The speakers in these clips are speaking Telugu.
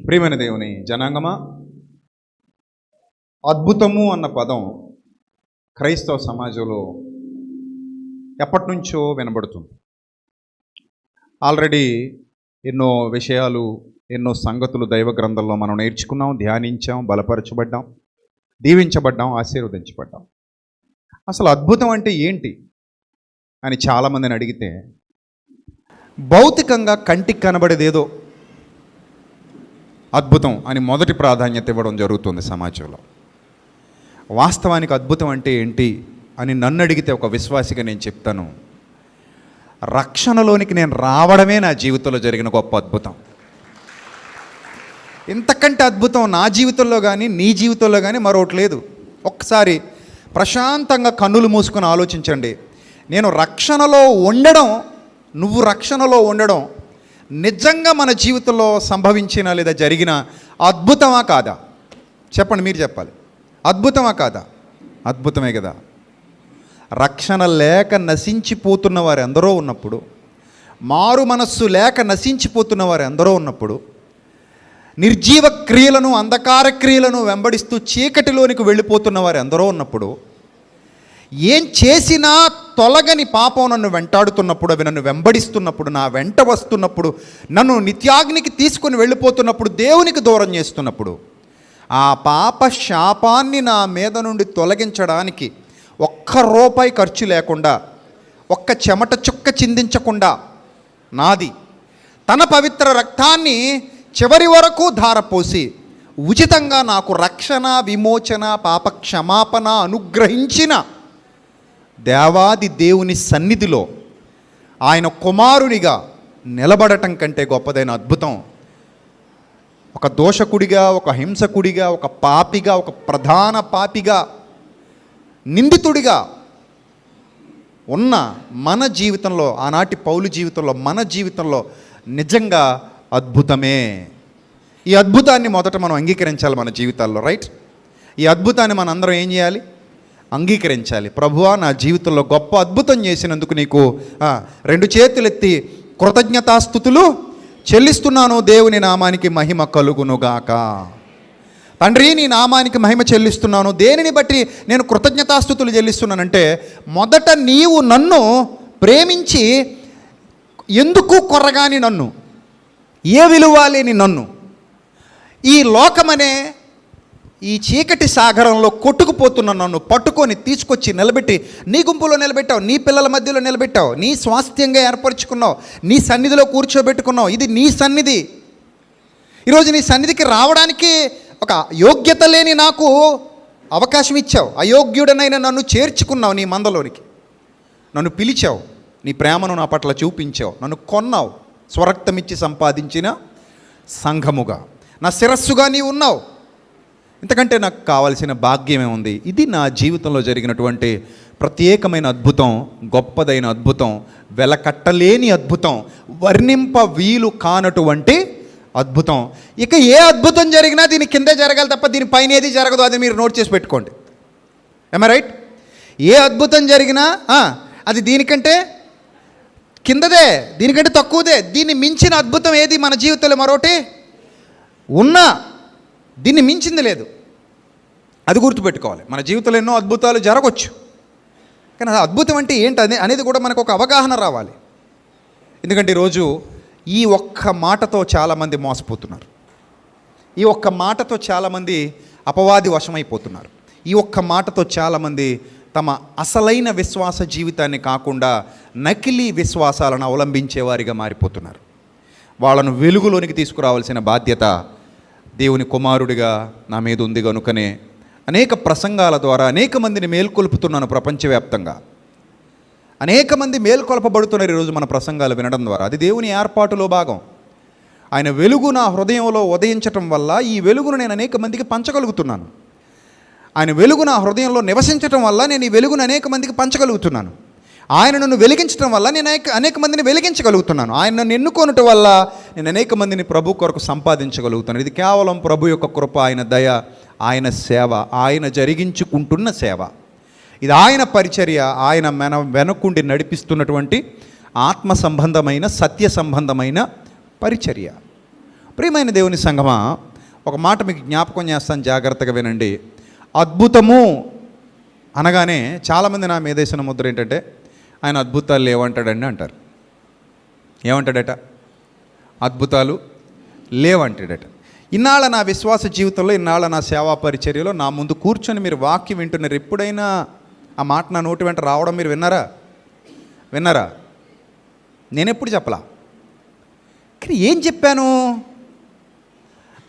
ప్రియమైన దేవుని జనాంగమా, అద్భుతము అన్న పదం క్రైస్తవ సమాజంలో ఎప్పటి నుంచో వినబడుతుంది. ఆల్రెడీ ఎన్నో విషయాలు, ఎన్నో సంగతులు దైవ గ్రంథంలో మనం నేర్చుకున్నాం, ధ్యానించాం, బలపరచబడ్డాం, దీవించబడ్డాం, ఆశీర్వదించబడ్డాం. అసలు అద్భుతం అంటే ఏంటి అని చాలామందిని అడిగితే భౌతికంగా కంటికి కనబడేదేదో అద్భుతం అని మొదటి ప్రాధాన్యత ఇవ్వడం జరుగుతుంది సమాజంలో. వాస్తవానికి అద్భుతం అంటే ఏంటి అని నన్ను అడిగితే ఒక విశ్వాసిగా నేను చెప్తాను, రక్షణలోనికి నేను రావడమే నా జీవితంలో జరిగిన గొప్ప అద్భుతం. ఇంతకంటే అద్భుతం నా జీవితంలో కానీ నీ జీవితంలో కానీ మరొకటి లేదు. ఒక్కసారి ప్రశాంతంగా కన్నులు మూసుకొని ఆలోచించండి. నేను రక్షణలో ఉండడం, నువ్వు రక్షణలో ఉండడం నిజంగా మన జీవితంలో సంభవించిన లేదా జరిగిన అద్భుతమా కాదా? చెప్పండి, మీరు చెప్పాలి. అద్భుతమా కాదా? అద్భుతమే కదా. రక్షణ లేక నశించిపోతున్న వారు ఎందరో ఉన్నప్పుడు, మారు మనస్సు లేక నశించిపోతున్న వారు ఎందరో ఉన్నప్పుడు, నిర్జీవ క్రియలను, అంధకార క్రియలను వెంబడిస్తూ చీకటిలోనికి వెళ్ళిపోతున్న వారు ఎందరో ఉన్నప్పుడు, ఏం చేసినా తొలగని పాపం నన్ను వెంటాడుతున్నప్పుడు, అవి నన్ను వెంబడిస్తున్నప్పుడు, నా వెంట వస్తున్నప్పుడు, నన్ను నిత్యాగ్నికి తీసుకొని వెళ్ళిపోతున్నప్పుడు, దేవునికి దూరం చేస్తున్నప్పుడు, ఆ పాప శాపాన్ని నా మీద నుండి తొలగించడానికి ఒక్క రూపాయి ఖర్చు లేకుండా, ఒక్క చెమట చుక్క చిందించకుండా నాది తన పవిత్ర రక్తాన్ని చివరి వరకు ధారపోసి ఉచితంగా నాకు రక్షణ, విమోచన, పాప క్షమాపణ అనుగ్రహించిన దేవాది దేవుని సన్నిధిలో ఆయన కుమారునిగా నిలబడటం కంటే గొప్పదైన అద్భుతం ఒక దోషకుడిగా, ఒక హింసకుడిగా, ఒక పాపిగా, ఒక ప్రధాన పాపిగా, నిందితుడిగా ఉన్న మన జీవితంలో, ఆనాటి పౌలు జీవితంలో, మన జీవితంలో నిజంగా అద్భుతమే. ఈ అద్భుతాన్ని మొదట మనం అంగీకరించాలి మన జీవితాల్లో, రైట్? ఈ అద్భుతాన్ని మనందరం ఏం చేయాలి? అంగీకరించాలి. ప్రభువా, నా జీవితంలో గొప్ప అద్భుతం చేసినందుకు నీకు 2 చేతులెత్తి కృతజ్ఞతాస్తుతులు చెల్లిస్తున్నాను. దేవుని నామానికి మహిమ కలుగునుగాక. తండ్రి, నీ నామానికి మహిమ చెల్లిస్తున్నాను. దేనిని బట్టి నేను కృతజ్ఞతాస్తుతులు చెల్లిస్తున్నానంటే, మొదట నీవు నన్ను ప్రేమించి, ఎందుకు కొరగాని నన్ను, ఏ విలువ లేని నన్ను, ఈ లోకమనే ఈ చీకటి సాగరంలో కొట్టుకుపోతున్న నన్ను పట్టుకొని తీసుకొచ్చి నిలబెట్టి నీ గుంపులో నిలబెట్టావు, నీ పిల్లల మధ్యలో నిలబెట్టావు, నీ స్వాస్థ్యంగా ఏర్పరచుకున్నావు, నీ సన్నిధిలో కూర్చోబెట్టుకున్నావు. ఇది నీ సన్నిధి. ఈరోజు నీ సన్నిధికి రావడానికి ఒక యోగ్యత లేని నాకు అవకాశం ఇచ్చావు. అయోగ్యుడనైనా నన్ను చేర్చుకున్నావు నీ మందలోనికి. నన్ను పిలిచావు, నీ ప్రేమను నా పట్ల చూపించావు, నన్ను కొన్నావు, స్వరక్తమిచ్చి సంపాదించిన సంఘముగా నా శిరస్సుగా నీవు ఉన్నావు. ఇంతకంటే నాకు కావాల్సిన భాగ్యమే ఉంది. ఇది నా జీవితంలో జరిగినటువంటి ప్రత్యేకమైన అద్భుతం, గొప్పదైన అద్భుతం, వెలకట్టలేని అద్భుతం, వర్ణింప వీలు కానటువంటి అద్భుతం. ఇక ఏ అద్భుతం జరిగినా దీని కిందే జరగాలి తప్ప దీని పైన ఏది జరగదు. అది మీరు నోట్ చేసి పెట్టుకోండి. ఏమై రైట్? ఏ అద్భుతం జరిగినా అది దీనికంటే కిందదే, దీనికంటే తక్కువదే. దీన్ని మించిన అద్భుతం ఏది మన జీవితంలో మరొకటి ఉన్నా దీన్ని మించింది లేదు. అది గుర్తుపెట్టుకోవాలి. మన జీవితంలో ఎన్నో అద్భుతాలు జరగవచ్చు, కానీ అద్భుతం అంటే ఏంటి అనేది కూడా మనకు ఒక అవగాహన రావాలి. ఎందుకంటే ఈరోజు ఈ ఒక్క మాటతో చాలామంది మోసపోతున్నారు. ఈ ఒక్క మాటతో చాలామంది అపవాది వశమైపోతున్నారు. ఈ ఒక్క మాటతో చాలామంది తమ అసలైన విశ్వాస జీవితాన్ని కాకుండా నకిలీ విశ్వాసాలను అవలంబించేవారిగా మారిపోతున్నారు. వాళ్ళను వెలుగులోనికి తీసుకురావాల్సిన బాధ్యత దేవుని కుమారుడిగా నా మీద ఉంది. కనుకనే అనేక ప్రసంగాల ద్వారా అనేక మందిని మేల్కొల్పుతున్నాను. ప్రపంచవ్యాప్తంగా అనేక మంది మేల్కొల్పబడుతున్నారు ఈరోజు మన ప్రసంగాలు వినడం ద్వారా. అది దేవుని ఏర్పాటులో భాగం. ఆయన వెలుగు నా హృదయంలో ఉదయించటం వల్ల ఈ వెలుగును నేను అనేక మందికి పంచగలుగుతున్నాను. ఆయన వెలుగు నా హృదయంలో నివసించటం వల్ల నేను ఈ వెలుగును అనేక మందికి పంచగలుగుతున్నాను. ఆయన నన్ను వెలిగించడం వల్ల నేను అనేక మందిని వెలిగించగలుగుతున్నాను. ఆయన నన్ను ఎన్నుకోనటం వల్ల నేను అనేక మందిని ప్రభు కొరకు సంపాదించగలుగుతాను. ఇది కేవలం ప్రభు యొక్క కృప, ఆయన దయ, ఆయన సేవ, ఆయన జరిగించుకుంటున్న సేవ. ఇది ఆయన పరిచర్య, ఆయన వెనకుండి నడిపిస్తున్నటువంటి ఆత్మ సంబంధమైన, సత్య సంబంధమైన పరిచర్య. ప్రియమైన దేవుని సంగమా, ఒక మాట మీకు జ్ఞాపకం చేస్తాను, జాగ్రత్తగా వినండి. అద్భుతము అనగానే చాలామంది నా మీదేసిన ముద్ర ఏంటంటే, ఆయన అద్భుతాలు లేవంటాడండి అంటారు. ఏమంటాడట? అద్భుతాలు లేవంటాడట. ఇన్నాళ్ళ నా విశ్వాస జీవితంలో, ఇన్నాళ్ళ నా సేవా పరిచర్యలో నా ముందు కూర్చొని మీరు వాక్యం వింటున్నారు. ఎప్పుడైనా ఆ మాట నా నోటి వెంట రావడం మీరు విన్నారా? నేను ఎప్పుడు చెప్పలా. కానీ ఏం చెప్పాను?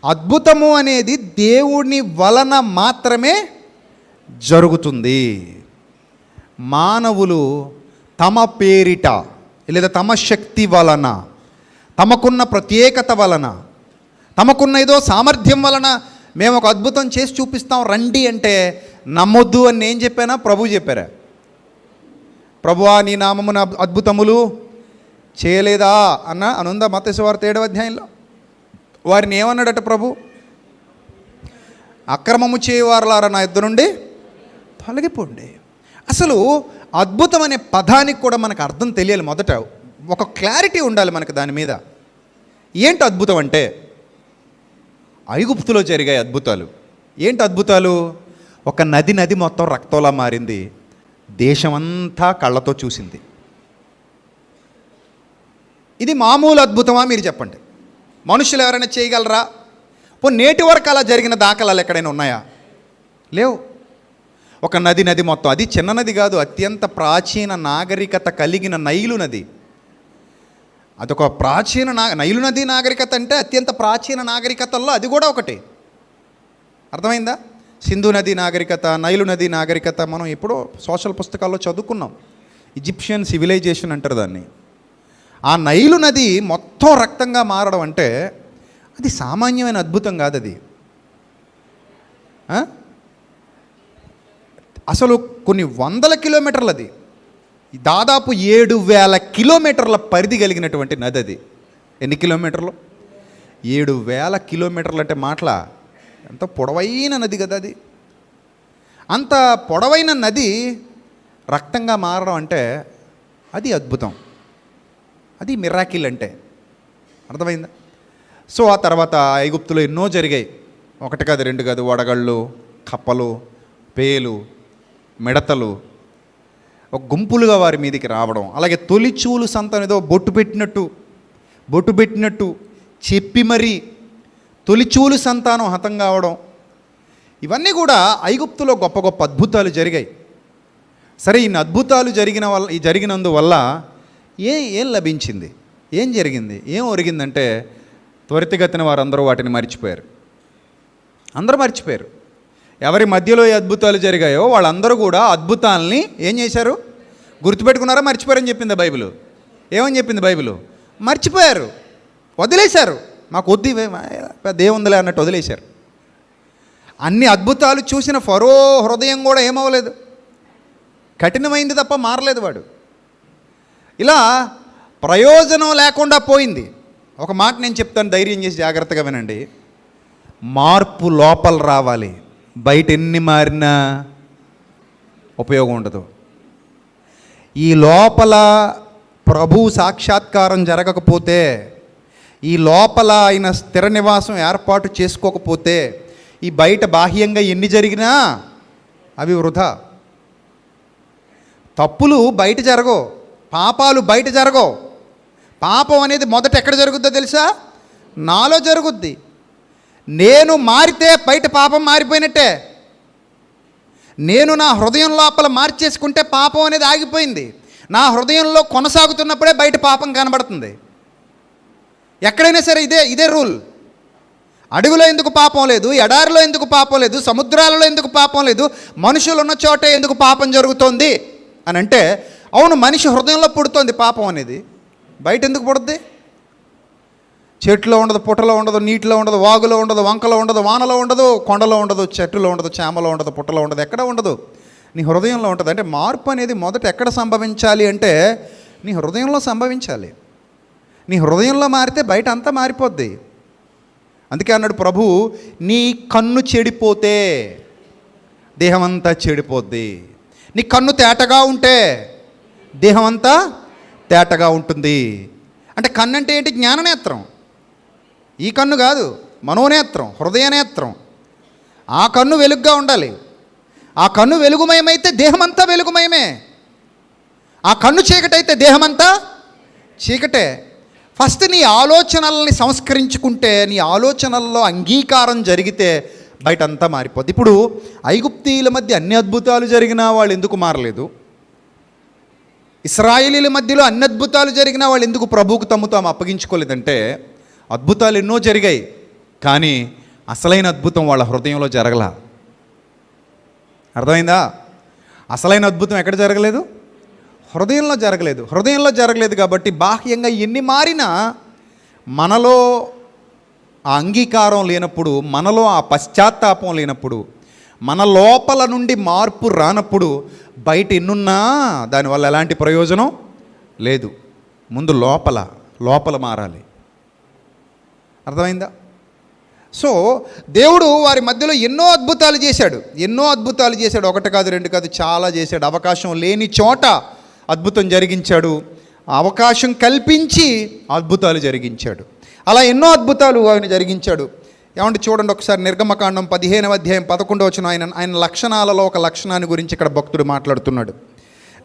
అద్భుతము అనేది దేవుని వలన మాత్రమే జరుగుతుంది. మానవులు తమ పేరిట లేదా తమ శక్తి వలన, తమకున్న ప్రత్యేకత వలన, తమకున్న ఏదో సామర్థ్యం వలన మేము ఒక అద్భుతం చేసి చూపిస్తాం రండి అంటే నమ్మొద్దు అని నేను చెప్పానా? ప్రభు చెప్పారా? ప్రభువా నీ నామమున అద్భుతములు చేయలేదా అనుందా మత్తయి సువార్త 7వ అధ్యాయంలో? వారిని ఏమన్నాడట ప్రభు? అక్రమము చేయవారులారా నా యుద్ధ నుండి తొలగిపోండి. అసలు అద్భుతం అనే పదానికి కూడా మనకు అర్థం తెలియాలి. మొదట ఒక క్లారిటీ ఉండాలి మనకు దాని మీద. ఏంటి అద్భుతం అంటే? ఐగుప్తులో జరిగాయి అద్భుతాలు. ఏంటి అద్భుతాలు? ఒక నది మొత్తం రక్తంలా మారింది. దేశమంతా కళ్ళతో చూసింది. ఇది మామూలు అద్భుతమా మీరు చెప్పండి? మనుషులు ఎవరైనా చేయగలరా? నేటి వరకు అలా జరిగిన దాఖలాలు ఎక్కడైనా ఉన్నాయా? లేవు. ఒక నది మొత్తం, అది చిన్న నది కాదు, అత్యంత ప్రాచీన నాగరికత కలిగిన నైలు నది. అదొక ప్రాచీన నైలు నది నాగరికత అంటే అత్యంత ప్రాచీన నాగరికతల్లో అది కూడా ఒకటి. అర్థమైందా? సింధు నది నాగరికత, నైలు నది నాగరికత మనం ఎప్పుడో సోషల్ పుస్తకాల్లో చదువుకున్నాం. ఈజిప్షియన్ సివిలైజేషన్ అంటారు దాన్ని. ఆ నైలు నది మొత్తం రక్తంగా మారడం అంటే అది సామాన్యమైన అద్భుతం కాదు. అది అసలు కొన్ని వందల కిలోమీటర్లు, అది దాదాపు 7,000 కిలోమీటర్ల పరిధి కలిగినటువంటి నది అది. ఎన్ని కిలోమీటర్లు? 7,000 కిలోమీటర్లు అంటే మాటల ఎంత పొడవైన నది కదా అది. అంత పొడవైన నది రక్తంగా మారడం అంటే అది అద్భుతం, అది మిరాకిల్ అంటే. అర్థమైందా? సో ఆ తర్వాత ఐగుప్తులో ఎన్నో జరిగాయి. 1 కాదు 2 కాదు. వడగళ్ళు, కప్పలు, పేలు, మిడతలు ఒక గుంపులుగా వారి మీదకి రావడం. అలాగే తొలిచూలు సంతానం ఏదో బొట్టు పెట్టినట్టు చెప్పి మరీ తొలిచూలు సంతానం హతం కావడం. ఇవన్నీ కూడా ఐగుప్తులో గొప్ప గొప్ప అద్భుతాలు జరిగాయి. సరే, ఇన్ని అద్భుతాలు జరిగినందువల్ల ఏం లభించింది? ఏం జరిగింది? ఏం ఒరిగిందంటే త్వరితగతిన వారందరూ వాటిని మర్చిపోయారు. అందరూ మర్చిపోయారు. ఎవరి మధ్యలో ఈ అద్భుతాలు జరిగాయో వాళ్ళందరూ కూడా అద్భుతాలని ఏం చేశారు? గుర్తుపెట్టుకున్నారా? మర్చిపోయారని చెప్పింది బైబిల్. ఏమని చెప్పింది బైబిల్? మర్చిపోయారు, వదిలేశారు. మాకు వద్దు, పెద్ద ఏముందిలే అన్నట్టు వదిలేశారు. అన్ని అద్భుతాలు చూసిన ఫరో హృదయం కూడా ఏమవ్వలేదు, కఠినమైంది తప్ప మారలేదు వాడు. ఇలా ప్రయోజనం లేకుండా పోయింది. ఒక మాట నేను చెప్తాను, ధైర్యం చేసి జాగ్రత్తగా వినండి. మార్పు లోపల రావాలి, బయట ఎన్ని మారినా ఉపయోగం ఉండదు. ఈ లోపల ప్రభు సాక్షాత్కారం జరగకపోతే, ఈ లోపల ఆయన స్థిర నివాసం ఏర్పాటు చేసుకోకపోతే, ఈ బయట బాహ్యంగా ఎన్ని జరిగినా అవి వృధా. తప్పులు బయట జరగవు, పాపాలు బయట జరగవు. పాపం అనేది మొదట ఎక్కడ జరుగుద్దో తెలుసా? నాలో జరుగుద్ది. నేను మారితే బయట పాపం మారిపోయినట్టే. నేను నా హృదయం లోపల మార్చేసుకుంటే పాపం అనేది ఆగిపోయింది. నా హృదయంలో కొనసాగుతున్నప్పుడే బయట పాపం కనబడుతుంది. ఎక్కడైనా సరే ఇదే రూల్. అడవిలో ఎందుకు పాపం లేదు, ఎడారిలో ఎందుకు పాపం లేదు, సముద్రాలలో ఎందుకు పాపం లేదు, మనుషులు ఉన్న చోటే ఎందుకు పాపం జరుగుతోంది అని అంటే, అవును, మనిషి హృదయంలో పుడుతోంది పాపం అనేది. బయట ఎందుకు పుడుద్ది? చెట్లో ఉండదు, పుట్టలో ఉండదు, నీటిలో ఉండదు, వాగులో ఉండదు, వంకలో ఉండదు, వానలో ఉండదు, కొండలో ఉండదు, చెట్టులో ఉండదు, చేమలో ఉండదు, పుట్టలో ఉండదు, ఎక్కడ ఉండదు, నీ హృదయంలో ఉంటుంది. అంటే మార్పు అనేది మొదట ఎక్కడ సంభవించాలి అంటే నీ హృదయంలో సంభవించాలి. నీ హృదయంలో మారితే బయట అంతా మారిపోద్ది. అందుకే అన్నాడు ప్రభు, నీ కన్ను చెడిపోతే దేహం అంతా చెడిపోద్ది. నీ కన్ను తేటగా ఉంటే దేహం అంతా తేటగా ఉంటుంది. అంటే కన్ను అంటే ఏంటి? జ్ఞాననేత్రం. ఈ కన్ను కాదు, మనోనేత్రం, హృదయనేత్రం. ఆ కన్ను వెలుగుగా ఉండాలి. ఆ కన్ను వెలుగుమయమైతే దేహమంతా వెలుగుమయమే. ఆ కన్ను చీకటైతే దేహమంతా చీకటే. ఫస్ట్ నీ ఆలోచనల్ని సంస్కరించుకుంటే, నీ ఆలోచనల్లో అంగీకారం జరిగితే బయటంతా మారిపోద్ది. ఇప్పుడు ఐగుప్తీయుల మధ్య అన్ని అద్భుతాలు జరిగినా వాళ్ళు ఎందుకు మారలేదు? ఇశ్రాయేలీల మధ్యలో అన్ని అద్భుతాలు జరిగినా వాళ్ళు ఎందుకు ప్రభువుకు తాము అప్పగించుకోలేదంటే, అద్భుతాలు ఎన్నో జరిగాయి, కానీ అసలైన అద్భుతం వాళ్ళ హృదయంలో జరగల. అర్థమైందా? అసలైన అద్భుతం ఎక్కడ జరగలేదు? హృదయంలో జరగలేదు. హృదయంలో జరగలేదు కాబట్టి బాహ్యంగా ఎన్ని మారినా మనలో ఆ అంగీకారం లేనప్పుడు, మనలో ఆ పశ్చాత్తాపం లేనప్పుడు, మన లోపల నుండి మార్పు రానప్పుడు బయట ఎన్నున్నా దానివల్ల ఎలాంటి ప్రయోజనం లేదు. ముందు లోపల మారాలి. అర్థమైందా? సో దేవుడు వారి మధ్యలో ఎన్నో అద్భుతాలు చేశాడు. ఒకటి కాదు, రెండు కాదు, చాలా చేశాడు. అవకాశం లేని చోట అద్భుతం జరిగించాడు. అవకాశం కల్పించి అద్భుతాలు జరిగించాడు. అలా ఎన్నో అద్భుతాలు ఆయన జరిగించాడు. ఏమంటే చూడండి ఒకసారి, నిర్గమకాండం 15వ అధ్యాయం 11వ వచనం. ఆయన లక్షణాలలో ఒక లక్షణాన్ని గురించి ఇక్కడ భక్తుడు మాట్లాడుతున్నాడు.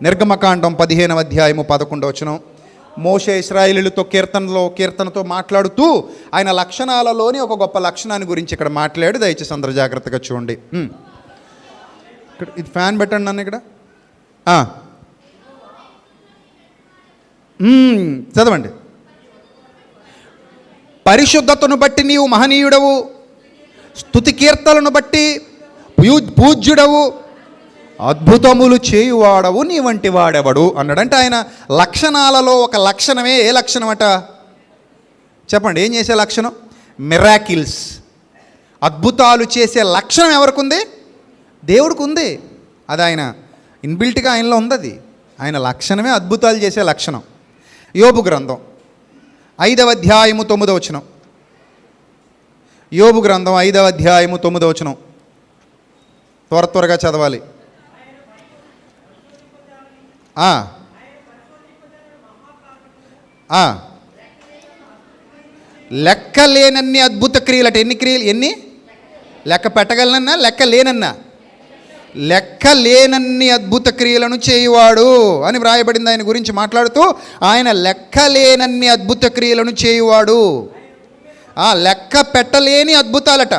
నిర్గమకాండం 15వ అధ్యాయము 11వ వచనం. మోషే ఇశ్రాయేలీయులతో కీర్తనతో మాట్లాడుతూ ఆయన లక్షణాలలోని ఒక గొప్ప లక్షణాన్ని గురించి ఇక్కడ మాట్లాడు. దయచేసి అందరూ జాగ్రత్తగా చూడండి. ఇక్కడ ఇది ఫ్యాన్ పెట్టండి నన్ను ఇక్కడ. చదవండి. పరిశుద్ధతను బట్టి నీవు మహనీయుడవు, స్తుతి కీర్తనలను బట్టి పూజ్యుడవు, అద్భుతములు చేయువాడవు, నీ వంటి వాడెవడు అన్నాడు. అంటే ఆయన లక్షణాలలో ఒక లక్షణమే. ఏ లక్షణం అట చెప్పండి? ఏం చేసే లక్షణం? మిరాకిల్స్, అద్భుతాలు చేసే లక్షణం ఎవరికి ఉంది? దేవుడికి ఉంది. అది ఆయన ఇన్బిల్ట్గా ఆయనలో ఉంది. అది ఆయన లక్షణమే, అద్భుతాలు చేసే లక్షణం. యోబు గ్రంథం 5వ అధ్యాయము 9వ వచనం. యోబు గ్రంథం 5వ అధ్యాయము 9వ వచనం. త్వరగా చదవాలి. లెక్క లేనన్ని అద్భుత క్రియలు అట. ఎన్ని క్రియలు? ఎన్ని? లెక్క పెట్టగలనన్నా, లెక్క లేనన్ని అద్భుత క్రియలను చేయువాడు అని వ్రాయబడింది. ఆయన గురించి మాట్లాడుతూ ఆయన లెక్క లేనన్ని అద్భుత క్రియలను చేయువాడు. లెక్క పెట్టలేని అద్భుతాలట.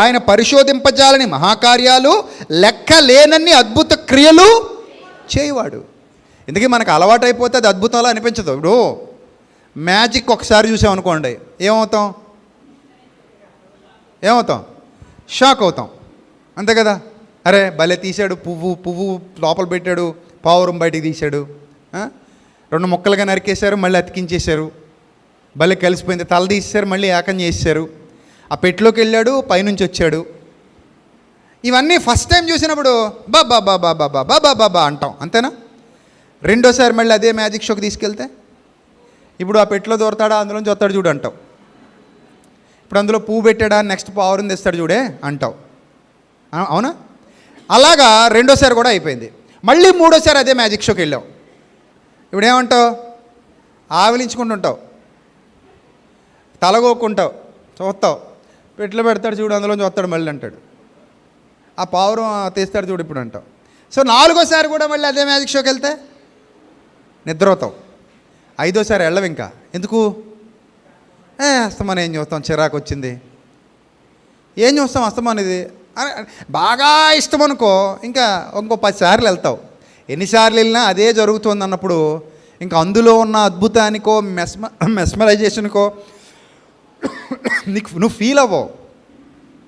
ఆయన పరిశోధింపజాలని మహాకార్యాలు, లెక్క లేనన్ని అద్భుత క్రియలు చేయువాడు. ఎందుకంటే మనకు అలవాటైపోతే అది అద్భుతాలు అనిపించదు. ఇప్పుడు మ్యాజిక్ ఒకసారి చూసామనుకోండి, ఏమవుతాం? షాక్ అవుతాం, అంతే కదా. అరే భలే తీశాడు, పువ్వు లోపల పెట్టాడు, పావురం బయటికి తీశాడు, 2 ముక్కలుగా నరికేశారు, మళ్ళీ అతికించేశారు, భలే కలిసిపోయింది. తల తీసేశారు, మళ్ళీ ఏకం చేశారు. ఆ పెట్టిలోకి వెళ్ళాడు, పైనుంచి వచ్చాడు. ఇవన్నీ ఫస్ట్ టైం చూసినప్పుడు బాబా అంటాం, అంతేనా? రెండోసారి మళ్ళీ అదే మ్యాజిక్ షోకి తీసుకెళ్తే, ఇప్పుడు ఆ పెట్టిలో దొరుకుతాడా, అందులోంచి వస్తాడు చూడు అంటావు. ఇప్పుడు అందులో పువ్వు పెట్టాడా, నెక్స్ట్ పావురం తెస్తాడు చూడే అంటావు, అవునా? అలాగా రెండోసారి కూడా అయిపోయింది. మళ్ళీ మూడోసారి అదే మ్యాజిక్ షోకి వెళ్ళావు. ఇప్పుడు ఏమంటావు? ఆవిలించుకుంటుంటావు, తలగోక్కుంటావు, చూస్తావు, పెట్టిలో పెడతాడు చూడు, అందులోంచి వస్తాడు మళ్ళీ అంటాడు. ఆ పావురం తీస్తాడు చూడు ఇప్పుడు అంటావు. సో 4వసారి కూడా మళ్ళీ అదే మ్యాజిక్ షోకి వెళ్తే నిద్రపోతావు. 5వసారి వెళ్ళవు. ఇంకా ఎందుకు? అస్తమానం ఏం చూస్తాం, చిరాకు వచ్చింది, ఏం చూస్తాం అస్తమానం ఇది బాగా ఇష్టం అనుకో, ఇంకా ఇంకో 10 సార్లు వెళ్తావు. ఎన్నిసార్లు వెళ్ళినా అదే జరుగుతుంది అన్నప్పుడు ఇంకా అందులో ఉన్న అద్భుతానికో మెస్మరైజేషన్కో నువ్వు ఫీల్ అవ్వవు.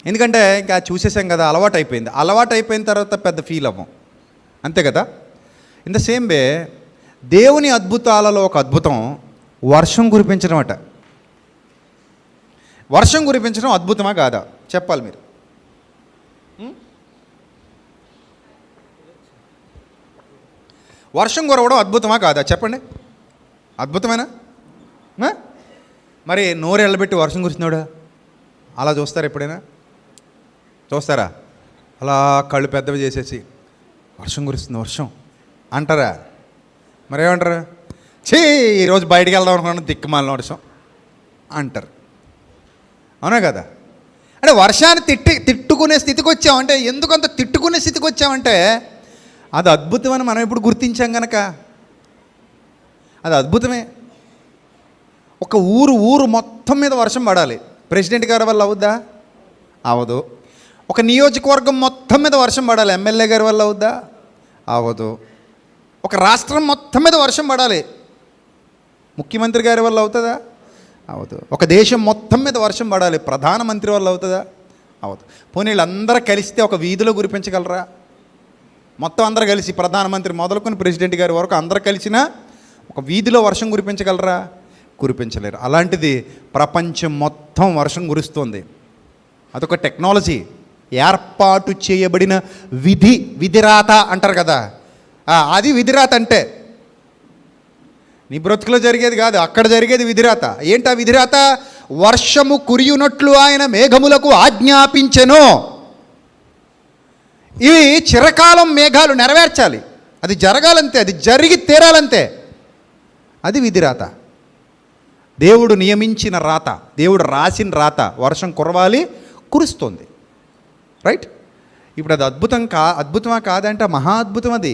ఎందుకంటే ఇంకా చూసేసాం కదా, అలవాటు అయిపోయిన తర్వాత పెద్ద ఫీల్ అవ్వం, అంతే కదా. ఇన్ ద సేమ్ వే దేవుని అద్భుతాలలో ఒక అద్భుతం వర్షం కురిపించడం అట. వర్షం కురిపించడం అద్భుతమా కాదా చెప్పాలి మీరు? వర్షం కురవడం అద్భుతమా కాదా చెప్పండి? అద్భుతమేనా? మరి నోరు ఎళ్ళబెట్టి వర్షం కురిసినాడా అలా చూస్తారా? ఎప్పుడైనా చూస్తారా? అలా కళ్ళు పెద్దవి చేసేసి వర్షం కురుస్తుంది వర్షం అంటారా? మరేమంటారు? ఈరోజు బయటికి వెళ్దాం అనుకున్నాను, దిక్కుమాలిన వర్షం అంటారు. అవునా కదా? అంటే వర్షాన్ని తిట్టుకునే స్థితికి వచ్చామంటే, ఎందుకంత తిట్టుకునే స్థితికి వచ్చామంటే అది అద్భుతమని మనం ఇప్పుడు గుర్తించాం కనుక. అది అద్భుతమే. ఒక ఊరు మొత్తం మీద వర్షం పడాలి, ప్రెసిడెంట్ గారి వల్ల అవుద్దా? అవదు. ఒక నియోజకవర్గం మొత్తం మీద వర్షం పడాలి, ఎమ్మెల్యే గారి వల్ల అవుద్దా? అవదు. ఒక రాష్ట్రం మొత్తం మీద వర్షం పడాలి, ముఖ్యమంత్రి గారి వల్ల అవుతుందా? అవదు. ఒక దేశం మొత్తం మీద వర్షం పడాలి, ప్రధానమంత్రి వల్ల అవుతుందా? అవదు. పోనీ వీళ్ళందరూ కలిస్తే ఒక వీధిలో కురిపించగలరా? మొత్తం అందరూ కలిసి, ప్రధానమంత్రి మొదలుకొని ప్రెసిడెంట్ గారి వరకు అందరూ కలిసినా ఒక వీధిలో వర్షం కురిపించగలరా? కురిపించలేరు. అలాంటిది ప్రపంచం మొత్తం వర్షం కురుస్తుంది. అదొక టెక్నాలజీ, ఏర్పాటు చేయబడిన విధిరాత అంటారు కదా, అది విధిరాత అంటే. నీ బ్రతుకులో జరిగేది కాదు, అక్కడ జరిగేది విధిరాత. ఏంటి ఆ విధిరాత? వర్షము కురియునట్లు ఆయన మేఘములకు ఆజ్ఞాపించెను. ఇవి చిరకాలం మేఘాలు నెరవేర్చాలి, అది జరగాలంతే, అది జరిగి తీరాలంతే. అది విధిరాత. దేవుడు నియమించిన రాత, దేవుడు రాసిన రాత. వర్షం కురవాలి, కురుస్తుంది. రైట్? ఇప్పుడు అది అద్భుతమా కాదంటే మహా అద్భుతం. అది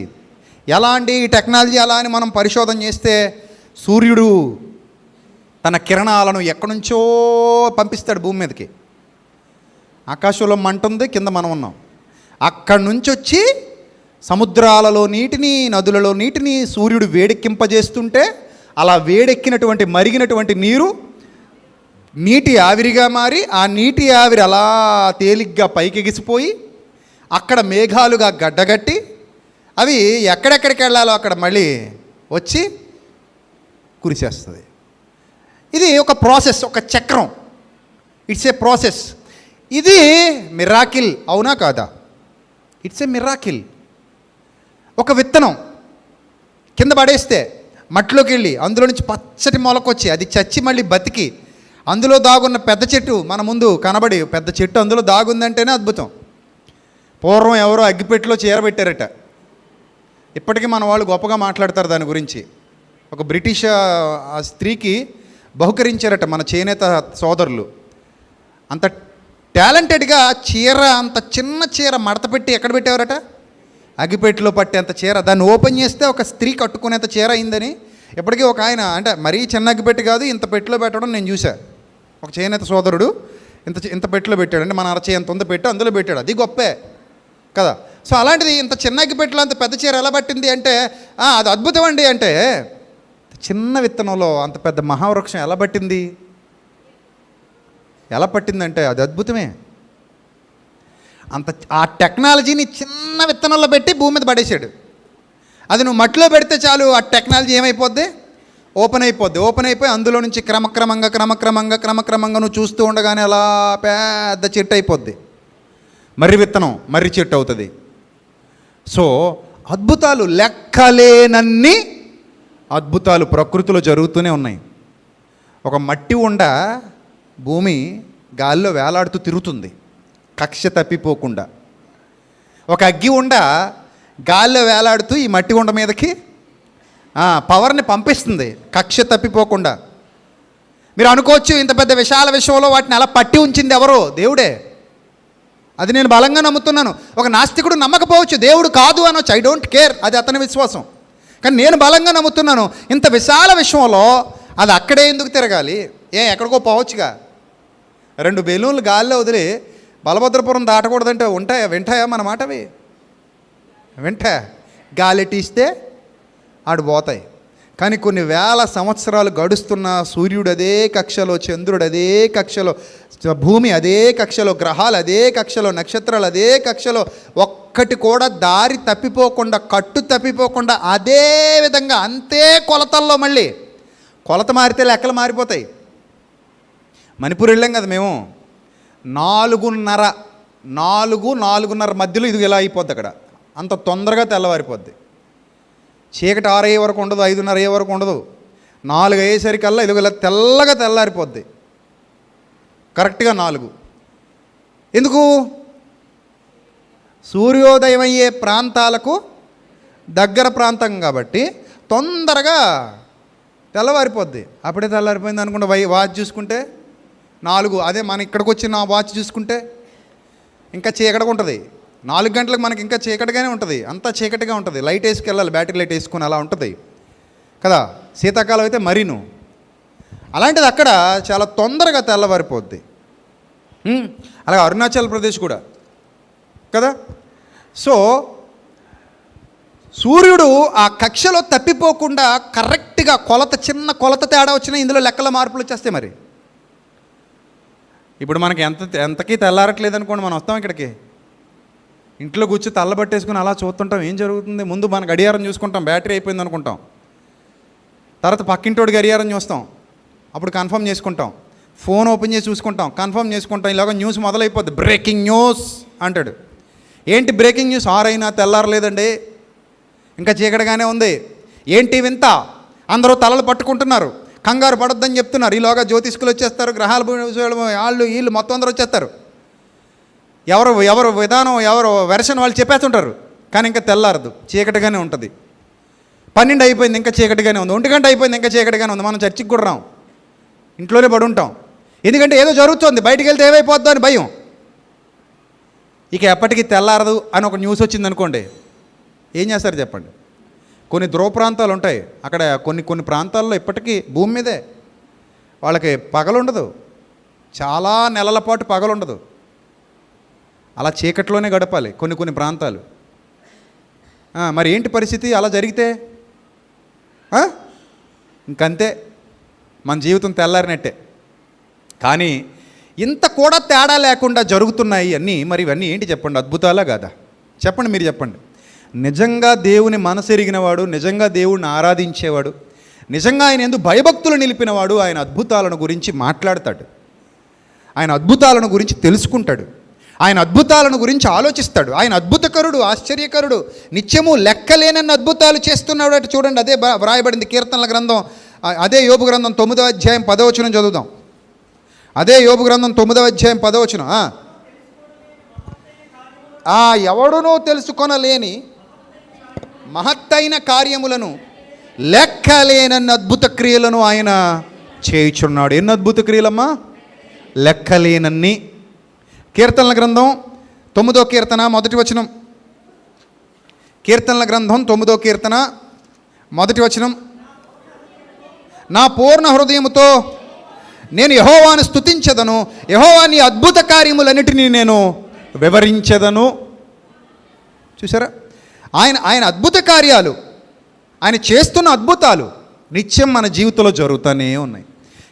ఎలా అండి? ఈ టెక్నాలజీ ఎలా అని మనం పరిశోధన చేస్తే, సూర్యుడు తన కిరణాలను ఎక్కడి నుంచో పంపిస్తాడు భూమి మీదకి. ఆకాశంలో మంట ఉంది, కింద మనం ఉన్నాం. అక్కడి నుంచి వచ్చి సముద్రాలలో నీటిని, నదులలో నీటిని సూర్యుడు వేడెక్కింపజేస్తుంటే, అలా వేడెక్కినటువంటి మరిగినటువంటి నీటి ఆవిరిగా మారి, ఆ నీటి ఆవిరి అలా తేలిగ్గా పైకెగిసిపోయి అక్కడ మేఘాలుగా గడ్డగట్టి అవి ఎక్కడెక్కడికి వెళ్ళాలో అక్కడ మళ్ళీ వచ్చి కురిసేస్తుంది. ఇది ఒక ప్రాసెస్, ఒక చక్రం. It's a process. ఇది మిరాకిల్, అవునా కాదా? It's a miracle. ఒక విత్తనం కింద పడేస్తే మట్టిలోకి వెళ్ళి అందులో నుంచి పచ్చటి మొలకొచ్చి అది చచ్చి మళ్ళీ బతికి అందులో దాగున్న పెద్ద చెట్టు మన ముందు కనబడి, పెద్ద చెట్టు అందులో దాగుందంటేనే అద్భుతం. పూర్వం ఎవరో అగ్గిపెట్టెలో చేరబెట్టారట. ఇప్పటికీ మన వాళ్ళు గొప్పగా మాట్లాడతారు దాని గురించి. ఒక బ్రిటిష్ ఆ స్త్రీకి బహుకరించారట మన చేనేత సోదరులు. అంత టాలెంటెడ్గా చీర, అంత చిన్న చీర మడత పెట్టి ఎక్కడ పెట్టేవారట? అగ్గిపెట్టెలో పట్టేంత చీర. దాన్ని ఓపెన్ చేస్తే ఒక స్త్రీ కట్టుకునేంత చీర అయిందని ఇప్పటికీ ఒక ఆయన, అంటే మరీ చిన్న అగ్గిపెట్టి కాదు, ఇంత పెట్టెలో పెట్టడం నేను చూశాను. ఒక చేనేత సోదరుడు ఇంత పెట్టెలో పెట్టాడు, అంటే మన అరచే ఎంత ఉందో పెట్టి అందులో పెట్టాడు. అది గొప్పే కదా. సో అలాంటిది ఇంత చిన్న అగ్గిపెట్టెలో అంత పెద్ద చీర ఎలా పట్టింది అంటే, అది అద్భుతం అండి. అంటే చిన్న విత్తనంలో అంత పెద్ద మహావృక్షం ఎలా పట్టింది? ఎలా పట్టిందంటే అది అద్భుతమే. ఆ టెక్నాలజీని చిన్న విత్తనంలో పెట్టి భూమి మీద పడేసాడు. అది నువ్వు మట్టిలో పెడితే చాలు, ఆ టెక్నాలజీ ఏమైపోద్ది? ఓపెన్ అయిపోద్ది. ఓపెన్ అయిపోయి అందులో నుంచి క్రమక్రమంగా నువ్వు చూస్తూ ఉండగానే అలా పెద్ద చెట్టు అయిపోద్ది. మర్రి విత్తనం మర్రి చెట్టు అవుతుంది. సో అద్భుతాలు, లెక్కలేనన్ని అద్భుతాలు ప్రకృతిలో జరుగుతూనే ఉన్నాయి. ఒక మట్టి ఉండ భూమి గాలిలో వేలాడుతూ తిరుగుతుంది కక్ష తప్పిపోకుండా. ఒక అగ్గి ఉండ గాలిలో వేలాడుతూ ఈ మట్టి ఉండ మీదకి పవర్ని పంపిస్తుంది కక్ష తప్పిపోకుండా. మీరు అనుకోవచ్చు, ఇంత పెద్ద విశాల విశ్వంలో వాటిని అలా పట్టి ఉంచింది ఎవరు? దేవుడే. అది నేను బలంగా నమ్ముతున్నాను. ఒక నాస్తికుడు నమ్మకపోవచ్చు, దేవుడు కాదు అనొచ్చు, ఐ డోంట్ కేర్, అది అతని విశ్వాసం. కానీ నేను బలంగా నమ్ముతున్నాను, ఇంత విశాల విశ్వంలో అది అక్కడే ఎందుకు తిరగాలి? ఎక్కడికో పోవచ్చుగా. 2 బెలూన్లు గాలిలో వదిలి బలభద్రపురం దాటకూడదంటే వింటాయా మన మాట? అవి వింటాయా? గాలి తీస్తే ఆడు పోతాయి. కానీ కొన్ని వేల సంవత్సరాలు గడుస్తున్న సూర్యుడు అదే కక్షలో, చంద్రుడు అదే కక్షలో, భూమి అదే కక్షలో, గ్రహాలు అదే కక్షలో, నక్షత్రాలు అదే కక్షలో, ఒక్కటి కూడా దారి తప్పిపోకుండా, కట్టు తప్పిపోకుండా అదే విధంగా అంతే కొలతల్లో. మళ్ళీ కొలత మారితే లెక్కలు మారిపోతాయి. మణిపూర్ వెళ్ళాం కదా మేము, 4:30 మధ్యలో ఇది ఇలా అయిపోద్ది అక్కడ. అంత తొందరగా తెల్లవారిపోద్ది. చీకటి 6 అయ్యే వరకు ఉండదు, 5:30 అయ్యే వరకు ఉండదు. 4 అయ్యేసరికల్లా ఇది ఇలా తెల్లగా తెల్లారిపోద్ది. కరెక్ట్గా 4. ఎందుకు? సూర్యోదయం అయ్యే ప్రాంతాలకు దగ్గర ప్రాంతం కాబట్టి తొందరగా తెల్లవారిపోద్ది. అప్పుడే తెల్లారిపోయింది అనుకుంటే వాచ్ చూసుకుంటే 4 అదే మన ఇక్కడికి వచ్చి నా వాచ్ చూసుకుంటే ఇంకా చీకటిగా ఉంటుంది. 4 గంటలకు మనకి ఇంకా చీకటిగానే ఉంటుంది, అంతా చీకటిగా ఉంటుంది. లైట్ వేసుకెళ్ళాలి, బ్యాటరీ లైట్ వేసుకుని అలా ఉంటుంది కదా. శీతాకాలం అయితే మరీను. అలాంటిది అక్కడ చాలా తొందరగా తెల్లవారిపోద్ది. అలాగే అరుణాచల్ ప్రదేశ్ కూడా కదా. సో సూర్యుడు ఆ కక్షలో తప్పిపోకుండా కరెక్ట్గా చిన్న కొలత తేడా వచ్చినా ఇందులో లెక్కల మార్పులు వచ్చేస్తాయి. మరి ఇప్పుడు మనకి ఎంతకీ తెల్లారట్లేదు అనుకోండి, మనం వస్తాం ఇక్కడికి, ఇంట్లో కూర్చొని తల్లబట్టేసుకుని అలా చూస్తుంటాం. ఏం జరుగుతుంది? ముందు మన గడియారం చూసుకుంటాం, బ్యాటరీ అయిపోయింది అనుకుంటాం. తర్వాత పక్కింటోడి గడియారం చూస్తాం, అప్పుడు కన్ఫర్మ్ చేసుకుంటాం. ఫోన్ ఓపెన్ చేసి చూసుకుంటాం, కన్ఫర్మ్ చేసుకుంటాం. ఇలాగ న్యూస్ మొదలైపోద్ది, బ్రేకింగ్ న్యూస్ అంటాడు. ఏంటి బ్రేకింగ్ న్యూస్? 6 అయినా తెల్లారలేదండి, ఇంకా చీకటిగానే ఉంది. ఏంటి వింత? అందరూ తలలు పట్టుకుంటున్నారు, కంగారు పడొద్దని చెప్తున్నారు. ఈలోగా జ్యోతిష్కులు వచ్చేస్తారు, గ్రహాలు వాళ్ళు వీళ్ళు మొత్తం అందరూ వచ్చేస్తారు. ఎవరు విధానం, ఎవరు వెర్షన్ వాళ్ళు చెప్పేస్తుంటారు. కానీ ఇంకా తెల్లారదు, చీకటిగానే ఉంటుంది. 12 అయిపోయింది, ఇంకా చీకటిగానే ఉంది. 1 గంట అయిపోయింది, ఇంకా చీకటిగానే ఉంది. మనం చర్చికి కూడా రాం, ఇంట్లోనే పడి ఉంటాం. ఎందుకంటే ఏదో జరుగుతుంది, బయటికి వెళ్తే ఏమైపోద్దో అని భయం. ఇక ఎప్పటికీ తెల్లారదు అని ఒక న్యూస్ వచ్చింది అనుకోండి, ఏం చేస్తారు చెప్పండి? కొన్ని ధ్రువ ప్రాంతాలు ఉంటాయి, అక్కడ కొన్ని ప్రాంతాల్లో ఇప్పటికీ భూమి మీదే వాళ్ళకి పగలుండదు, చాలా నెలల పాటు పగలుండదు. అలా చీకట్లోనే గడపాలి కొన్ని ప్రాంతాలు. మరి ఏంటి పరిస్థితి అలా జరిగితే? ఇంకంతే, మన జీవితం తెల్లారినట్టే. కానీ ఇంత కూడా తేడా లేకుండా జరుగుతున్నాయి అన్నీ. మరి ఇవన్నీ ఏంటి చెప్పండి? అద్భుతాలా కాదా? చెప్పండి, మీరు చెప్పండి. నిజంగా దేవుని మనసెరిగినవాడు, నిజంగా దేవుడిని ఆరాధించేవాడు, నిజంగా ఆయన ఎందుకు భయభక్తులు నిలిపినవాడు ఆయన అద్భుతాలను గురించి మాట్లాడతాడు, ఆయన అద్భుతాలను గురించి తెలుసుకుంటాడు, ఆయన అద్భుతాలను గురించి ఆలోచిస్తాడు. ఆయన అద్భుతకరుడు, ఆశ్చర్యకరుడు, నిత్యము లెక్కలేనన్ని అద్భుతాలు చేస్తున్నాడు అటు చూడండి. అదే వ్రాయబడింది కీర్తనల గ్రంథం, అదే యోబు గ్రంథం 9వ అధ్యాయం 10వ వచనం చదువుదాం. అదే యోబు గ్రంథం 9వ అధ్యాయం 10వ వచనం. ఎవడునూ తెలుసుకొనలేని మహత్తైన కార్యములను, లెక్కలేనన్ని అద్భుత క్రియలను ఆయన చేయుచున్నాడు. ఎన్ని అద్భుత క్రియలమ్మా? లెక్కలేనన్ని. కీర్తనల గ్రంథం 9వ కీర్తన 1వ వచనం. కీర్తనల గ్రంథం 9వ కీర్తన 1వ వచనం. నా పూర్ణ హృదయముతో నేను యెహోవాను స్తుతించెదను, యెహోవా నీ అద్భుత కార్యములన్నిటినీ నేను వివరించెదను. చూసారా? ఆయన అద్భుత కార్యాలు, ఆయన చేస్తున్న అద్భుతాలు నిత్యం మన జీవితంలో జరుగుతూనే ఉన్నాయి.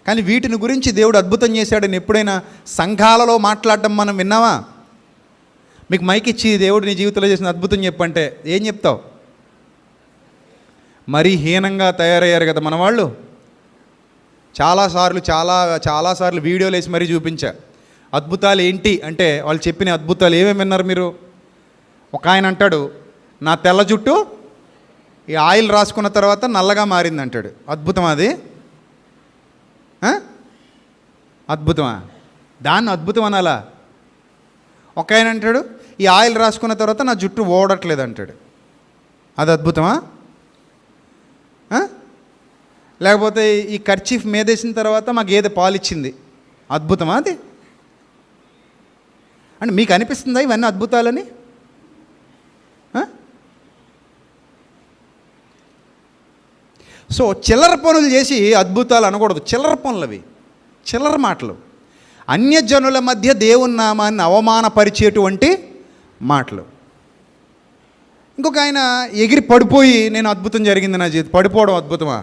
కానీ వీటిని గురించి దేవుడు అద్భుతం చేశాడని ఎప్పుడైనా సంఘాలలో మాట్లాడడం మనం విన్నావా? మీకు మైక్ ఇచ్చి దేవుడు నీ జీవితంలో చేసిన అద్భుతం చెప్పంటే ఏం చెప్తావు? మరీ హీనంగా తయారయ్యారు కదా మన వాళ్ళు. చాలాసార్లు వీడియోలు వేసి మరీ చూపించా. అద్భుతాలు ఏంటి అంటే వాళ్ళు చెప్పిన అద్భుతాలు ఏమేమి విన్నారు మీరు? ఒక ఆయన అంటాడు, నా తెల్ల జుట్టు ఈ ఆయిల్ రాసుకున్న తర్వాత నల్లగా మారింది అంటాడు. అద్భుతమా అది? అద్భుతమా? దాన్ని అద్భుతం అనాలా? ఒక ఆయన అంటాడు, ఈ ఆయిల్ రాసుకున్న తర్వాత నా జుట్టు ఓడట్లేదు అంటాడు. అది అద్భుతమా? లేకపోతే ఈ కర్చీఫ్ మీదేసిన తర్వాత మా గేదె పాలిచ్చింది, అద్భుతమా అది? అంటే మీకు అనిపిస్తుందా ఇవన్నీ అద్భుతాలని? సో చిల్లర పనులు చేసి అద్భుతాలు అనకూడదు. చిల్లర పనులు అవి, చిల్లర మాటలు, అన్యజనుల మధ్య దేవుని నామాన్ని అవమానపరిచేటువంటి మాటలు. ఇంకొక ఆయన ఎగిరి పడిపోయి నేను అద్భుతం జరిగింది నా జీవితం. పడిపోవడం అద్భుతమా?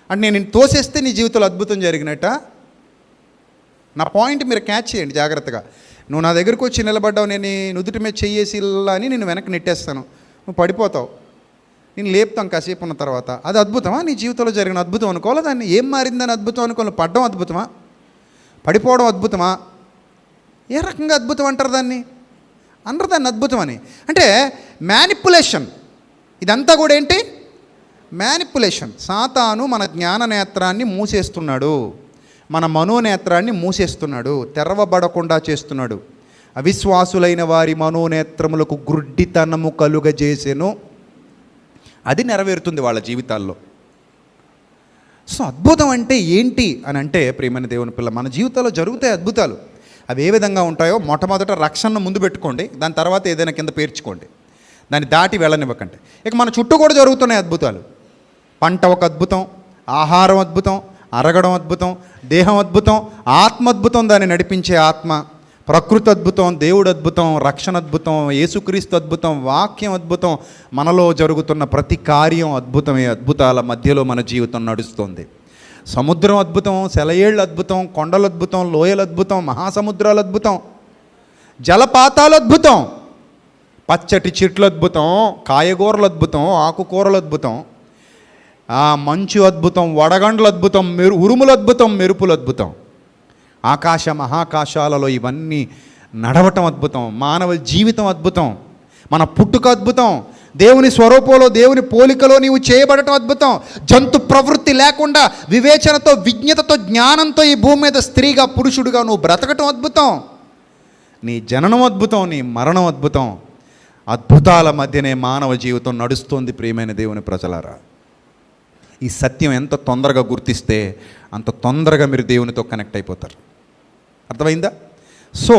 అంటే నేను తోసేస్తే నీ జీవితంలో అద్భుతం జరిగినట్ట? నా పాయింట్ మీరు క్యాచ్ చేయండి జాగ్రత్తగా. నువ్వు నా దగ్గరకు వచ్చి నిలబడ్డావు, నేను నుదుటి మీద చెయ్యేసి అని నేను వెనక్కి నెట్టేస్తాను, నువ్వు పడిపోతావు, నేను లేపుతాం కాసేపు ఉన్న తర్వాత. అది అద్భుతమా? నీ జీవితంలో జరిగిన అద్భుతం అనుకోవాలి దాన్ని. ఏం మారిందని అద్భుతం అనుకోవాలి? పడ్డం అద్భుతమా? పడిపోవడం అద్భుతమా? ఏ రకంగా అద్భుతం అంటారు దాన్ని? అనరు దాన్ని అద్భుతం అని. అంటే మ్యానిపులేషన్. ఇదంతా కూడా ఏంటి? మ్యానిపులేషన్. సాతాను మన జ్ఞాన నేత్రాన్ని మూసేస్తున్నాడు, మన మనోనేత్రాన్ని మూసేస్తున్నాడు, తెరవబడకుండా చేస్తున్నాడు. అవిశ్వాసులైన వారి మనోనేత్రములకు గుడ్డితనము కలుగజేసెను. అది నెరవేరుతుంది వాళ్ళ జీవితాల్లో. సో అద్భుతం అంటే ఏంటి అని అంటే, ప్రియమైన దేవుని పిల్ల, మన జీవితంలో జరుగుతాయి అద్భుతాలు. అవి ఏ విధంగా ఉంటాయో మొట్టమొదట రక్షణను ముందు పెట్టుకోండి, దాని తర్వాత ఏదైనా కింద పేర్చుకోండి, దాన్ని దాటి వెళ్ళనివ్వకండి. ఇక మన చుట్టూ కూడా జరుగుతున్నాయి అద్భుతాలు. పంట ఒక అద్భుతం, ఆహారం అద్భుతం, అరగడం అద్భుతం, దేహం అద్భుతం, ఆత్మ అద్భుతం, దాన్ని నడిపించే ఆత్మ, ప్రకృతి అద్భుతం, దేవుడు అద్భుతం, రక్షణ అద్భుతం, యేసుక్రీస్తు అద్భుతం, వాక్యం అద్భుతం. మనలో జరుగుతున్న ప్రతి కార్యం అద్భుతమే. అద్భుతాల మధ్యలో మన జీవితం నడుస్తుంది. సముద్రం అద్భుతం, సెలయేళ్ళు అద్భుతం, కొండలు అద్భుతం, లోయలు అద్భుతం, మహాసముద్రాలు అద్భుతం, జలపాతాలు అద్భుతం, పచ్చటి చెట్లు అద్భుతం, కాయగూరలు అద్భుతం, ఆకుకూరలు అద్భుతం, మంచు అద్భుతం, వడగండ్లు అద్భుతం, ఉరుములు అద్భుతం, మెరుపులు అద్భుతం, ఆకాశ మహాకాశాలలో ఇవన్నీ నడవటం అద్భుతం, మానవ జీవితం అద్భుతం, మన పుట్టుక అద్భుతం, దేవుని స్వరూపంలో దేవుని పోలికలో నీవు చేయబడటం అద్భుతం, జంతు ప్రవృత్తి లేకుండా వివేచనతో, విజ్ఞతతో, జ్ఞానంతో ఈ భూమి మీద స్త్రీగా పురుషుడిగా నువ్వు బ్రతకటం అద్భుతం, నీ జననం అద్భుతం, నీ మరణం అద్భుతం. అద్భుతాల మధ్యనే మానవ జీవితం నడుస్తుంది. ప్రియమైన దేవుని ప్రజలారా, ఈ సత్యం ఎంత తొందరగా గుర్తిస్తే అంత తొందరగా మీరు దేవునితో కనెక్ట్ అయిపోతారు. అర్థమైందా? సో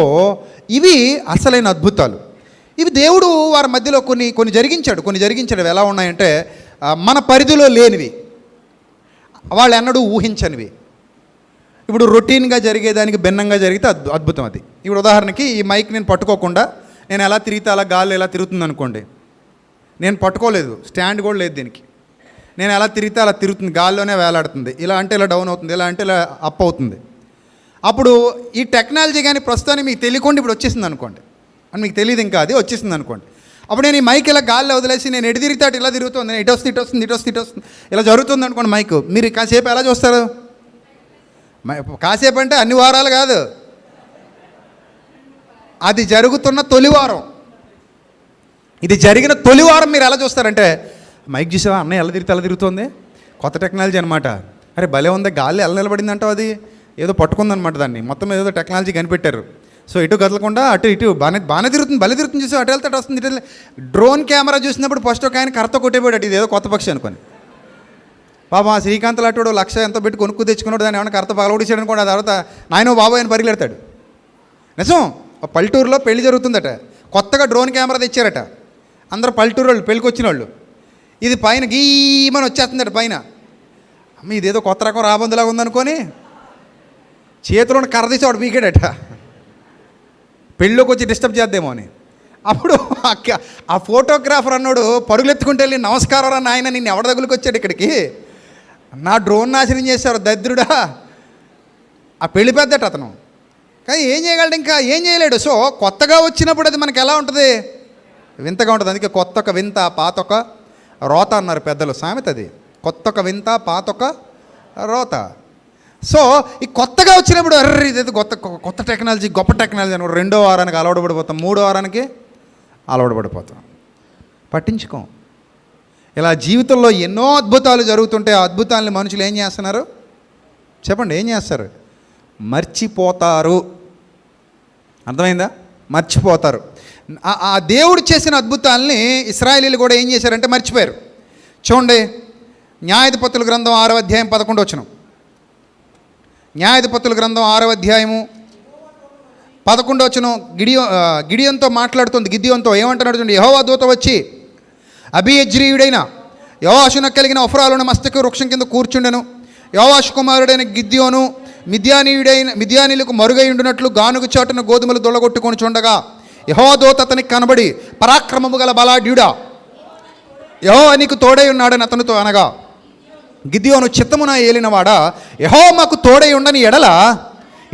ఇవి అసలైన అద్భుతాలు. ఇవి దేవుడు వారి మధ్యలో కొన్ని జరిగించాడు. ఎలా ఉన్నాయంటే మన పరిధిలో లేనివి, వాళ్ళు ఎన్నడూ ఊహించనివి. ఇప్పుడు రొటీన్గా జరిగేదానికి భిన్నంగా జరిగితే అద్భుతం అది. ఇప్పుడు ఉదాహరణకి ఈ మైక్ నేను పట్టుకోకుండా నేను ఎలా తిరిగితే అలా గాల్లో ఎలా తిరుగుతుంది అనుకోండి. నేను పట్టుకోలేదు, స్టాండ్ కూడా లేదు దీనికి. నేను ఎలా తిరిగితే అలా తిరుగుతుంది, గాల్లోనే వేలాడుతుంది. ఇలా అంటే ఇలా డౌన్ అవుతుంది, ఇలా అంటే ఇలా అప్ అవుతుంది. అప్పుడు ఈ టెక్నాలజీ కానీ ప్రస్తుతానికి మీకు తెలియకుండా ఇప్పుడు వచ్చేసింది అనుకోండి, అని మీకు తెలియదు ఇంకా, అది వచ్చేసింది అనుకోండి. అప్పుడు నేను ఈ మైక్ ఇలా గాల్లో వదిలేసి నేను ఎటు తిరిగితే అటు ఇలా తిరుగుతుంది, నేను ఇటు వస్తుంది ఇలా జరుగుతుంది అనుకోండి మైక్. మీరు కాసేపు ఎలా చూస్తారు? కాసేపు అంటే అన్ని వారాలు కాదు, అది జరుగుతున్న తొలివారం. ఇది జరిగిన తొలివారం మీరు ఎలా చూస్తారంటే, మైక్ చూసావా అన్నయ్య ఎలా తిరిగితే అలా తిరుగుతుంది, కొత్త టెక్నాలజీ అనమాట. అరే భలే ఉంది, గాలి ఎలా నిలబడింది అంటావు, అది ఏదో పట్టుకుందనమాట, దాన్ని మొత్తం ఏదో టెక్నాలజీ కనిపెట్టారు. సో ఇటు కదలకుండా అటు ఇటు బాగానే తిరుగుతుంది, భలే తిరుగుతుంది చూసావు, అటు వెళ్తే అటు వస్తుంది, ఇటు. డ్రోన్ కెమెరా చూసినప్పుడు ఫస్ట్ ఒక ఆయన కర్రతో కొట్టేపోయాడు, ఇది ఏదో కొత్త పక్షి అనుకొని. పాపం ఆ శ్రీకాంత్ లాంటి 1,00,000 ఎంతో పెట్టి కొనుక్కు తెచ్చుకున్నాడు, దాన్ని ఏమైనా కర్త పగలగొడిచాడు అనుకోండి. ఆ తర్వాత నాయనో బాబోయ్ అని పరిగెడతాడు. నిజం, పల్లెటూరులో పెళ్లి జరుగుతుందట, కొత్తగా డ్రోన్ కెమెరా తెచ్చారట. అందరూ పల్లెటూరు వాళ్ళు, పెళ్ళికి వచ్చిన వాళ్ళు. ఇది పైన గీమని వచ్చేస్తుందట పైన. అమ్మ ఇదేదో కొత్త రకం రాబందులాగా ఉందనుకొని చేతిలో కర్ర తీసి వాడు పీకాడట, పెళ్ళిలోకి వచ్చి డిస్టర్బ్ చేద్దామో అని. అప్పుడు ఆ ఫోటోగ్రాఫర్ అన్నాడు పరుగులెత్తుకుంటే వెళ్ళి, నమస్కారం రా నాయన, నిన్ను ఎవరి దగ్గరికి వచ్చాడు ఇక్కడికి, నా డ్రోన్ నాశనం చేశారు దరిద్రుడా. ఆ పెళ్లి పెద్దట అతను, కానీ ఏం చేయగలడు, ఇంకా ఏం చేయలేడు. సో కొత్తగా వచ్చినప్పుడు అది మనకి ఎలా ఉంటుంది, వింతగా ఉంటుంది. అందుకే కొత్తొక వింత పాతొక రోత అన్నారు పెద్దలు, సామెత అది. కొత్తొక వింత పాతొక రోత. సో ఈ కొత్తగా వచ్చినప్పుడు అర్రీ ఇదేదో కొత్త టెక్నాలజీ, గొప్ప టెక్నాలజీ అని 2వ వారానికి అలవాటు పడిపోతాం, 3వ వారానికి అలవాటు పడిపోతాం, పట్టించుకోం. ఇలా జీవితంలో ఎన్నో అద్భుతాలు జరుగుతుంటే ఆ అద్భుతాలని మనుషులు ఏం చేస్తున్నారు చెప్పండి, ఏం చేస్తారు? మర్చిపోతారు. అర్థమైందా? మర్చిపోతారు. ఆ దేవుడు చేసిన అద్భుతాలని ఇశ్రాయేలీలు కూడా ఏం చేశారంటే మర్చిపోయారు. చూడండి, న్యాయాధిపతుల గ్రంథం 6వ అధ్యాయం 11వ వచనం. న్యాయాధిపతుల గ్రంథం 6వ అధ్యాయము 11వ వచనం. గిడియోన్తో మాట్లాడుతుంది. గిద్యోన్తో ఏమంటున్నాడు చూడండి. యెహోవా దూత వచ్చి అబీయజ్రీయుడైన యోవాషునకు కలిగిన ఒఫ్రాలోని మస్తకి వృక్షం కింద కూర్చుండెను. యోవాషు కుమారుడైన గిద్యోను మిద్యానీలకు మరుగై ఉండినట్లు గానుగు చాటున గోధుమలు దొల్లగొట్టుకొని చూడగా యెహోవా దూత అతనికి కనబడి, పరాక్రమము గల బలాఢ్యుడా, యెహోవా నీకు తోడై ఉన్నాడని అతనితో అనగా, గిద్యోను చిత్తమున ఏలినవాడా, యెహోవా మాకు తోడై ఉండని ఎడల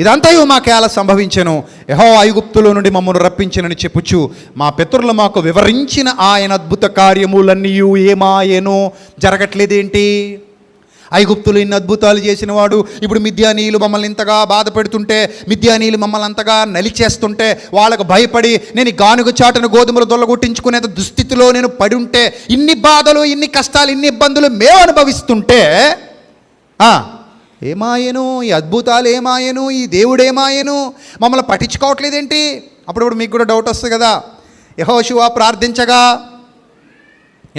ఇదంతయు మాకేలా సంభవించెను, యెహోవా ఐగుప్తులో నుండి మమ్మల్ని రప్పించినని చెప్పుచు మా పితరులు మాకు వివరించిన ఆయన అద్భుత కార్యములన్నీ ఏమాయెను, జరగట్లేదేంటి? ఐగుప్తులు ఇన్ని అద్భుతాలు చేసినవాడు ఇప్పుడు మిద్యానీయులు మమ్మల్ని ఇంతగా బాధ పెడుతుంటే, మిద్యానీయులు మమ్మల్ని అంతగా నలిచేస్తుంటే, వాళ్ళకు భయపడి నేను గానుగ చాటును గోధుమలు దొల్లగొట్టించుకునే దుస్థితిలో నేను పడి ఉంటే, ఇన్ని బాధలు, ఇన్ని కష్టాలు, ఇన్ని ఇబ్బందులు మేము అనుభవిస్తుంటే ఏమాయను? ఈ అద్భుతాలు ఏమాయను? ఈ దేవుడు ఏమాయను? మమ్మల్ని పట్టించుకోవట్లేదేంటి? అప్పుడు మీకు కూడా డౌట్ వస్తుంది కదా. యెహోషువ ప్రార్థించగా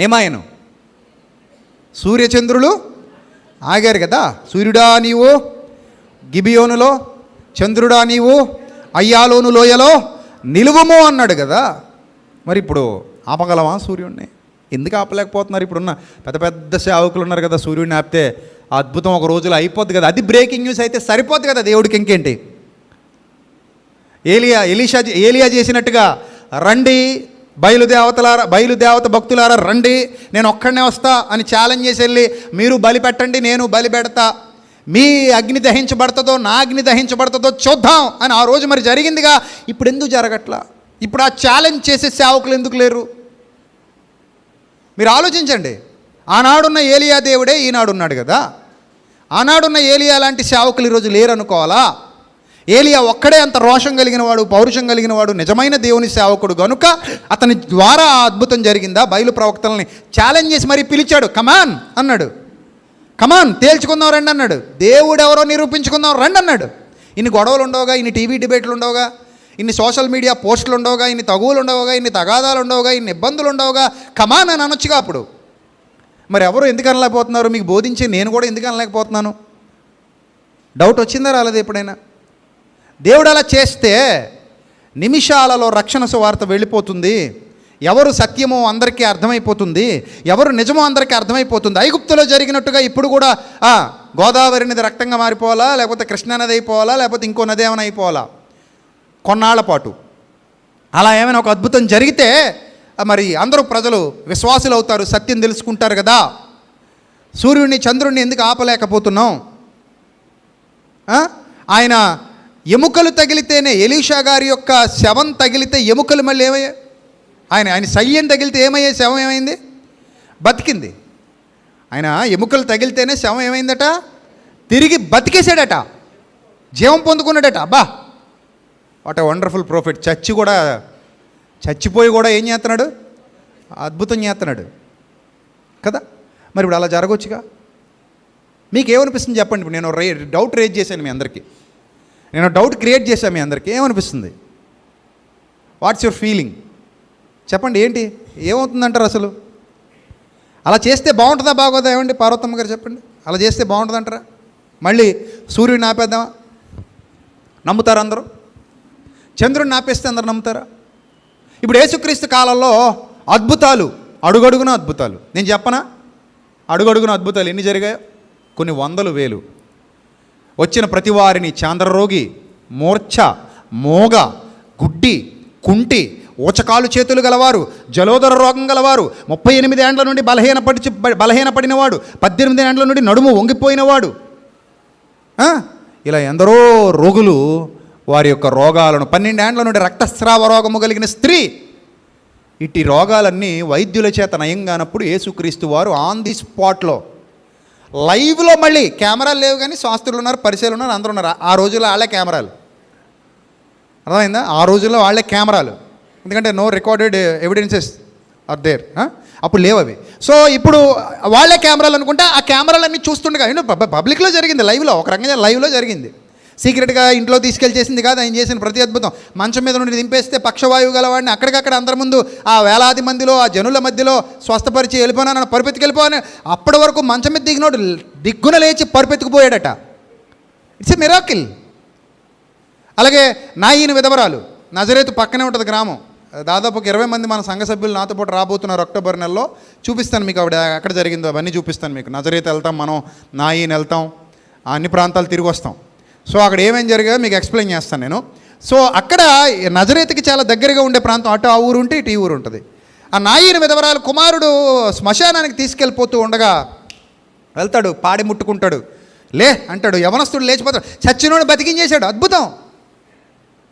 ఏమాయను? సూర్యచంద్రులు ఆగారు కదా. సూర్యుడా నీవు గిబియోనులో, చంద్రుడా నీవు అయ్యాలోను లోయలో నిలువుము అన్నాడు కదా. మరి ఇప్పుడు ఆపగలమా సూర్యుడిని? ఎందుకు ఆపలేకపోతున్నారు? ఇప్పుడున్న పెద్ద పెద్ద సేవకులు ఉన్నారు కదా, సూర్యుడిని ఆపితే ఆ అద్భుతం ఒక రోజులో అయిపోద్ది కదా. అది బ్రేకింగ్ న్యూస్ అయితే సరిపోద్ది కదా దేవుడికి. ఇంకేంటి? ఏలియా చేసినట్టుగా రండి బయలుదేవత భక్తులారా రండి, నేను ఒక్కడనే వస్తా అని ఛాలెంజ్ చేసి వెళ్ళి మీరు బలి పెట్టండి, నేను బలి పెడతా, మీ అగ్ని దహించబడుతుందో నా అగ్ని దహించబడుతుందో చూద్దాం అని ఆ రోజు మరి జరిగిందిగా. ఇప్పుడు ఎందుకు జరగట్లా? ఇప్పుడు ఆ ఛాలెంజ్ చేసే సేవకులు ఎందుకు లేరు? మీరు ఆలోచించండి. ఆనాడున్న ఏలియా దేవుడే ఈనాడున్నాడు కదా. ఆనాడున్న ఏలియా లాంటి సేవకులు ఈరోజు లేరు అనుకోవాలా? ఏలియా ఒక్కడే అంత రోషం కలిగిన వాడు, పౌరుషం కలిగిన వాడు, నిజమైన దేవుని సేవకుడు గనుక అతని ద్వారా ఆ అద్భుతం జరిగిందా? బయలు ప్రవక్తలని ఛాలెంజ్ చేసి మరీ పిలిచాడు. కమాన్ అన్నాడు, కమాన్ తేల్చుకుందాం రండి అన్నాడు. దేవుడు ఎవరో నిరూపించుకుందాం రండి అన్నాడు. ఇన్ని గొడవలు ఉండవుగా, ఇన్ని టీవీ డిబేట్లు ఉండవుగా, ఇన్ని సోషల్ మీడియా పోస్టులు ఉండవుగా, ఇన్ని తగువులు ఉండవుగా, ఇన్ని తగాదాలు ఉండవుగా, ఇన్ని ఇబ్బందులు ఉండవుగా. కమాన్ అని అనొచ్చుగా అప్పుడు. మరి ఎవరు ఎందుకు అనలేకపోతున్నారు? మీకు బోధించి నేను కూడా ఎందుకు అనలేకపోతున్నాను? డౌట్ వచ్చిందా రాలేదు ఎప్పుడైనా? దేవుడు అలా చేస్తే నిమిషాలలో రక్షణ సువార్త వెళ్ళిపోతుంది. ఎవరు సత్యమో అందరికీ అర్థమైపోతుంది, ఎవరు నిజమో అందరికీ అర్థమైపోతుంది. ఐగుప్తులో జరిగినట్టుగా ఇప్పుడు కూడా గోదావరి నది రక్తంగా మారిపోవాలా, లేకపోతే కృష్ణానది అయిపోవాలా, లేకపోతే ఇంకో నది ఏమైనా అయిపోవాలా కొన్నాళ్ల పాటు? అలా ఏమైనా ఒక అద్భుతం జరిగితే మరి అందరూ ప్రజలు విశ్వాసులు అవుతారు, సత్యం తెలుసుకుంటారు కదా. సూర్యుడిని చంద్రుడిని ఎందుకు ఆపలేకపోతున్నాం? ఆయన ఎముకలు తగిలితేనే, ఎలీషా గారి యొక్క శవం తగిలితే ఎముకలు మళ్ళీ ఏమయ్యాయి? ఆయన సయ్యం తగిలితే ఏమయ్యే? శవం ఏమైంది? బతికింది. ఆయన ఎముకలు తగిలితేనే శవం ఏమైందట? తిరిగి బతికేసాడట, జీవం పొందుకున్నాడట. అబ్బా, వాట్ ఎ వండర్ఫుల్ ప్రాఫిట్. చచ్చిపోయి కూడా ఏం చేస్తున్నాడు? అద్భుతం చేస్తున్నాడు కదా. మరి ఇప్పుడు అలా జరగవచ్చుగా. మీకు ఏమనిపిస్తుంది చెప్పండి? ఇప్పుడు నేను డౌట్ రేజ్ చేశాను మీ అందరికీ, నేను డౌట్ క్రియేట్ చేశాను మీ అందరికీ. ఏమనిపిస్తుంది? What's your feeling? చెప్పండి, ఏంటి ఏమవుతుందంటారు అసలు? అలా చేస్తే బాగుంటుందా బాగోదా? ఏమండి పార్వతమ్మ గారు చెప్పండి, అలా చేస్తే బాగుంటుందంటారా? మళ్ళీ సూర్యుడిని ఆపేద్దామా? నమ్ముతారా అందరూ? చంద్రుడిని ఆపేస్తే అందరూ నమ్ముతారా? ఇప్పుడు యేసుక్రీస్తు కాలంలో అద్భుతాలు, అడుగడుగున అద్భుతాలు. నేను చెప్పనా? అడుగడుగున అద్భుతాలు ఎన్ని జరిగాయో? కొన్ని వందలు వేలు. వచ్చిన ప్రతి వారిని చాంద్రరోగి, మూర్ఛ, మోగ, గుడ్డి, కుంటి, ఊచకాలు చేతులు గలవారు, జలోదర రోగం గలవారు, 38 ఏండ్ల నుండి బలహీనపడినవాడు, 18 ఏండ్ల నుండి నడుము వంగిపోయినవాడు, ఇలా ఎందరో రోగులు వారి యొక్క రోగాలను, 12 ఏండ్ల నుండి రక్తస్రావ రోగము కలిగిన స్త్రీ, ఇట్టి రోగాలన్నీ వైద్యుల చేత నయం కానప్పుడు యేసుక్రీస్తు వారు ఆన్ ది స్పాట్లో లైవ్లో, మళ్ళీ కెమెరాలు లేవు కానీ శాస్త్రులు ఉన్నారు, పరిచయాలు ఉన్నారు, అందరూ ఉన్నారు. ఆ రోజుల్లో వాళ్ళే కెమెరాలు, అర్థమైందా? ఆ రోజుల్లో వాళ్ళే కెమెరాలు, ఎందుకంటే no recorded evidences are there. అప్పుడు లేవు అవి. సో ఇప్పుడు వాళ్ళే కెమెరాలు అనుకుంటే ఆ కెమెరాలన్నీ చూస్తుండగా పబ్లిక్లో జరిగింది, లైవ్లో, ఒక రకంగా లైవ్లో జరిగింది. సీక్రెట్గా ఇంట్లో తీసుకెళ్ళి చేసింది కాదు ఆయన చేసిన ప్రతి అద్భుతం. మంచం మీద నుండి దింపేస్తే పక్షవాయువు గలవాడిని అక్కడికక్కడ అందరి ముందు ఆ వేలాది మందిలో, ఆ జనుల మధ్యలో స్వస్థపరిచి వెళ్ళిపోయినా పరుపెత్తుకు వెళ్ళిపోయాను. అప్పటి వరకు మంచం మీద దిగినోడు దిగ్గున లేచి పరుపెత్తుకుపోయాడట. It's a miracle. అలాగే నాయీని విధవరాలు, నజరేతు పక్కనే ఉంటుంది గ్రామం. దాదాపు 20 మంది మన సంఘ సభ్యులు నాతో పాటు రాబోతున్నారు అక్టోబర్ నెలలో. చూపిస్తాను మీకు ఆవిడ ఎక్కడ జరిగిందో అవన్నీ చూపిస్తాను మీకు. నజరేతు వెళ్తాం మనం, నాయీని వెళ్తాం, అన్ని ప్రాంతాలు తిరిగి వస్తాం. సో అక్కడ ఏమేం జరిగాయో మీకు ఎక్స్ప్లెయిన్ చేస్తాను నేను. సో అక్కడ నజరేతుకి చాలా దగ్గరగా ఉండే ప్రాంతం, అటు ఆ ఊరు ఉంటే ఇటు ఈ ఊరు ఉంటుంది. ఆ నాయీని విధవరాలు కుమారుడు శ్మశానానికి తీసుకెళ్ళిపోతూ ఉండగా వెళ్తాడు, పాడి ముట్టుకుంటాడు, లే అంటాడు, యవనస్తుడు లేచిపోతాడు, చచ్చినోడు బతికించేశాడు. అద్భుతం.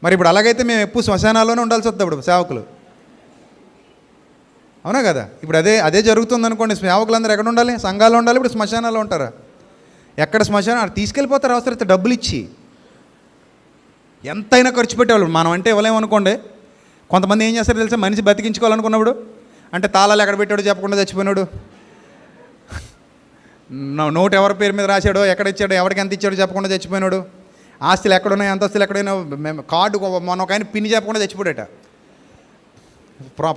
మరి ఇప్పుడు అలాగైతే మేము ఎప్పుడు శ్మశానాల్లోనే ఉండాల్సి వస్తుంది ఇప్పుడు సేవకులు, అవునా కదా? ఇప్పుడు అదే జరుగుతుంది అనుకోండి. సేవకులందరూ ఎక్కడ ఉండాలి? సంఘాల్లో ఉండాలి. ఇప్పుడు శ్మశానాల్లో ఉంటారా? ఎక్కడ శ్మశానం? అక్కడ తీసుకెళ్ళిపోతారు అవసరమైతే డబ్బులు ఇచ్చి, ఎంతైనా ఖర్చు పెట్టేవాళ్ళు. మనం అంటే ఇవ్వలేమనుకోండి. కొంతమంది ఏం చేస్తారో తెలుసా? మనిషి బతికించుకోవాలనుకున్నప్పుడు అంటే తాళాలు ఎక్కడ పెట్టాడో చెప్పకుండా చచ్చిపోయినాడు, నోటు ఎవరి పేరు మీద రాశాడో, ఎక్కడ ఇచ్చాడో, ఎవరికి ఎంత ఇచ్చాడో చెప్పకుండా చచ్చిపోయినాడు, ఆస్తులు ఎక్కడున్నాయి, అంతస్తులు ఎక్కడైనా కార్డు మన ఒక ఆయన పిన్ని చెప్పకుండా చచ్చిపోయాడట.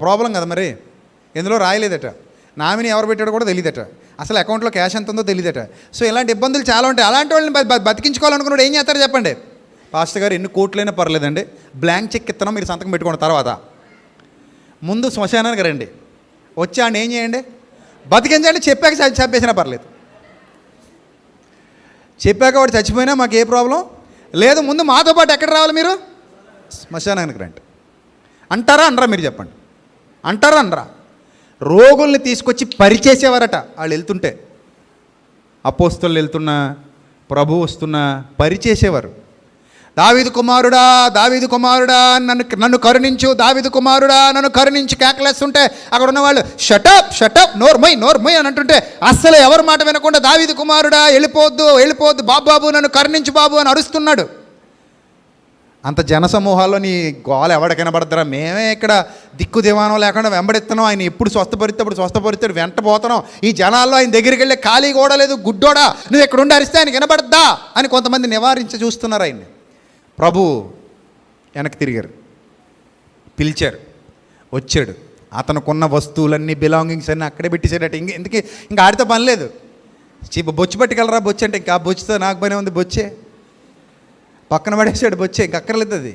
ప్రాబ్లం కదా మరి, ఎందులో రాయలేదట. నామినీ ఎవరు పెట్టాడో కూడా తెలియదట, అసలు అకౌంట్లో క్యాష్ ఎంత ఉందో తెలియదట. సో ఇలాంటి ఇబ్బందులు చాలా ఉంటాయి. అలాంటి వాళ్ళని బతికించుకోవాలనుకున్నాడు ఏం చేస్తారు చెప్పండి? పాస్టర్ గారు ఎన్ని కోట్లైనా పర్లేదండి, బ్లాంక్ చెక్ ఇస్తున్నాం, మీరు సంతకం పెట్టుకోండి, తర్వాత ముందు శ్మశానానికి రండి, వచ్చి ఆయన ఏం చేయండి, బతికించండి, చెప్పాక చంపేసినా పర్లేదు, చెప్పాక వాడు చచ్చిపోయినా మాకు ఏ ప్రాబ్లం లేదు, ముందు మాతో పాటు ఎక్కడ రావాలి మీరు? శ్మశానానికి రండి అంటారా అనరా? మీరు చెప్పండి, అంటారా అనరా? రోగుల్ని తీసుకొచ్చి పరిచేసేవారట వాళ్ళు వెళ్తుంటే, అపోస్తలు వెళ్తున్నా, ప్రభు వస్తున్నా పరిచేసేవారు. దావీదు కుమారుడా, దావీదు కుమారుడా, నన్ను కరుణించు, దావీదు కుమారుడా నన్ను కరుణించి కేకలేస్తుంటే అక్కడ ఉన్నవాళ్ళు షటప్ షటప్ నోర్మై అని అంటుంటే అస్సలు ఎవరి మాట వినకుండా దావీదు కుమారుడా వెళ్ళిపోవద్దు బాబు నన్ను కరుణించు బాబు అని అరుస్తున్నాడు. అంత జనసమూహాల్లో నీ గోల ఎవడ కనబడతారా? మేమే ఇక్కడ దిక్కు దివానం లేకుండా వెంబడిస్తున్నాం, ఆయన ఎప్పుడు స్వస్థపరిస్తాడు వెంట పోతున్నాం, ఈ జనాల్లో ఆయన దగ్గరికి వెళ్ళి ఖాళీ కూడా లేదు, గుడ్డోడా నువ్వు ఎక్కడ ఉండి అరిస్తే ఆయన వినబడద్దా అని కొంతమంది నివారించి చూస్తున్నారు ఆయన్ని. ప్రభు వెనక్కి తిరిగారు, పిలిచారు, వచ్చాడు, అతనుకున్న వస్తువులన్నీ బిలాంగింగ్స్ అన్నీ అక్కడే పెట్టేసాడట. ఇంకా ఆడితో పని లేదు. బొచ్చు పట్టుకెళ్ళరా, బొచ్చు అంటే ఇంకా బొచ్చుతో నాకు పని ఉంది, బొచ్చే పక్కన పడేసాడు, బొచ్చే ఇంక అక్కర్లేదు, అది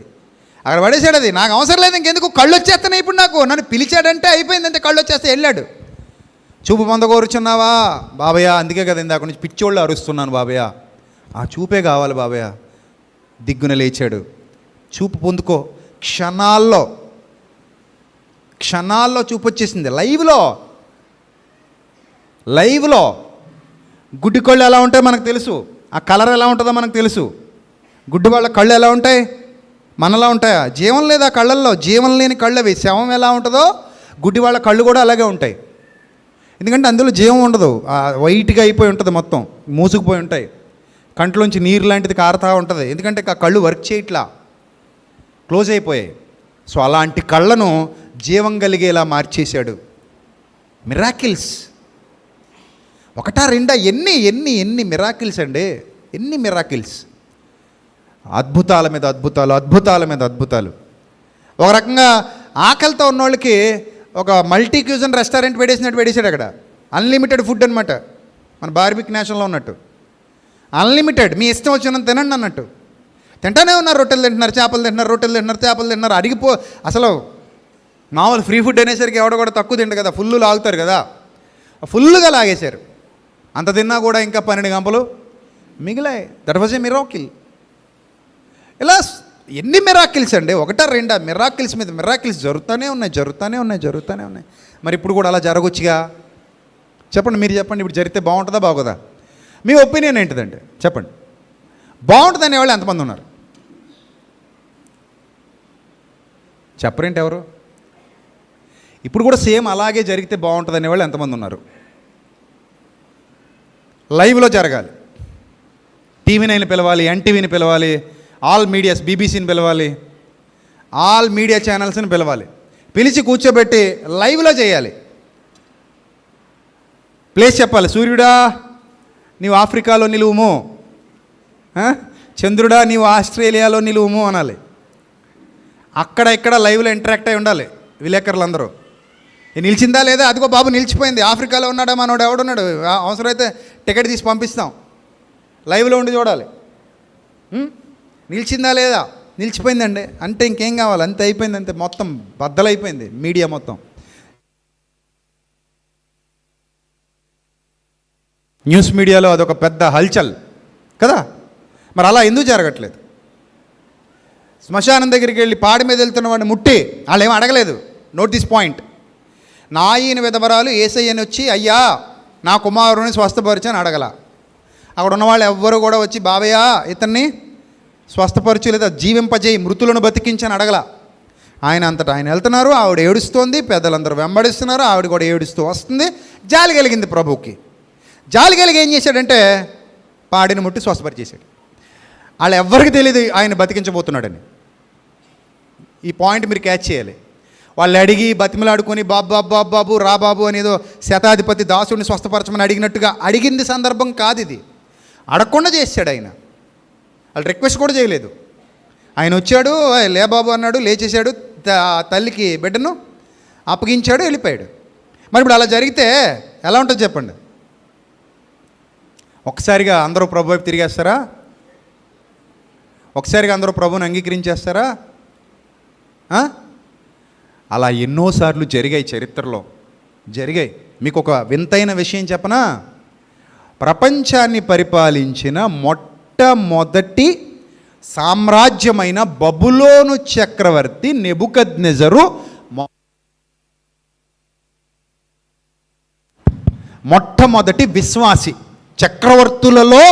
అక్కడ పడేసాడు, అది నాకు అవసరం లేదు, ఇంకెందుకు కళ్ళు వచ్చేస్తున్నాయి ఇప్పుడు నాకు, నన్ను పిలిచాడంటే అయిపోయింది అంతే, కళ్ళు వచ్చేస్తే వెళ్ళాడు. చూపు పొందకూరుచున్నావా బాబయ్య? అందుకే కదా ఇందాక నుంచి పిచ్చోళ్ళు అరుస్తున్నాను బాబయ్య, ఆ చూపే కావాలి బాబయ్య. దిగ్గున లేచాడు, చూపు పొందుకో. క్షణాల్లో చూపు వచ్చేసింది. లైవ్లో గుడ్డి కళ్ళు ఎలా ఉంటాయో మనకు తెలుసు, ఆ కలర్ ఎలా ఉంటుందో మనకు తెలుసు. గుడ్డి వాళ్ళ కళ్ళు ఎలా ఉంటాయి? మనలా ఉంటాయా? జీవం లేదు ఆ కళ్ళల్లో, జీవం లేని కళ్ళు అవి. శవం ఎలా ఉంటుందో గుడ్డి వాళ్ళ కళ్ళు కూడా అలాగే ఉంటాయి, ఎందుకంటే అందులో జీవం ఉండదు, వైట్గా అయిపోయి ఉంటుంది, మొత్తం మూసుకుపోయి ఉంటాయి, కంట్లోంచి నీరు లాంటిది కారుతూ ఉంటుంది, ఎందుకంటే ఆ కళ్ళు వర్క్ చేయట్లా, క్లోజ్ అయిపోయాయి. సో అలాంటి కళ్ళను జీవం కలిగేలా మార్చేశాడు. మిరాకిల్స్ ఒకటా రెండా? ఎన్ని మిరాకిల్స్ అండి, ఎన్ని మిరాకిల్స్, అద్భుతాల మీద అద్భుతాలు. ఒక రకంగా ఆకలితో ఉన్నోళ్ళకి ఒక మల్టీ క్యూజన్ రెస్టారెంట్ పెట్టేసాడు అక్కడ. అన్లిమిటెడ్ ఫుడ్ అనమాట, మన బార్బిక్ నేషన్లో ఉన్నట్టు. అన్లిమిటెడ్, మీ ఇష్టం వచ్చినంత తినండి అన్నట్టు. తింటానే ఉన్నారు, రొట్టెలు తింటున్నారు, చేపలు తింటున్నారు, అడిగిపో. అసలు మామూలు ఫ్రీ ఫుడ్ అనేసరికి ఎవడ కూడా తక్కువ తిండు కదా, ఫుల్లు లాగుతారు కదా, ఫుల్లుగా లాగేశారు. అంత తిన్నా కూడా ఇంకా 12 గంపలు మిగిలాయి. That was a miracle. ఇలా ఎన్ని మిరాకిల్స్ అండి, ఒకటా రెండా? మిరాకిల్స్ మీద మిరాకిల్స్ జరుగుతూనే ఉన్నాయి. మరి ఇప్పుడు కూడా అలా జరగొచ్చుగా? చెప్పండి, మీరు చెప్పండి, ఇప్పుడు జరిగితే బాగుంటుందా బాగోదా? మీ ఒపీనియన్ ఏంటిదండి చెప్పండి. బాగుంటుంది అనేవాళ్ళు ఎంతమంది ఉన్నారు? చెప్పరేంటి ఎవరు? ఇప్పుడు కూడా సేమ్ అలాగే జరిగితే బాగుంటుంది అనేవాళ్ళు ఎంతమంది ఉన్నారు? లైవ్లో జరగాలి, టీవీ 9 పిలవాలి, ఎన్టీవీని పిలవాలి, ఆల్ మీడియాస్, బీబీసీని పిలవాలి, ఆల్ మీడియా ఛానల్స్ని పిలిచి కూర్చోబెట్టి లైవ్లో చేయాలి. ప్లేస్ చెప్పాలి. సూర్యుడా నీవు ఆఫ్రికాలో నిలువుము, చంద్రుడా నీవు ఆస్ట్రేలియాలో నిలువుము అనాలి. అక్కడ ఇక్కడ లైవ్లో ఇంటరాక్ట్ అయి ఉండాలి విలేకరులందరూ. నిలిచిందా లేదా? అదిగో బాబు నిలిచిపోయింది, ఆఫ్రికాలో ఉన్నాడా మనోడు, ఎవడున్నాడు, అవసరమైతే టికెట్ తీసి పంపిస్తాం, లైవ్లో ఉండి చూడాలి. నిలిచిందా లేదా? నిలిచిపోయిందండి అంటే ఇంకేం కావాలి, అంతే అయిపోయింది, అంతే, మొత్తం బద్దలైపోయింది మీడియా మొత్తం. న్యూస్ మీడియాలో అదొక పెద్ద హల్చల్ కదా. మరి అలా ఎందుకు జరగట్లేదు? శ్మశానం దగ్గరికి వెళ్ళి పాడి మీద వెళ్తున్న వాడిని ముట్టి వాళ్ళు ఏమీ అడగలేదు. Note this point. నాయన విధవరాలు యేసయ్యని వచ్చి అయ్యా నా కుమారుని స్వస్థపరిచని అడగల. అక్కడ ఉన్నవాళ్ళు ఎవ్వరు కూడా వచ్చి బాబయ్య ఇతన్ని స్వస్థపరచు లేదా జీవింపజేయి, మృతులను బతికించని అడగల. ఆయన అంతటా ఆయన వెళ్తున్నారు, ఆవిడ ఏడుస్తోంది, పెద్దలందరూ వెంబడిస్తున్నారు, ఆవిడ కూడా ఏడుస్తూ వస్తుంది. జాలి కలిగింది ప్రభువుకి. జాలి కలిగి ఏం చేశాడంటే పాడిని ముట్టి స్వస్థపరిచేశాడు. వాళ్ళు ఎవ్వరికి తెలియదు ఆయన బతికించబోతున్నాడని. ఈ పాయింట్ మీరు క్యాచ్ చేయాలి. వాళ్ళు అడిగి బతిమలాడుకొని బాబు రా బాబు అనేదో శతాధిపతి దాసుడిని స్వస్థపరచమని అడిగినట్టుగా అడిగింది సందర్భం కాదు ఇది. అడగకుండా చేశాడు ఆయన. వాళ్ళు రిక్వెస్ట్ కూడా చేయలేదు. ఆయన వచ్చాడు, లే బాబు అన్నాడు, లేచేశాడు, తల్లికి బిడ్డను అప్పగించాడు, వెళ్ళిపోయాడు. మరి ఇప్పుడు అలా జరిగితే ఎలా ఉంటుంది చెప్పండి? ఒకసారిగా అందరూ ప్రభు వైపు తిరిగేస్తారా? ఒకసారిగా అందరూ ప్రభువుని అంగీకరించేస్తారా? అలా ఎన్నోసార్లు జరిగాయి, చరిత్రలో జరిగాయి. మీకు ఒక వింతైన విషయం చెప్పనా? ప్రపంచాన్ని పరిపాలించిన మొట్టమొదటి సామ్రాజ్యమైన బబులోను చక్రవర్తి నెబుకద్నెజరు మొట్టమొదటి విశ్వాసి. చక్రవర్తులలో,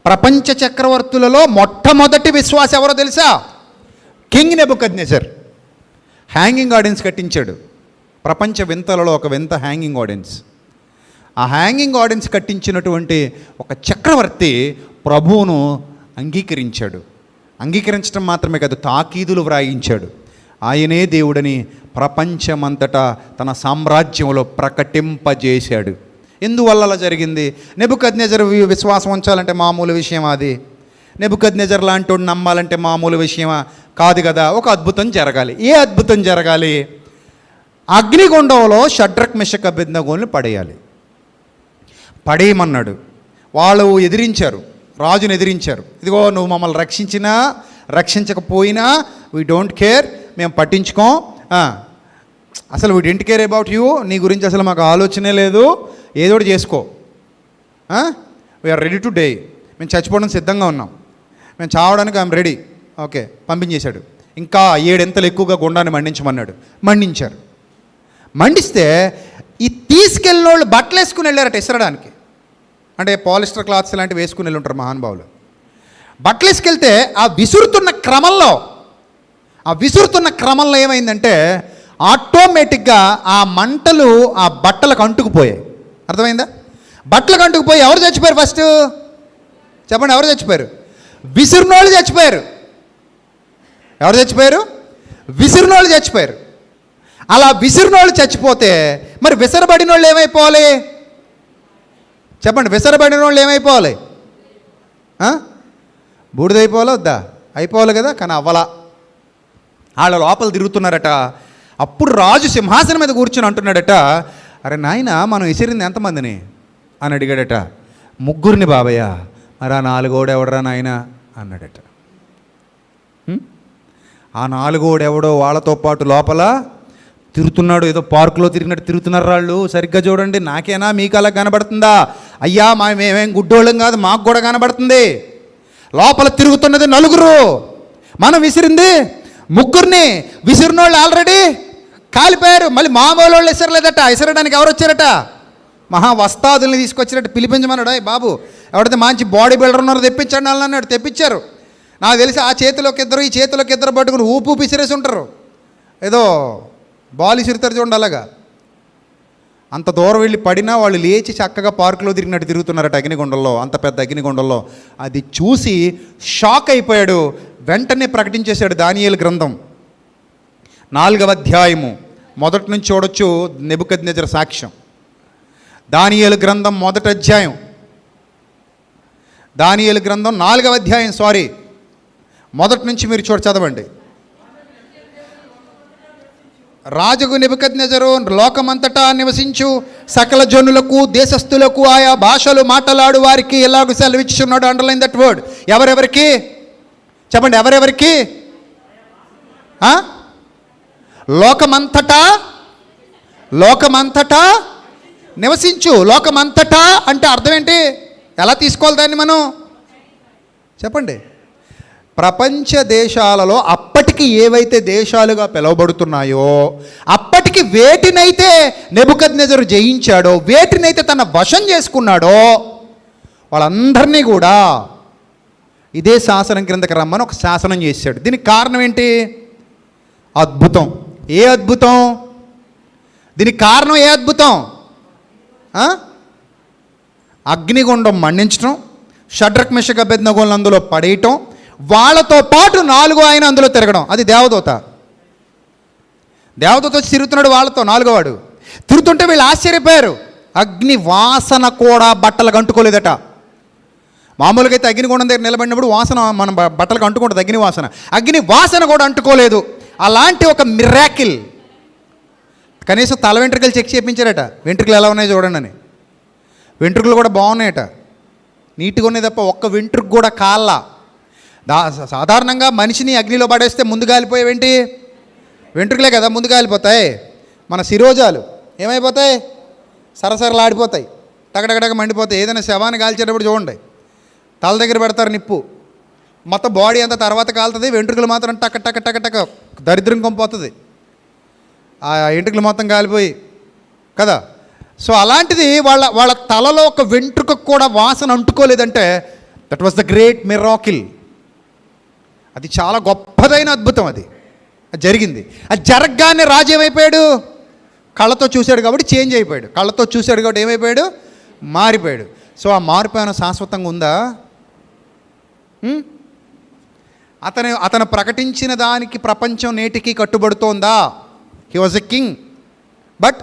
ప్రపంచ చక్రవర్తులలో మొట్టమొదటి విశ్వాసి ఎవరో తెలుసా? King Nebuchadnezzar. హ్యాంగింగ్ ఆడియన్స్ కట్టించాడు. ప్రపంచ వింతలలో ఒక వింత హ్యాంగింగ్ ఆడియన్స్. ఆ హ్యాంగింగ్ ఆడియన్స్ కట్టించినటువంటి ఒక చక్రవర్తి ప్రభువును అంగీకరించాడు. అంగీకరించడం మాత్రమే కాదు, తాకీదులు వ్రాయించాడు. ఆయనే దేవుడని ప్రపంచమంతటా తన సామ్రాజ్యంలో ప్రకటింపజేశాడు. ఎందువల్ల అలా జరిగింది? నెబుకద్నెజర్ విశ్వాసం ఉంచాలంటే మామూలు విషయం అది? నెబుకద్నెజర్ లాంటి వాడు నమ్మాలంటే మామూలు విషయమా? కాదు కదా. ఒక అద్భుతం జరగాలి. ఏ అద్భుతం జరగాలి? అగ్నిగుండంలో షడ్రక్ మెషక్ అబేద్నెగోల్ని పడేయాలి. పడేయమన్నాడు. వాళ్ళు ఎదిరించారు, రాజును ఎదిరించారు. ఇదిగో నువ్వు మమ్మల్ని రక్షించినా రక్షించకపోయినా వీ డోంట్ కేర్, మేము పట్టించుకోం. అసలు we don't care about you, నీ గురించి అసలు మాకు ఆలోచనే లేదు, ఏదో ఒకటి చేసుకో, వీఆర్ రెడీ టు డై, మేము చచ్చిపోవడం సిద్ధంగా ఉన్నాం, మేము చావడానికి ఐఎమ్ రెడీ. ఓకే, పంపించేశాడు. ఇంకా 7 ఎంతలు ఎక్కువగా గుండాన్ని మండించమన్నాడు. మండించారు. మండిస్తే ఈ తీసుకెళ్ళిన వాళ్ళు బట్టలు వేసుకుని వెళ్ళారట ఇసరడానికి. అంటే పాలిస్టర్ క్లాత్స్ లాంటివి వేసుకుని వెళ్ళి ఉంటారు మహానుభావులు. బట్టలు వేసుకెళ్తే ఆ విసురుతున్న క్రమంలో ఏమైందంటే ఆటోమేటిక్గా ఆ మంటలు ఆ బట్టలకు అంటుకుపోయాయి. అర్థమైందా? బట్టలకు అంటుకుపోయి ఎవరు చచ్చిపోయారు? ఫస్ట్ చెప్పండి, ఎవరు చచ్చిపోయారు? విసిరినోళ్ళు చచ్చిపోయారు. ఎవరు చచ్చిపోయారు? విసిరినోళ్ళు చచ్చిపోయారు. అలా విసిరినోళ్ళు చచ్చిపోతే మరి విసరబడిన వాళ్ళు ఏమైపోవాలి? చెప్పండి, విసరబడిన వాళ్ళు ఏమైపోవాలి? బూడిదైపోవాలా వద్దా? అయిపోవాలి కదా. కానీ అవ్వలా. వాళ్ళ లోపల తిరుగుతున్నారట. అప్పుడు రాజు సింహాసనం మీద కూర్చొని అంటున్నాడట, అరే నాయన, మనం విసిరింది ఎంతమందిని అని అడిగాడట. 3 బాబయ్య. మరి ఆ 4 ఎవడరా నాయన అన్నాడట. ఆ 4 ఎవడో వాళ్ళతో పాటు లోపల తిరుగుతున్నాడు. ఏదో పార్కులో తిరిగినట్టు తిరుగుతున్నారు వాళ్ళు. సరిగ్గా చూడండి, నాకేనా మీకు అలా కనబడుతుందా? అయ్యా, మేమేం గుడ్డోళ్ళం కాదు, మాకు కూడా కనబడుతుంది. లోపల తిరుగుతున్నది 4, మనం విసిరింది 3. విసిరినోళ్ళు ఆల్రెడీ కాలిపోయారు. మళ్ళీ మామూలు వాళ్ళు విసరలేదట. విసరడానికి ఎవరు వచ్చారట? మహా వస్తాదుల్ని తీసుకొచ్చినట్టు పిలిపించమన్నాడు. బాబు, ఎవరైతే మంచి బాడీ బిల్డర్ ఉన్నారో తెప్పించండి అన్నాడు. తెప్పించారు. నాకు తెలిసి ఆ చేతిలోకి ఇద్దరు, ఈ చేతిలోకి ఇద్దరు పట్టుకుని ఊపు విసిరేసి ఉంటారు. ఏదో బాల్ విసిరుతారు చూడండి, అలాగా. అంత దూరం వెళ్ళి పడినా వాళ్ళు లేచి చక్కగా పార్కులో తిరిగినట్టు తిరుగుతున్నారట అగ్నిగుండంలో, అంత పెద్ద అగ్నిగుండంలో. అది చూసి షాక్ అయిపోయాడు. వెంటనే ప్రకటించేశాడు దానియేలు గ్రంథం 4వ అధ్యాయము మొదటి నుంచి చూడొచ్చు. నెబుకద్నెజర్ సాక్ష్యం. దానియేలు గ్రంథం 1వ అధ్యాయం, దానియేలు గ్రంథం 4వ అధ్యాయం, మొదటి నుంచి మీరు చదవండి. రాజుకు నెబుకద్నెజరు లోకమంతటా నివసించు సకల జనులకు, దేశస్థులకు, ఆయా భాషలు మాట్లాడు వారికి ఎలాగూ సెలవిచ్చున్నాడు. Underline that word. ఎవరెవరికి? చెప్పండి, ఎవరెవరికి? లోకమంతటా నివసించు. లోకమంతటా అంటే అర్థం ఏంటి? ఎలా తీసుకోవాలి దాన్ని మనం? చెప్పండి. ప్రపంచ దేశాలలో అప్పటికి ఏవైతే దేశాలుగా పిలువబడుతున్నాయో అప్పటికి వేటినైతే నెబుకద్నెజరు జయించాడో, వేటినైతే తన వశం చేసుకున్నాడో వాళ్ళందరినీ కూడా ఇదే శాసనం క్రిందకి రమ్మని ఒక శాసనం చేశాడు. దీనికి కారణం ఏంటి? అద్భుతం. ఏ అద్భుతం? దీనికి కారణం ఏ అద్భుతం? అగ్నిగుండం మండించడం, షడ్రక్ మెషక్ అబేద్నెగోలను అందులో పడేయటం, వాళ్ళతో పాటు 4 ఆయన అందులో తిరగడం. అది దేవదూత వచ్చి తిరుగుతున్నాడు వాళ్ళతో. 4వ వాడు తిరుగుతుంటే వీళ్ళు ఆశ్చర్యపోయారు. అగ్ని వాసన కూడా బట్టలకు అంటుకోలేదట. మామూలుగా అయితే అగ్నిగుండం దగ్గర నిలబడినప్పుడు వాసన మన బట్టలకు అంటుకుంటుంది, అగ్ని వాసన కూడా అంటుకోలేదు. అలాంటి ఒక మిరాకిల్ కనీసం తల వెంట్రుకలు చెక్ చేయించారట, వెంట్రుకలు ఎలా ఉన్నాయో చూడండి అని. వెంట్రుకలు కూడా బాగున్నాయట, నీట్గా ఉన్నాయి తప్ప ఒక్క వెంట్రుకు కూడా కాల్లా. సాధారణంగా మనిషిని అగ్నిలో పడేస్తే ముందు కాలిపోయేవేంటి? వెంట్రుకలే కదా ముందు కాలిపోతాయి. మన శిరోజాలు ఏమైపోతాయి? సరసరలాడిపోతాయి, టగటగటగ మండిపోతాయి. ఏదైనా శవాన్ని కాల్చేటప్పుడు చూడండి, తల దగ్గర పెడతారు నిప్పు, మొత్తం బాడీ అంతా తర్వాత కాలుతుంది, వెంట్రుకలు మాత్రం టక టక టక టక దరిద్రం కొంపోతుంది, ఆ వెంట్రుకలు మొత్తం కాలిపోయి కదా. సో అలాంటిది వాళ్ళ తలలో ఒక వెంట్రుకకు కూడా వాసన అంటుకోలేదంటే that was the great miracle. అది చాలా గొప్పదైన అద్భుతం. అది జరిగింది. అది జరగగానే రాజు ఏమైపోయాడు? కళ్ళతో చూశాడు కాబట్టి చేంజ్ అయిపోయాడు. కళ్ళతో చూశాడు కాబట్టి ఏమైపోయాడు? మారిపోయాడు. సో ఆ మార్పు ఏమైనా శాశ్వతంగా ఉందా? అతను ప్రకటించిన దానికి ప్రపంచం నేటికి కట్టుబడుతోందా? He was a king, but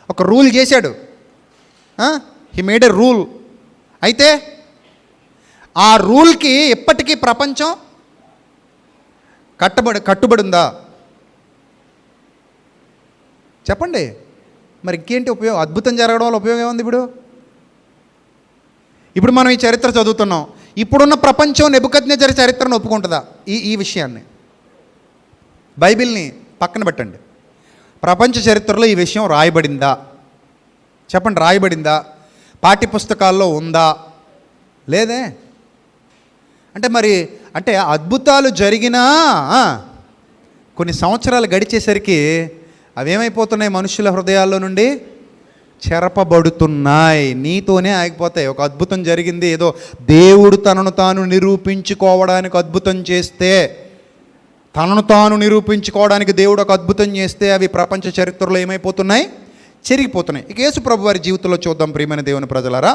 ఒక రూల్ చేశాడు. He made a rule. అయితే ఆ రూల్కి ఎప్పటికీ ప్రపంచం కట్టుబడి ఉందా? చెప్పండి. మరి ఇంకేంటి ఉపయోగం? అద్భుతం జరగడం వల్ల ఉపయోగం ఏముంది? ఇప్పుడు మనం ఈ చరిత్ర చదువుతున్నాం. ఇప్పుడున్న ప్రపంచం నెబుకద్నెజర్ చరిత్రను ఒప్పుకుంటుందా? ఈ విషయాన్ని, బైబిల్ని పక్కన పెట్టండి. ప్రపంచ చరిత్రలో ఈ విషయం రాయబడిందా? చెప్పండి, రాయబడిందా? పాఠ్యపుస్తకాల్లో ఉందా? లేదే. అంటే అద్భుతాలు జరిగినా కొన్ని సంవత్సరాలు గడిచేసరికి అవేమైపోతున్నాయి? మనుషుల హృదయాల్లో నుండి చెరపబడుతున్నాయి, నీతోనే ఆగిపోతాయి. ఒక అద్భుతం జరిగింది, ఏదో దేవుడు తనను తాను నిరూపించుకోవడానికి అద్భుతం చేస్తే, తనను తాను నిరూపించుకోవడానికి దేవుడు ఒక అద్భుతం చేస్తే అవి ప్రపంచ చరిత్రలో ఏమైపోతున్నాయి? చెరిగిపోతున్నాయి. ఇక యేసు ప్రభు వారి జీవితంలో చూద్దాం ప్రియమైన దేవుని ప్రజలారా.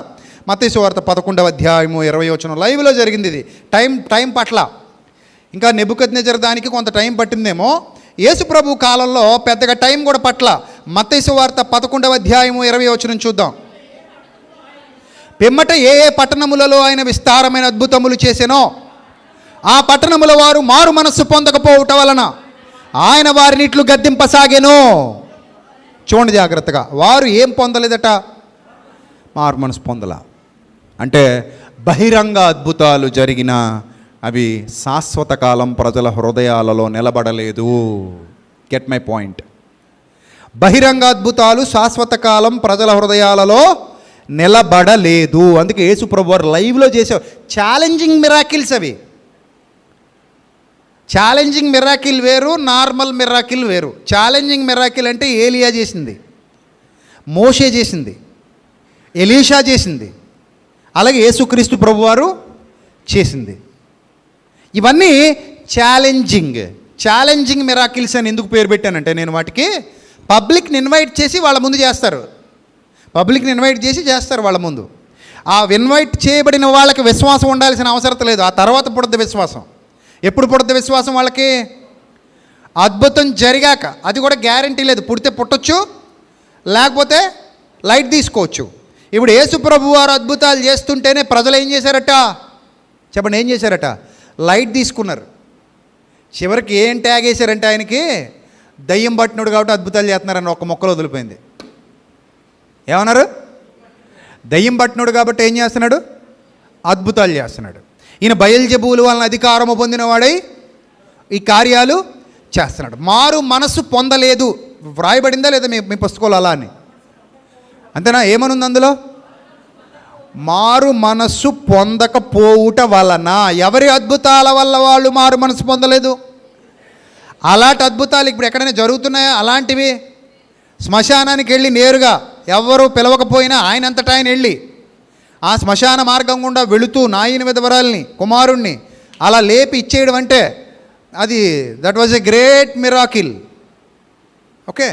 మత్తయి సువార్త 11వ అధ్యాయము 20వ వచనం. లైవ్లో జరిగింది ఇది. టైం పట్ల ఇంకా నెబుకద్నెజర్ దానికి కొంత టైం పట్టిందేమో. యేసు ప్రభు కాలంలో పెద్దగా టైం కూడా పట్ల. మత్తయి సువార్త 11వ అధ్యాయము 20వ వచనం చూద్దాం. పిమ్మట ఏ పట్టణములలో ఆయన విస్తారమైన అద్భుతములు చేసెనో ఆ పట్టణముల వారు మారు మనస్సు పొందకపోవుట వలన ఆయన వారిని ఇట్లు గద్దింపసాగెను. చూడండి జాగ్రత్తగా, వారు ఏం పొందలేదట? మారు మనసు పొందలా. అంటే బహిరంగ అద్భుతాలు జరిగిన అవి శాశ్వత కాలం ప్రజల హృదయాలలో నిలబడలేదు. Get my point. బహిరంగ అద్భుతాలు శాశ్వత కాలం ప్రజల హృదయాలలో నిలబడలేదు. అందుకే యేసు ప్రభు వారు లైవ్లో చేసే ఛాలెంజింగ్ మిరాకిల్స్ అవి. ఛాలెంజింగ్ మిరాకిల్ వేరు, నార్మల్ మిరాకిల్ వేరు. ఛాలెంజింగ్ మిరాకిల్ అంటే ఏలియా చేసింది, మోషే చేసింది, ఎలీషా చేసింది, అలాగే యేసుక్రీస్తు ప్రభువారు చేసింది. ఇవన్నీ ఛాలెంజింగ్ మిరాకిల్స్ అని ఎందుకు పేరు పెట్టానంటే, నేను వాటికి పబ్లిక్ని ఇన్వైట్ చేసి వాళ్ళ ముందు చేస్తారు. పబ్లిక్ని ఇన్వైట్ చేసి చేస్తారు వాళ్ళ ముందు. ఆ ఇన్వైట్ చేయబడిన వాళ్ళకి విశ్వాసం ఉండాల్సిన అవసరం లేదు. ఆ తర్వాత పుడుద్ది విశ్వాసం. ఎప్పుడు పుడుద్ది విశ్వాసం? వాళ్ళకి అద్భుతం జరిగాక. అది కూడా గ్యారంటీ లేదు. పుడితే పుట్టొచ్చు, లేకపోతే లైట్ తీసుకోవచ్చు. ఇప్పుడు యేసు ప్రభు వారు అద్భుతాలు చేస్తుంటేనే ప్రజలు ఏం చేశారట? చెప్పండి, ఏం చేశారట? లైట్ తీసుకున్నారు. చివరికి ఏం ట్యాగ్ వేశారంటే ఆయనకి దయ్యం పట్టినడు కాబట్టి అద్భుతాలు చేస్తున్నారని ఒక మొక్కలో వదిలిపోయింది. ఏమన్నారు? దయ్యం పట్టినడు కాబట్టి ఏం చేస్తున్నాడు? అద్భుతాలు చేస్తున్నాడు. ఈయన బయల్జెబూలు వలన అధికారము పొందినవాడై ఈ కార్యాలు చేస్తున్నాడు. మారు మనస్సు పొందలేదు. వ్రాయబడిందా లేదా మీ పుస్తకంలో అలా అని? అంతేనా? ఏమనుంది అందులో? మారు మనస్సు పొందకపోవుట వలన. ఎవరి అద్భుతాల వల్ల వాళ్ళు మారు మనస్సు పొందలేదు? అలాంటి అద్భుతాలు ఇప్పుడు ఎక్కడైనా జరుగుతున్నాయా? అలాంటివి శ్మశానానికి వెళ్ళి నేరుగా ఎవరు పిలవకపోయినా ఆయనంతటా ఆయన వెళ్ళి ఆ శ్మశాన మార్గం గుండా వెళుతూ నాయన విధవరాల్ని, కుమారుణ్ణి అలా లేపి ఇచ్చేయడం అంటే that was a great miracle. Okay,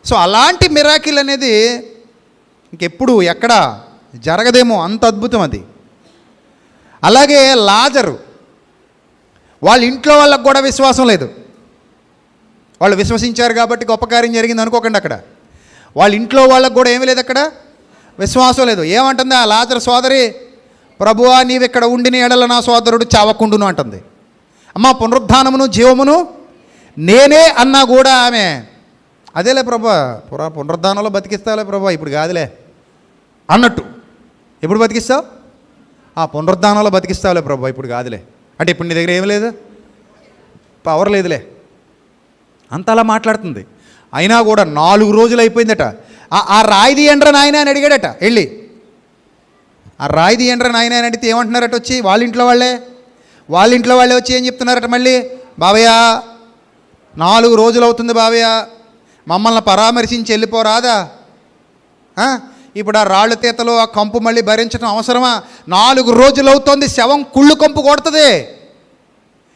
so అలాంటి మిరాకిల్ అనేది ఇంకెప్పుడు ఎక్కడ జరగదేమో, అంత అద్భుతం అది. అలాగే లాజరు, వాళ్ళ ఇంట్లో వాళ్ళకు కూడా విశ్వాసం లేదు. వాళ్ళు విశ్వసించారు కాబట్టి గొప్ప కార్యం జరిగింది అనుకోకండి. అక్కడ వాళ్ళ ఇంట్లో వాళ్ళకు కూడా ఏమీ లేదు, అక్కడ విశ్వాసం లేదు. ఏమంటుంది ఆ లాజరు సోదరి? ప్రభువా, నీవు ఇక్కడ ఉండిన ఎడల నా సోదరుడు చావకుండును అంటుంది. అమ్మ, పునరుద్ధానమును జీవమును నేనే అన్నా కూడా ఆమె అదేలే ప్రభా పునరుద్ధానంలో బతికిస్తావులే ప్రభా, ఇప్పుడు కాదులే అన్నట్టు. ఎప్పుడు బతికిస్తావు? ఆ పునరుద్ధానంలో బతికిస్తావులే ప్రభా, ఇప్పుడు కాదులే అంటే ఇప్పుడు నీ దగ్గర ఏం లేదు, పవర్ లేదులే, అంత అలా మాట్లాడుతుంది. అయినా కూడా 4 రోజులు అయిపోయిందట. ఆ రాయి తీయండ్రా నాయన అని అడిగాడట వెళ్ళి. ఆ రాయి తీయండ్రా నాయన అని అడిగితే ఏమంటున్నారట వచ్చి వాళ్ళ ఇంట్లో వాళ్ళే వచ్చి ఏం చెప్తున్నారట మళ్ళీ, బావయ్య 4 రోజులు అవుతుంది బావయ్య, మమ్మల్ని పరామర్శించి వెళ్ళిపోరాదా? ఇప్పుడు ఆ రాళ్ళు తీతలు ఆ కంపు మళ్ళీ భరించడం అవసరమా? 4 రోజులు అవుతోంది, శవం కుళ్ళు కంపు కొడుతుంది,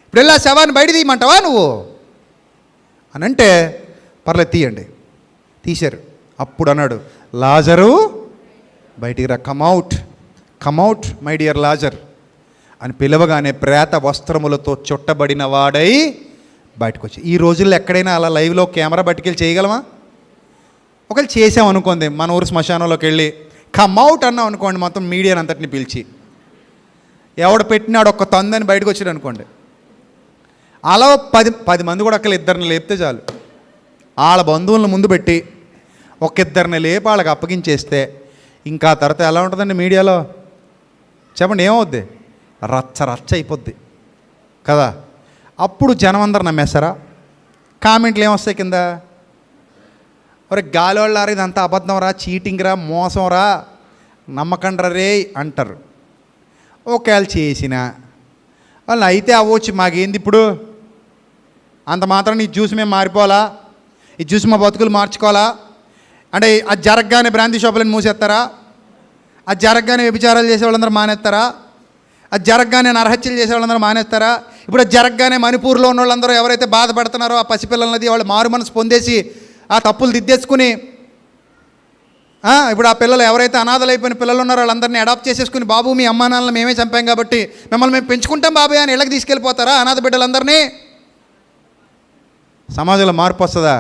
ఇప్పుడు వెళ్ళి ఆ శవాన్ని బయట తీయమంటావా నువ్వు అని అంటే, పర్లేదు తీయండి. తీశారు. అప్పుడు అన్నాడు, లాజరు బయటికి రా, కమౌట్ మై డియర్ లాజర్ అని పిలవగానే ప్రేత వస్త్రములతో చుట్టబడిన వాడై బయటకు వచ్చి. ఈ రోజుల్లో ఎక్కడైనా అలా లైవ్లో కెమెరా పట్టుకెళ్ళి చేయగలమా? ఒకవేళ చేసామనుకోండి, మన ఊరు శ్మశానంలోకి వెళ్ళి కమౌట్ అన్నాం అనుకోండి, మొత్తం మీడియాని అంతటిని పిలిచి ఎవడు పెట్టినాడు ఒక్క తందని బయటకు వచ్చాడు అనుకోండి, అలా 10 మంది కూడా అక్కడ 2 లేపితే చాలు. వాళ్ళ బంధువులను ముందు పెట్టి 1-2 లేపి వాళ్ళకి అప్పగించేస్తే ఇంకా తర్వాత ఎలా ఉంటుందండి మీడియాలో చెప్పండి, ఏమవుద్ది? రచ్చ అయిపోద్ది కదా. అప్పుడు జనం అందరు నమ్మేస్తారా? కామెంట్లు ఏమొస్తాయి కింద, ఒరే గాలివాళ్ళారా ఇదంతా అబద్ధం రా, చీటింగ్ రా, మోసం రా, నమ్మకండ్రా రే అంటారు. ఒకవేళ చేసిన వాళ్ళు అయితే అవ్వచ్చు, మాకేంది ఇప్పుడు, అంత మాత్రం నీ జ్యూస్ మేము మారిపోవాలా, ఈ జ్యూస్ మా బతుకులు మార్చుకోవాలా అంటే అది జరగగానే బ్రాంతి షాపులను మూసేస్తారా? అది జరగగానే వ్యభిచారాలు చేసే వాళ్ళందరూ మానేస్తారా? అది జరగగానే నరహత్యలు చేసే వాళ్ళందరూ మానేస్తారా? ఇప్పుడు అది జరగగానే మణిపూర్లో ఉన్న వాళ్ళందరూ ఎవరైతే బాధపడుతున్నారో ఆ పసిపిల్లలది వాళ్ళు మారు మనసు పొందేసి ఆ తప్పులు దిద్దేసుకుని, ఇప్పుడు ఆ పిల్లలు ఎవరైతే అనాథలు అయిపోయిన పిల్లలు ఉన్నారో వాళ్ళందరినీ అడాప్ట్ చేసేసుకుని, బాబు మీ అమ్మా నాన్నలు మేమే చంపాం కాబట్టి మిమ్మల్ని మేము పెంచుకుంటాం బాబాయ్ అని ఇళ్ళకి తీసుకెళ్ళిపోతారా అనాథ బిడ్డలందరినీ? సమాజంలో మార్పు వస్తుందా?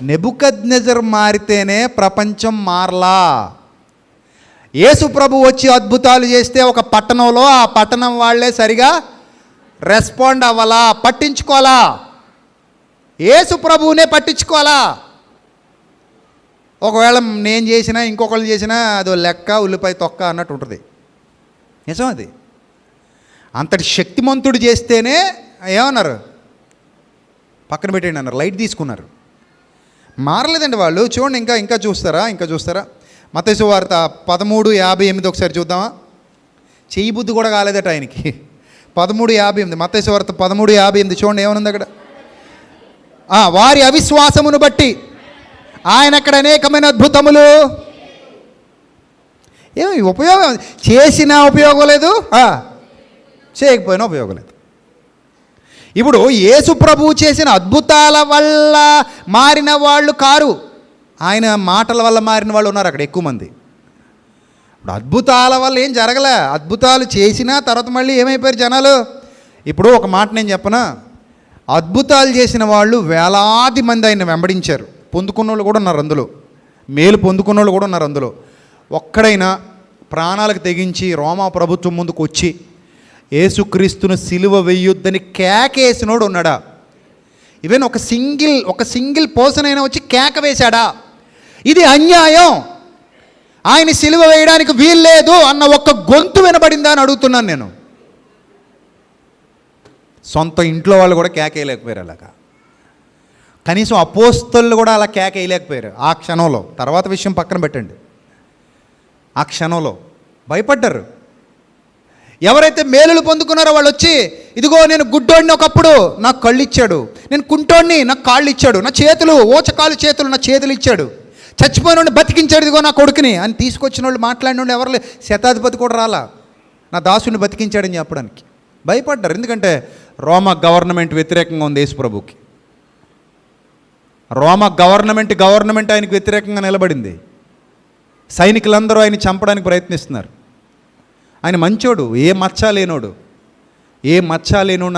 నెబుకద్నెజర్ మారితేనే ప్రపంచం మారలా. యేసు ప్రభు వచ్చి అద్భుతాలు చేస్తే ఒక పట్టణంలో ఆ పట్టణం వాళ్ళే సరిగా రెస్పాండ్ అవ్వాలా, పట్టించుకోవాలా, యేసు ప్రభువునే పట్టించుకోవాలా. ఒకవేళ నేను చేసినా ఇంకొకళ్ళు చేసినా అదో లెక్క, ఉల్లిపాయ తొక్క అన్నట్టు ఉంటుంది. నిజం అది. అంతటి శక్తిమంతుడు చేస్తేనే ఏమన్నారు, పక్కన పెట్టండి అన్నారు, లైట్ తీసుకున్నారు. మారలేదండి వాళ్ళు. చూడండి, ఇంకా చూస్తారా మత్తయి సువార్త 13:58 ఒకసారి చూద్దామా? చెయ్యి బుద్ధి కూడా కాలేదట ఆయనకి. 13:58 మత్తయి సువార్త 13:58 చూడండి ఏమనుంది అక్కడ. వారి అవిశ్వాసమును బట్టి ఆయన అక్కడ అనేకమైన అద్భుతములు ఏమి ఉపయోగం చేసినా ఉపయోగం లేదు, చేయకపోయినా ఉపయోగం లేదు. ఇప్పుడు యేసు ప్రభువు చేసిన అద్భుతాల వల్ల మారిన వాళ్ళు కారు, ఆయన మాటల వల్ల మారిన వాళ్ళు ఉన్నారు అక్కడ ఎక్కువ మంది. ఇప్పుడు అద్భుతాల వల్ల ఏం జరగలే, అద్భుతాలు చేసినా తర్వాత మళ్ళీ ఏమైపోయారు జనాలు. ఇప్పుడు ఒక మాట నేను చెప్పనా, అద్భుతాలు చేసిన వాళ్ళు వేలాది మంది ఆయన వెంబడించారు, పొందుకున్న వాళ్ళు కూడా ఉన్నారు అందులో, మేలు పొందుకున్న వాళ్ళు కూడా ఉన్నారు అందులో. ఒక్కడైనా ప్రాణాలకు తెగించి రోమా ప్రభుత్వం ముందుకు వచ్చి యేసుక్రీస్తును సిలువ వెయ్యొద్దని కేకేసినోడు ఉన్నాడా? ఈవెన్ ఒక సింగిల్ పర్సన్ అయినా వచ్చి కేక వేశాడా? ఇది అన్యాయం, ఆయన సిలువ వేయడానికి వీల్లేదు అన్న ఒక్క గొంతు వినబడిందా అని అడుగుతున్నాను నేను. సొంత ఇంట్లో వాళ్ళు కూడా కేకేయలేకపోయారు అలాగా. కనీసం అపోస్తలు కూడా అలా కేకేయలేకపోయారు ఆ క్షణంలో. తర్వాత విషయం పక్కన పెట్టండి, ఆ క్షణంలో భయపడ్డారు. ఎవరైతే మేలులు పొందుకున్నారో వాళ్ళు వచ్చి, ఇదిగో నేను గుడ్డోడిని ఒకప్పుడు నాకు కళ్ళు ఇచ్చాడు, నేను కుంటోడిని నాకు కాళ్ళు ఇచ్చాడు, నా చేతులు ఓచకాలు చేతులు నా చేతులు ఇచ్చాడు, చచ్చిపోయిన బతికించాడు ఇదిగో నా కొడుకుని అని తీసుకొచ్చిన వాళ్ళు మాట్లాడిన వాళ్ళు ఎవరు శతాధిపతి కూడా రాలా, నా దాసుని బతికించాడని చెప్పడానికి. భయపడ్డారు, ఎందుకంటే రోమా గవర్నమెంట్ వ్యతిరేకంగా ఉంది యేసు ప్రభుకి. రోమా గవర్నమెంట్ ఆయనకు వ్యతిరేకంగా నిలబడింది. సైనికులందరూ ఆయన చంపడానికి ప్రయత్నిస్తున్నారు. ఆయన మంచోడు, ఏ మచ్చ లేనోడు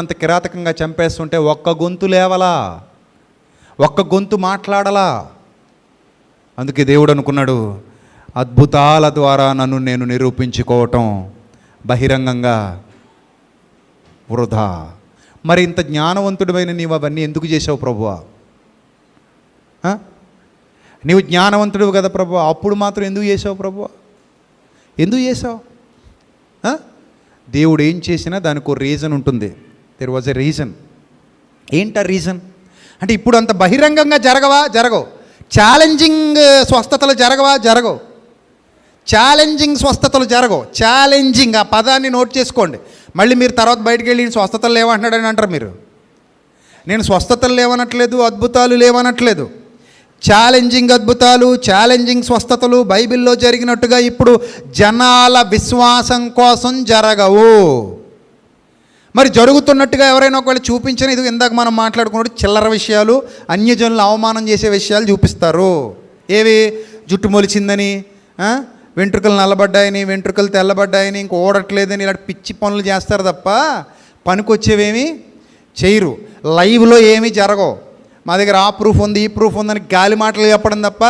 అంత కిరాతకంగా చంపేస్తుంటే ఒక్క గొంతు లేవలా, ఒక్క గొంతు మాట్లాడలా. అందుకే దేవుడు అనుకున్నాడు, అద్భుతాల ద్వారా నన్ను నేను నిరూపించుకోవటం బహిరంగంగా వృధా. మరి ఇంత జ్ఞానవంతుడివైన నీవు అవన్నీ ఎందుకు చేసావు ప్రభువా? నీవు జ్ఞానవంతుడు కదా ప్రభు, అప్పుడు మాత్రం ఎందుకు చేసావు ప్రభు? ఎందుకు చేసావు? దేవుడు ఏం చేసినా దానికి ఒక రీజన్ ఉంటుంది. There was a reason. ఏంటా రీజన్ అంటే ఇప్పుడు అంత బహిరంగంగా జరగవు. ఛాలెంజింగ్ స్వస్థతలు జరగవు. ఛాలెంజింగ్ స్వస్థతలు జరగవు. ఛాలెంజింగ్ ఆ పదాన్ని నోట్ చేసుకోండి. మళ్ళీ మీరు తర్వాత బయటికి వెళ్ళి స్వస్థతలు లేవంటున్నాడని అంటారు మీరు. నేను స్వస్థతలు లేవనట్లేదు, అద్భుతాలు లేవనట్లేదు. ఛాలెంజింగ్ అద్భుతాలు, ఛాలెంజింగ్ స్వస్థతలు బైబిల్లో జరిగినట్టుగా ఇప్పుడు జనాల విశ్వాసం కోసం జరగవు. మరి జరుగుతున్నట్టుగా ఎవరైనా ఒకవేళ చూపించిన, ఇది ఇందాక మనం మాట్లాడుకున్నట్టు చిల్లర విషయాలు, అన్యజనులు అవమానం చేసే విషయాలు చూపిస్తారు. ఏవి? జుట్టు మొలిచిందని, వెంట్రుకలు నల్లబడ్డాయని, వెంట్రుకలు తెల్లబడ్డాయని, ఇంక ఓడట్లేదని, ఇలాంటి పిచ్చి పనులు చేస్తారు తప్ప పనికొచ్చేవేమీ చేయరు. లైవ్లో ఏమీ జరగవు. మా దగ్గర ఆ ప్రూఫ్ ఉంది, ఈ ప్రూఫ్ ఉందని గాలి మాటలు చెప్పడం తప్ప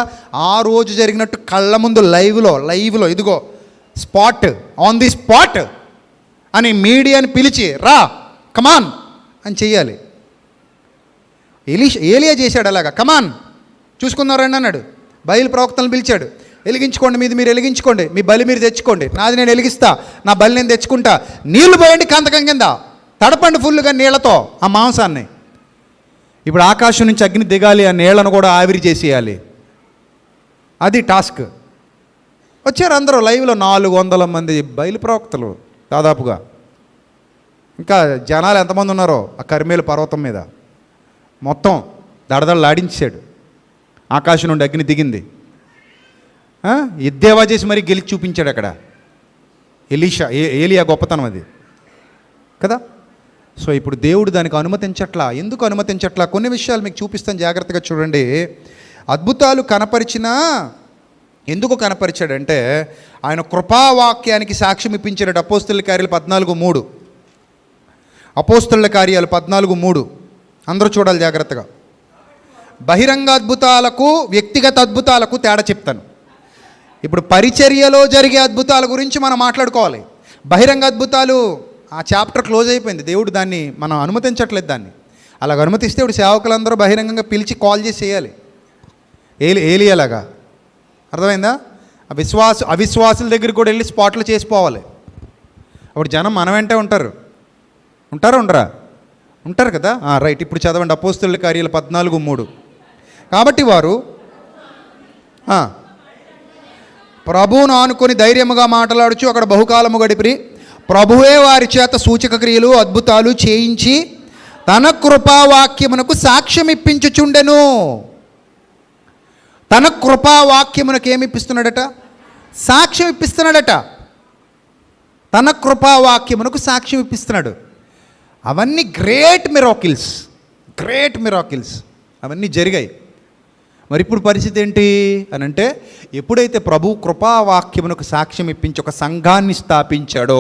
ఆ రోజు జరిగినట్టు కళ్ళ ముందు లైవ్లో ఇదిగో స్పాట్, ఆన్ ది స్పాట్ అని మీడియాని పిలిచి రా కమాన్ అని చెయ్యాలి. ఏలియా చేశాడు అలాగా. కమాన్ చూసుకున్నారండి అన్నాడు. బయలు ప్రవక్తలను పిలిచాడు. వెలిగించుకోండి, మీరు వెలిగించుకోండి, మీ బలి మీరు తెచ్చుకోండి, నాది నేను వెలిగిస్తా, నా బలి నేను తెచ్చుకుంటా. నీళ్లు పోయండి కందకం కింద, తడపండి ఫుల్గా నీళ్లతో ఆ మాంసాన్ని. ఇప్పుడు ఆకాశం నుంచి అగ్ని దిగాలి, ఆ నీళ్లను కూడా ఆవిరి చేసేయాలి. అది టాస్క్. వచ్చారు అందరూ లైవ్లో 400 మంది బయలు ప్రవక్తలు దాదాపుగా. ఇంకా జనాలు ఎంతమంది ఉన్నారో ఆ కర్మేలు పర్వతం మీద మొత్తం దడదడలాడించాడు. ఆకాశం నుండి అగ్ని దిగింది. ఎద్దేవా చేసి మరీ గెలిచి చూపించాడు అక్కడ. ఏలియా గొప్పతనం అది కదా. సో ఇప్పుడు దేవుడు దానికి అనుమతించట్లా. ఎందుకు అనుమతించట్లా? కొన్ని విషయాలు మీకు చూపిస్తాను, జాగ్రత్తగా చూడండి. అద్భుతాలు కనపరిచినా ఎందుకు కనపరిచాడంటే ఆయన కృపావాక్యానికి సాక్ష్యం ఇప్పించాడు. అపోస్తలుల కార్యాలు 14:3. అపోస్తలుల కార్యాలు 14:3 అందరూ చూడాలి జాగ్రత్తగా. బహిరంగ అద్భుతాలకు వ్యక్తిగత అద్భుతాలకు తేడా చెప్తాను. ఇప్పుడు పరిచర్యలో జరిగే అద్భుతాల గురించి మనం మాట్లాడుకోవాలి. బహిరంగ అద్భుతాలు ఆ చాప్టర్ క్లోజ్ అయిపోయింది. దేవుడు దాన్ని మనం అనుమతించట్లేదు. దాన్ని అలాగ అనుమతిస్తే ఇప్పుడు సేవకులందరూ బహిరంగంగా పిలిచి కాల్ చేసి చేయాలి. ఏలియాలాగా. అర్థమైందా? అవిశ్వాసుల దగ్గరికి కూడా వెళ్ళి స్పాట్లు చేసిపోవాలి. అప్పుడు జనం మన వెంటే ఉండరా? ఉంటారు కదా. రైట్. ఇప్పుడు చదవండి అపోస్తలుల కార్యాలు 14:3. కాబట్టి వారు ప్రభువును ఆనుకొని ధైర్యముగా మాట్లాడుచు అక్కడ బహుకాలము గడిపిరి. ప్రభువే వారి చేత సూచక క్రియలు అద్భుతాలు చేయించి తన కృపావాక్యమునకు సాక్ష్యం ఇప్పించుచుండెను. తన కృపావాక్యమునకు ఏమి ఇప్పిస్తున్నాడట? సాక్ష్యం ఇప్పిస్తున్నాడట. తన కృపావాక్యమునకు సాక్ష్యం ఇప్పిస్తున్నాడు. అవన్నీ గ్రేట్ మిరాకిల్స్ అవన్నీ జరిగాయి. మరి ఇప్పుడు పరిస్థితి ఏంటి అని అంటే, ఎప్పుడైతే ప్రభు కృపావాక్యమునకు సాక్ష్యం ఇప్పించి ఒక సంఘాన్ని స్థాపించాడో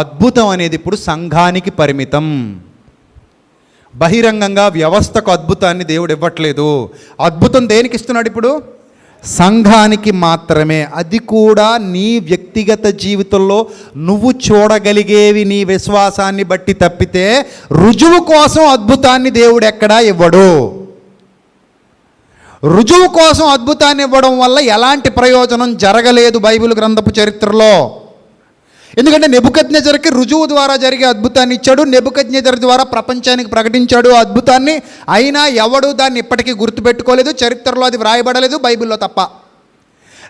అద్భుతం అనేది ఇప్పుడు సంఘానికి పరిమితం. బహిరంగంగా వ్యవస్థకు అద్భుతాన్ని దేవుడు ఇవ్వట్లేదు. అద్భుతం దేనికి ఇస్తున్నాడు? ఇప్పుడు సంఘానికి మాత్రమే. అది కూడా నీ వ్యక్తిగత జీవితంలో నువ్వు చూడగలిగేవి నీ విశ్వాసాన్ని బట్టి తప్పితే రుజువు కోసం అద్భుతాన్ని దేవుడు ఎక్కడా ఇవ్వడు. రుజువు కోసం అద్భుతాన్ని ఇవ్వడం వల్ల ఎలాంటి ప్రయోజనం జరగలేదు బైబిల్ గ్రంథపు చరిత్రలో. ఎందుకంటే నెబుకద్నెజర్కి రుజువు ద్వారా జరిగే అద్భుతాన్ని ఇచ్చాడు. నెబుకద్నెజర్ ద్వారా ప్రపంచానికి ప్రకటించాడు అద్భుతాన్ని. అయినా ఎవడు దాన్ని ఇప్పటికీ గుర్తుపెట్టుకోలేదు. చరిత్రలో అది వ్రాయబడలేదు, బైబిల్లో తప్ప.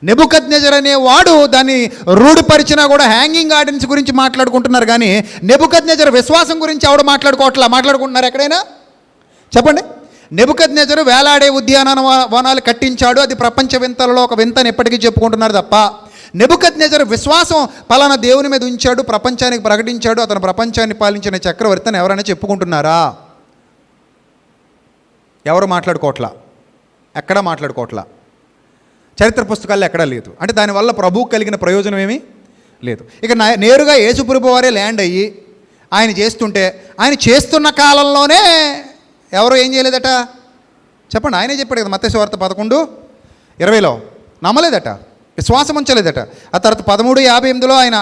నెబుకద్నెజర్ అనేవాడు దాన్ని రూఢిపరిచినా కూడా హ్యాంగింగ్ ఆర్డినెన్స్ గురించి మాట్లాడుకుంటున్నారు, కానీ నెబుకద్నెజర్ విశ్వాసం గురించి ఎవడు మాట్లాడుకుంటున్నారు ఎక్కడైనా? చెప్పండి. నెబుకద్నెజరు వేలాడే ఉద్యానవనాలు కట్టించాడు, అది ప్రపంచ వింతలలో ఒక వింతని ఎప్పటికీ చెప్పుకుంటున్నారు తప్ప నెబుకద్నెజరు విశ్వాసం పలానా దేవుని మీద ఉంచాడు, ప్రపంచానికి ప్రకటించాడు, అతను ప్రపంచాన్ని పాలించిన చక్రవర్తి అని ఎవరైనా చెప్పుకుంటున్నారా? ఎవరు మాట్లాడుకోవట్లా, ఎక్కడా మాట్లాడుకోవట్లా. చరిత్ర పుస్తకాల్లో ఎక్కడా లేదు. అంటే దానివల్ల ప్రభువుకు కలిగిన ప్రయోజనం ఏమీ లేదు. ఇక నేరుగా యేసుప్రభు వారే ల్యాండ్ అయ్యి ఆయన చేస్తుంటే, ఆయన చేస్తున్న కాలంలోనే ఎవరు ఏం చేయలేదట? చెప్పండి. ఆయనే చెప్పాడు కదా మత్తయి సువార్త 11:20లో. నమ్మలేదట, విశ్వాసం ఉంచలేదట. ఆ తర్వాత 13:58లో ఆయన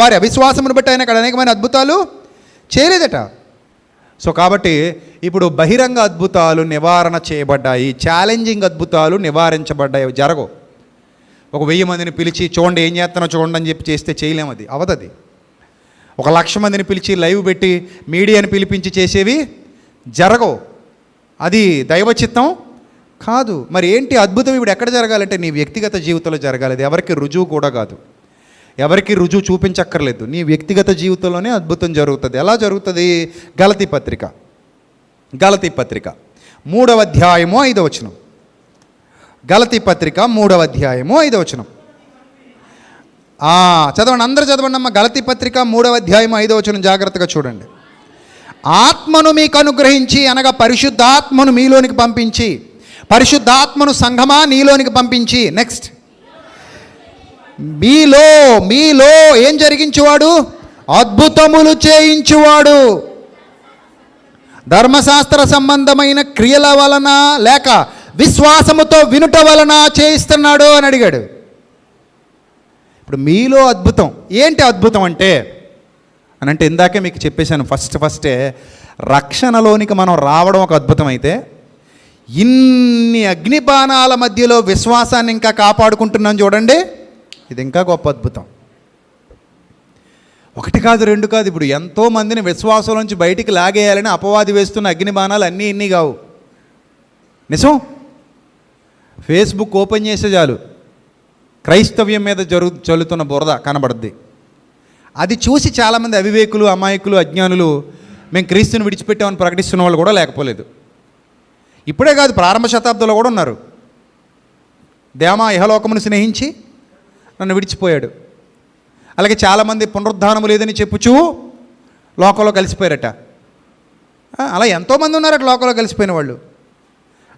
వారి అవిశ్వాసమును బట్టి ఆయన అక్కడ అనేకమైన అద్భుతాలు చేయలేదట. సో కాబట్టి ఇప్పుడు బహిరంగ అద్భుతాలు నివారణ చేయబడ్డాయి, ఛాలెంజింగ్ అద్భుతాలు నివారించబడ్డాయి. జరగవు. ఒక 1000 మందిని పిలిచి చూడండి ఏం చేస్తానో చూడండి అని చెప్పి చేస్తే చేయలేము, అది అవదది. 1,00,000 మందిని పిలిచి లైవ్ పెట్టి మీడియాని పిలిపించి చేసేవి జరగవు. అది దైవ చిత్తం కాదు. మరి ఏంటి అద్భుతం ఇప్పుడు ఎక్కడ జరగాలంటే నీ వ్యక్తిగత జీవితంలో జరగాలి. అది ఎవరికి రుజువు కూడా కాదు, ఎవరికి రుజువు చూపించక్కర్లేదు. నీ వ్యక్తిగత జీవితంలోనే అద్భుతం జరుగుతుంది. ఎలా జరుగుతుంది? గలతీ పత్రిక 3వ అధ్యాయము 5వ వచనం. గలతీ పత్రిక 3వ అధ్యాయము 5వ వచనం. చదవండి, అందరూ చదవండి అమ్మ. గలతీ పత్రిక 3వ అధ్యాయం 5వ వచనం జాగ్రత్తగా చూడండి. ఆత్మను మీకు అనుగ్రహించి, అనగా పరిశుద్ధాత్మను మీలోనికి పంపించి, పరిశుద్ధాత్మను సంఘమా నీలోనికి పంపించి, నెక్స్ట్ మీలో ఏం జరిగించువాడు? అద్భుతములు చేయించువాడు. ధర్మశాస్త్ర సంబంధమైన క్రియల వలన లేక విశ్వాసముతో వినుట వలన చేయిస్తున్నాడు అని అడిగాడు. ఇప్పుడు మీలో అద్భుతం ఏంటి? అద్భుతం అంటే ఇందాకే మీకు చెప్పేశాను, ఫస్టే రక్షణలోనికి మనం రావడం ఒక అద్భుతం అయితే, ఇన్ని అగ్నిబాణాల మధ్యలో విశ్వాసాన్ని ఇంకా కాపాడుకుంటున్నాం చూడండి, ఇది ఇంకా గొప్ప అద్భుతం. 1 కాదు 2 కాదు, ఇప్పుడు ఎంతోమందిని విశ్వాసం నుంచి బయటికి లాగేయాలని అపవాది వేస్తున్న అగ్నిబాణాలు అన్నీ ఇన్ని కావు. నిజం. ఫేస్బుక్ ఓపెన్ చేసే చాలు క్రైస్తవ్యం మీద చల్లుతున్న బురద కనబడుద్ది. అది చూసి చాలామంది అవివేకులు, అమాయకులు, అజ్ఞానులు మేము క్రీస్తుని విడిచిపెట్టామని ప్రకటిస్తున్న వాళ్ళు కూడా లేకపోలేదు. ఇప్పుడే కాదు, ప్రారంభ శతాబ్దంలో కూడా ఉన్నారు. దేమా ఇహలోకమును స్నేహించి నన్ను విడిచిపోయాడు. అలాగే చాలామంది పునరుద్ధానము లేదని చెప్పుచూ లోకంలో కలిసిపోయారట. అలా ఎంతోమంది ఉన్నారట లోకంలో కలిసిపోయిన వాళ్ళు.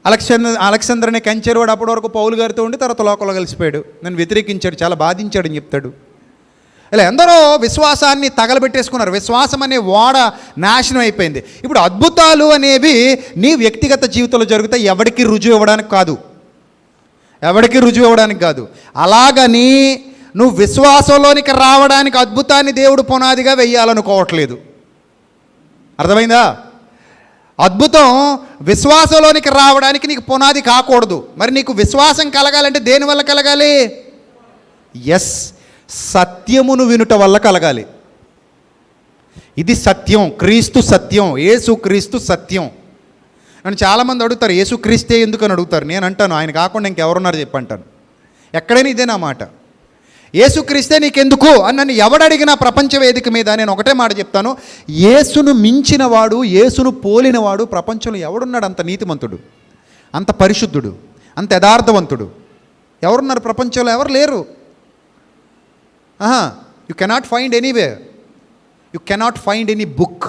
అలెగ్జాండర్ అనే కంచెరువాడు అప్పటి వరకు పౌలు గారితో ఉండి తర్వాత లోకంలో కలిసిపోయాడు. నన్ను వ్యతిరేకించాడు, చాలా బాధించాడని చెప్తాడు. ఇలా ఎందరో విశ్వాసాన్ని తగలబెట్టేసుకున్నారు. విశ్వాసం అనే ఓడ నాశనం అయిపోయింది. ఇప్పుడు అద్భుతాలు అనేవి నీ వ్యక్తిగత జీవితంలో జరుగుతాయి, ఎవరికి రుజువు ఇవ్వడానికి కాదు. అలాగని నువ్వు విశ్వాసంలోనికి రావడానికి అద్భుతాన్ని దేవుడు పునాదిగా వెయ్యాలనుకోవట్లేదు. అర్థమైందా? అద్భుతం విశ్వాసంలోనికి రావడానికి నీకు పునాది కాకూడదు. మరి నీకు విశ్వాసం కలగాలంటే దేనివల్ల కలగాలి? సత్యమును వినుట వల్ల కలగాలి. ఇది సత్యం, క్రీస్తు సత్యం, యేసు క్రీస్తు సత్యం. నన్ను చాలామంది అడుగుతారు యేసు క్రీస్తే ఎందుకని అడుగుతారు. నేను అంటాను ఆయన కాకుండా ఇంకెవరున్నారు చెప్పంటాను. ఎక్కడైనా ఇదే నా మాట. యేసు క్రీస్తే నీకెందుకు అని నన్ను ఎవడడిగినా ప్రపంచ వేదిక మీద నేను ఒకటే మాట చెప్తాను, యేసును మించినవాడు, యేసును పోలినవాడు ప్రపంచంలో ఎవడున్నాడు? అంత నీతిమంతుడు, అంత పరిశుద్ధుడు, అంత యథార్థవంతుడు ఎవరున్నారు ప్రపంచంలో? ఎవరు లేరు. You cannot find anywhere, you cannot find any book.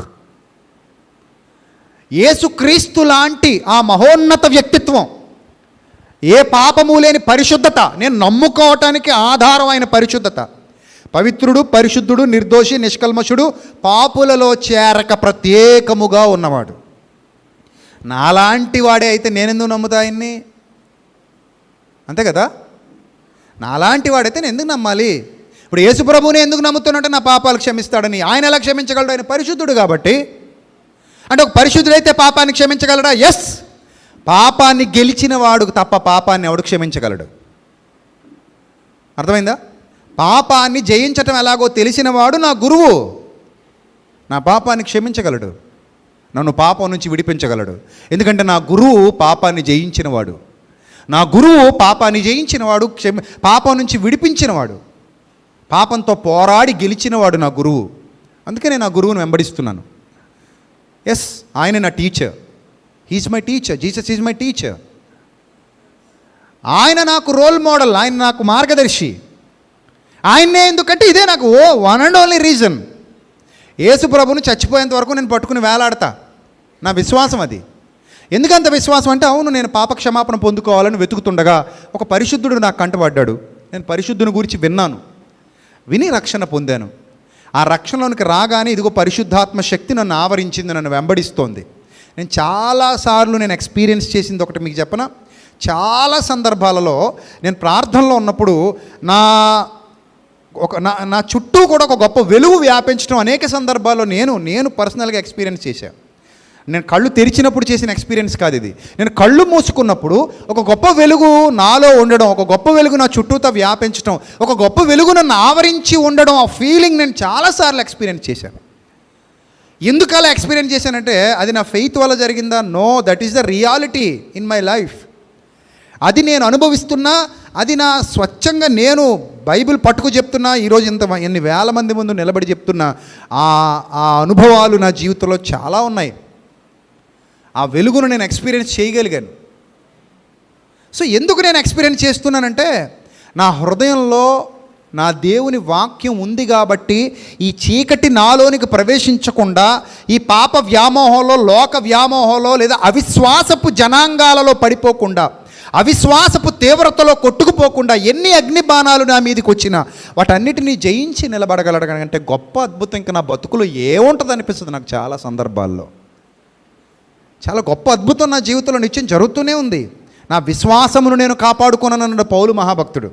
యేసుక్రీస్తు లాంటి ఆ మహోన్నత వ్యక్తిత్వం, ఏ పాపము లేని పరిశుద్ధత, నేను నమ్ముకోవటానికి ఆధారం అయిన పరిశుద్ధత, పవిత్రుడు, పరిశుద్ధుడు, నిర్దోషి, నిష్కల్మషుడు, పాపులలో చేరక ప్రత్యేకముగా ఉన్నవాడు. నాలాంటి వాడే అయితే నేనెందుకు నమ్ముతా ఆయన్ని? అంతే కదా. నాలాంటి వాడైతే నేను ఎందుకు నమ్మాలి? ఇప్పుడు యేసు ప్రభువుని ఎందుకు నమ్ముతున్నట్టు? నా పాపాలు క్షమిస్తాడని. ఆయన ఎలా క్షమించగలడు? ఆయన పరిశుద్ధుడు కాబట్టి. అంటే ఒక పరిశుద్ధుడైతే పాపాన్ని క్షమించగలడా? పాపాన్ని గెలిచిన వాడు తప్ప పాపాన్ని ఎవడు క్షమించగలడు? అర్థమైందా? పాపాన్ని జయించటం ఎలాగో తెలిసిన వాడు నా గురువు. నా పాపాన్ని క్షమించగలడు, నన్ను పాపం నుంచి విడిపించగలడు. ఎందుకంటే నా గురువు పాపాన్ని జయించినవాడు. నా గురువు పాపాన్ని జయించినవాడు, పాపం నుంచి విడిపించినవాడు, పాపంతో పోరాడి గెలిచినవాడు నా గురువు. అందుకే నేను నా గురువును వెంబడిస్తున్నాను. ఆయన నా teacher. He's my teacher. Jesus is my teacher. ఆయన నాకు రోల్ మోడల్, ఆయన నాకు మార్గదర్శి. ఆయన్నే ఎందుకంటే ఇదే నాకు వన్ అండ్ ఓన్లీ రీజన్. యేసు ప్రభుని చచ్చిపోయేంత వరకు నేను పట్టుకుని వేలాడతా. నా విశ్వాసం అది. ఎందుకంత విశ్వాసం అంటే, అవును నేను పాప క్షమాపణ పొందుకోవాలని వెతుకుతుండగా ఒక పరిశుద్ధుడు నాకు కంటపడ్డాడు. నేను పరిశుద్ధుని గురించి విని రక్షణ పొందాను. ఆ రక్షణలోనికి రాగానే ఇదిగో పరిశుద్ధాత్మ శక్తి నన్ను ఆవరించింది, నన్ను వెంబడిస్తోంది. నేను చాలాసార్లు ఎక్స్పీరియన్స్ చేసింది ఒకటి మీకు చెప్పనా. చాలా సందర్భాలలో నేను ప్రార్థనలో ఉన్నప్పుడు నా చుట్టూ కూడా ఒక గొప్ప వెలుగు వ్యాపించడం అనేక సందర్భాల్లో నేను పర్సనల్గా ఎక్స్పీరియన్స్ చేశాను. నేను కళ్ళు తెరిచినప్పుడు చేసిన ఎక్స్పీరియన్స్ కాదు ఇది. నేను కళ్ళు మూసుకున్నప్పుడు ఒక గొప్ప వెలుగు నాలో ఉండడం, ఒక గొప్ప వెలుగు నా చుట్టూతో వ్యాపించడం, ఒక గొప్ప వెలుగు నన్ను ఆవరించి ఉండడం, ఆ ఫీలింగ్ నేను చాలాసార్లు ఎక్స్పీరియన్స్ చేశాను. ఎందుకు అలా ఎక్స్పీరియన్స్ చేశానంటే అది నా ఫెయిత్ వల్ల జరిగిందా? No, that is the reality in my life. అది నేను అనుభవిస్తున్నా, అది నా స్వచ్ఛంగా నేను బైబిల్ పట్టుకు చెప్తున్నా, ఈరోజు ఎన్ని వేల మంది ముందు నిలబడి చెప్తున్నా. ఆ అనుభవాలు నా జీవితంలో చాలా ఉన్నాయి. ఆ వెలుగును నేను ఎక్స్పీరియన్స్ చేయగలిగాను. సో ఎందుకు నేను ఎక్స్పీరియన్స్ చేస్తున్నానంటే నా హృదయంలో నా దేవుని వాక్యం ఉంది కాబట్టి ఈ చీకటి నాలోనికి ప్రవేశించకుండా, ఈ పాప వ్యామోహంలో, లోక వ్యామోహంలో లేదా అవిశ్వాసపు జనాంగాలలో పడిపోకుండా, అవిశ్వాసపు తీవ్రతలో కొట్టుకుపోకుండా ఎన్ని అగ్ని బాణాలు నా మీదకి వచ్చినా వాటన్నిటినీ జయించి నిలబడగలగంటే గొప్ప అద్భుతం ఇంకా నా బతుకులో ఏముంటుంది అనిపిస్తుంది నాకు. చాలా సందర్భాల్లో చాలా గొప్ప అద్భుతం నా జీవితంలో నిత్యం జరుగుతూనే ఉంది. నా విశ్వాసమును నేను కాపాడుకున్నానన్నాడు పౌలు మహాభక్తుడు.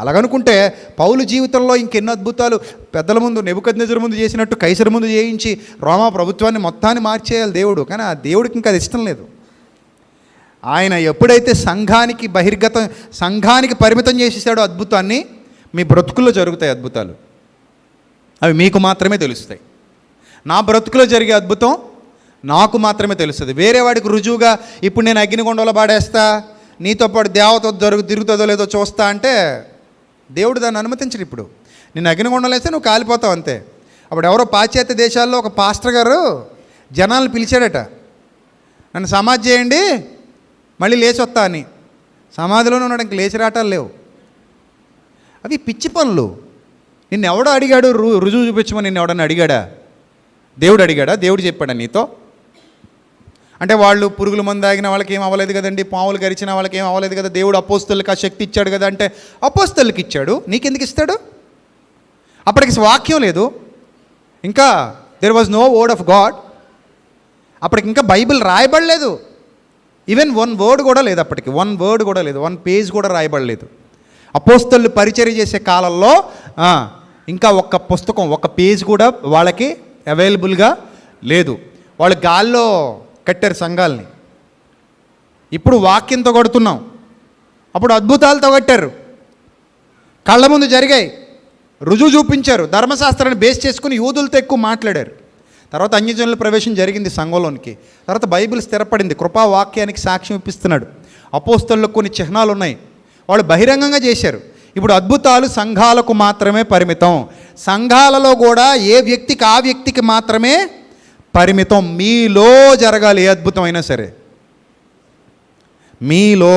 అలాగనుకుంటే పౌలు జీవితంలో ఇంకెన్నో అద్భుతాలు పెద్దల ముందు, నెబుకద్నెజరు ముందు చేసినట్టు కైసరు ముందు చేయించి రోమా ప్రభుత్వాన్ని మొత్తాన్ని మార్చేయాలి దేవుడు. కానీ ఆ దేవుడికి ఇంకా అది ఇష్టం లేదు. ఆయన ఎప్పుడైతే సంఘానికి పరిమితం చేసేసాడో అద్భుతాన్ని, మీ బ్రతుకుల్లో జరుగుతాయి అద్భుతాలు. అవి మీకు మాత్రమే తెలుస్తాయి. నా బ్రతుకులో జరిగే అద్భుతం నాకు మాత్రమే తెలుస్తుంది. వేరే వాడికి రుజువుగా ఇప్పుడు నేను అగ్నిగుండంలో పాడేస్తా, నీతో పాటు దేవత తిరుగుతుందో లేదో చూస్తా అంటే దేవుడు దాన్ని అనుమతించడు. ఇప్పుడు నిన్ను అగ్నిగుండంలో వేస్తే నువ్వు కాలిపోతావు అంతే. అప్పుడు ఎవరో పాశ్చాత్య దేశాల్లో ఒక పాస్టర్ గారు జనాలను పిలిచాడట, నన్ను సమాధి చేయండి మళ్ళీ లేచి వస్తా అని. సమాధిలోనే ఉన్నాడు, ఇంక లేచి రావటాలు లేవు. అవి పిచ్చి పనులు. నిన్ను ఎవడో అడిగాడు రుజువు చూపించమని? నిన్ను ఎవడన్నా అడిగాడా? దేవుడు అడిగాడా? దేవుడు చెప్పాడా నీతో? అంటే వాళ్ళు పురుగుల మందు తాగిన వాళ్ళకి ఏం అవ్వలేదు కదండి, పాములు గరిచిన వాళ్ళకి ఏం అవ్వలేదు కదా, దేవుడు అపోస్తలులకు ఆ శక్తి ఇచ్చాడు కదా అంటే అపోస్తలుకి ఇచ్చాడు, నీకెందుకు ఇస్తాడు? అప్పటికి వాక్యం లేదు, ఇంకా there was no word of God. అప్పటికి ఇంకా బైబిల్ రాయబడలేదు. ఈవెన్ 1 వర్డ్ కూడా లేదు. అప్పటికి 1 వర్డ్ కూడా లేదు, 1 పేజ్ కూడా రాయబడలేదు. అపోస్తలు పరిచర్య చేసే కాలంలో ఇంకా ఒక్క పుస్తకం, ఒక పేజ్ కూడా వాళ్ళకి అవైలబుల్గా లేదు. వాళ్ళు గాల్లో కట్టారు సంఘాలని. ఇప్పుడు వాక్యంతో కొడుతున్నాం, అప్పుడు అద్భుతాలతో కట్టారు, కళ్ళ ముందు జరిగాయి, రుజువు చూపించారు, ధర్మశాస్త్రాన్ని బేస్ చేసుకుని యూదులతో ఎక్కువ మాట్లాడారు. తర్వాత అన్యజనుల ప్రవేశం జరిగింది సంఘంలోనికి. తర్వాత బైబిల్ స్థిరపడింది, కృపావాక్యానికి సాక్ష్యం ఇప్పిస్తున్నాడు. అపోస్తలులకు కొన్ని చిహ్నాలు ఉన్నాయి, వాళ్ళు బహిరంగంగా చేశారు. ఇప్పుడు అద్భుతాలు సంఘాలకు మాత్రమే పరిమితం. సంఘాలలో కూడా ఏ వ్యక్తికి ఆ వ్యక్తికి మాత్రమే పరిమితం. మీలో జరగాలి ఏ అద్భుతం అయినా సరే, మీలో.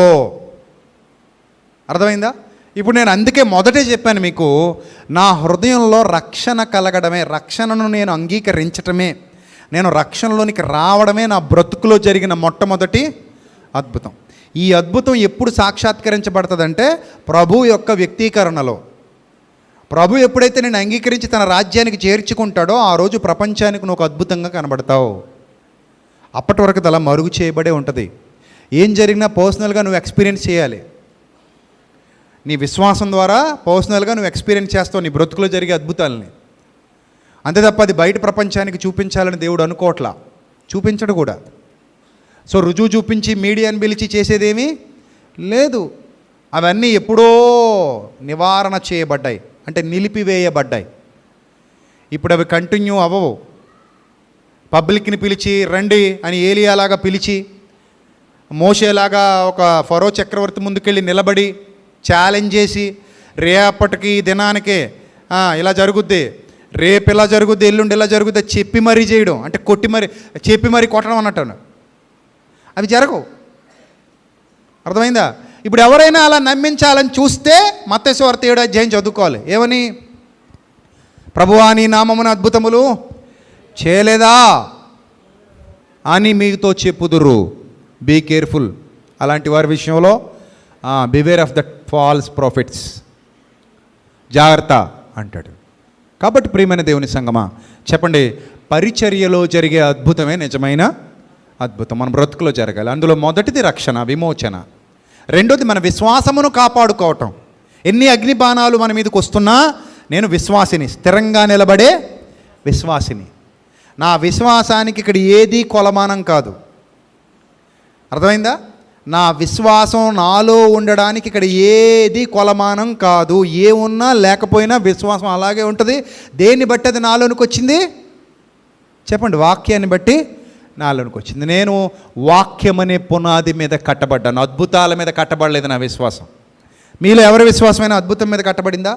అర్థమైందా? ఇప్పుడు నేను అందుకే మొదటే చెప్పాను మీకు, నా హృదయంలో రక్షణ కలగడమే, రక్షణను నేను అంగీకరించటమే, నేను రక్షణలోనికి రావడమే నా బ్రతుకులో జరిగిన మొట్టమొదటి అద్భుతం. ఈ అద్భుతం ఎప్పుడు సాక్షాత్కరించబడుతుందంటే ప్రభు యొక్క వ్యక్తీకరణలో. ప్రభు ఎప్పుడైతే నేను అంగీకరించి తన రాజ్యానికి చేర్చుకుంటాడో ఆ రోజు ప్రపంచానికి నువ్వు ఒక అద్భుతంగా కనబడతావు. అప్పటి వరకు అలా మరుగు చేయబడే ఉంటుంది. ఏం జరిగినా పర్సనల్గా నువ్వు ఎక్స్పీరియన్స్ చేయాలి. నీ విశ్వాసం ద్వారా పర్సనల్గా నువ్వు ఎక్స్పీరియన్స్ చేస్తావు నీ బ్రతుకులో జరిగే అద్భుతాలని. అంతే తప్ప అది బయట ప్రపంచానికి చూపించాలని దేవుడు అనుకోవట్లా, చూపించడు కూడా. సో రుజువు చూపించి మీడియాని పిలిచి చేసేదేమీ లేదు. అవన్నీ ఎప్పుడో నివారణ చేయబడ్డాయి, అంటే నిలిపివేయబడ్డాయి. ఇప్పుడు అవి కంటిన్యూ అవ్వవు. పబ్లిక్ని పిలిచి రండి అని ఏలియాలాగా పిలిచి, మోషేలాగా ఒక ఫరో చక్రవర్తి ముందుకెళ్ళి నిలబడి ఛాలెంజ్ చేసి, రేపటికి దినానికే ఇలా జరుగుద్ది, రేపు ఇలా జరుగుద్ది, ఎల్లుండి ఇలా జరుగుద్ది చెప్పి మరీ చేయడం, అంటే కొట్టి మరీ చెప్పి మరీ కొట్టడం అన్నట్టు, అవి జరగవు. అర్థమైందా? ఇప్పుడు ఎవరైనా అలా నమ్మించాలని చూస్తే మత్తయి సువార్త 7వ అధ్యాయం చదువుకోవాలి. ఏమని? ప్రభువా నీ నామమున అద్భుతములు చేయలేదా అని మీతో చెప్పుదురు. Be careful. అలాంటి వారి విషయంలో beware of the false profits, జాగ్రత్త అంటాడు. కాబట్టి ప్రియమైన దేవుని సంగమా చెప్పండి, పరిచర్యలో జరిగే అద్భుతమే నిజమైన అద్భుతం. మన బ్రతుకులో జరగాలి. అందులో మొదటిది రక్షణ, విమోచన. రెండోది మన విశ్వాసమును కాపాడుకోవటం. ఎన్ని అగ్ని బాణాలు మన మీదకి వస్తున్నా నేను విశ్వాసిని, స్థిరంగా నిలబడే విశ్వాసిని. నా విశ్వాసానికి ఇక్కడ ఏది కొలమానం కాదు. అర్థమైందా? నా విశ్వాసం నాలో ఉండడానికి ఇక్కడ ఏది కొలమానం కాదు. ఏమున్నా లేకపోయినా విశ్వాసం అలాగే ఉంటుంది. దేన్ని బట్టి అది నాలోనికి వచ్చింది చెప్పండి? వాక్యాన్ని బట్టి నాలోనికి వచ్చింది. నేను వాక్యం అనే పునాది మీద కట్టబడ్డాను, అద్భుతాల మీద కట్టబడలేదు నా విశ్వాసం. మీలో ఎవరి విశ్వాసమైనా అద్భుతం మీద కట్టబడిందా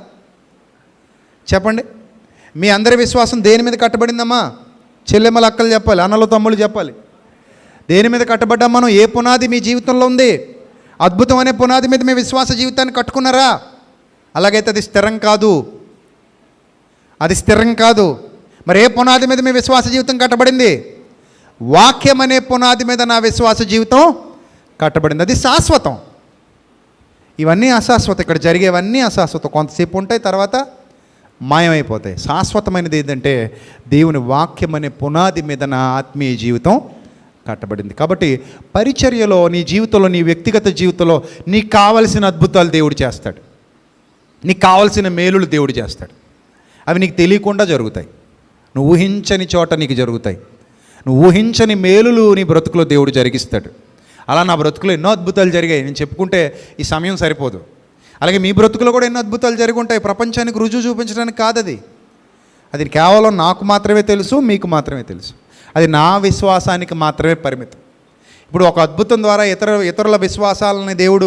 చెప్పండి? మీ అందరి విశ్వాసం దేని మీద కట్టబడిందమ్మా? చెల్లెమ్మలు అక్కలు చెప్పాలి, అన్నలు తమ్ముళ్ళు చెప్పాలి. దేని మీద కట్టబడ్డాం మనం? ఏ పునాది మీ జీవితంలో ఉంది? అద్భుతం అనే పునాది మీద మీ విశ్వాస జీవితాన్ని కట్టుకున్నారా? అలాగైతే అది స్థిరం కాదు, అది స్థిరం కాదు. మరి ఏ పునాది మీద మీ విశ్వాస జీవితం కట్టబడింది? వాక్యం అనే పునాది మీద నా విశ్వాస జీవితం కట్టబడింది. అది శాశ్వతం. ఇవన్నీ అశాశ్వతం. ఇక్కడ జరిగేవన్నీ అశాశ్వతం. కొంతసేపు ఉంటాయి, తర్వాత మాయమైపోతాయి. శాశ్వతమైనది ఏంటంటే దేవుని వాక్యం అనే పునాది మీద నా ఆత్మీయ జీవితం కట్టబడింది. కాబట్టి పరిచర్యలో, నీ జీవితంలో, నీ వ్యక్తిగత జీవితంలో నీకు కావలసిన అద్భుతాలు దేవుడు చేస్తాడు. నీకు కావలసిన మేలులు దేవుడు చేస్తాడు. అవి నీకు తెలియకుండా జరుగుతాయి. నువ్వు ఊహించని చోట నీకు జరుగుతాయి. నువ్వు ఊహించని మేలులు నీ బ్రతుకులో దేవుడు జరిగిస్తాడు. అలా నా బ్రతుకులో ఎన్నో అద్భుతాలు జరిగాయి. నేను చెప్పుకుంటే ఈ సమయం సరిపోదు. అలాగే మీ బ్రతుకులో కూడా ఎన్నో అద్భుతాలు జరిగి ఉంటాయి. ప్రపంచానికి రుజువు చూపించడానికి కాదు అది. అది కేవలం నాకు మాత్రమే తెలుసు, మీకు మాత్రమే తెలుసు. అది నా విశ్వాసానికి మాత్రమే పరిమితం. ఇప్పుడు ఒక అద్భుతం ద్వారా ఇతరుల విశ్వాసాలని దేవుడు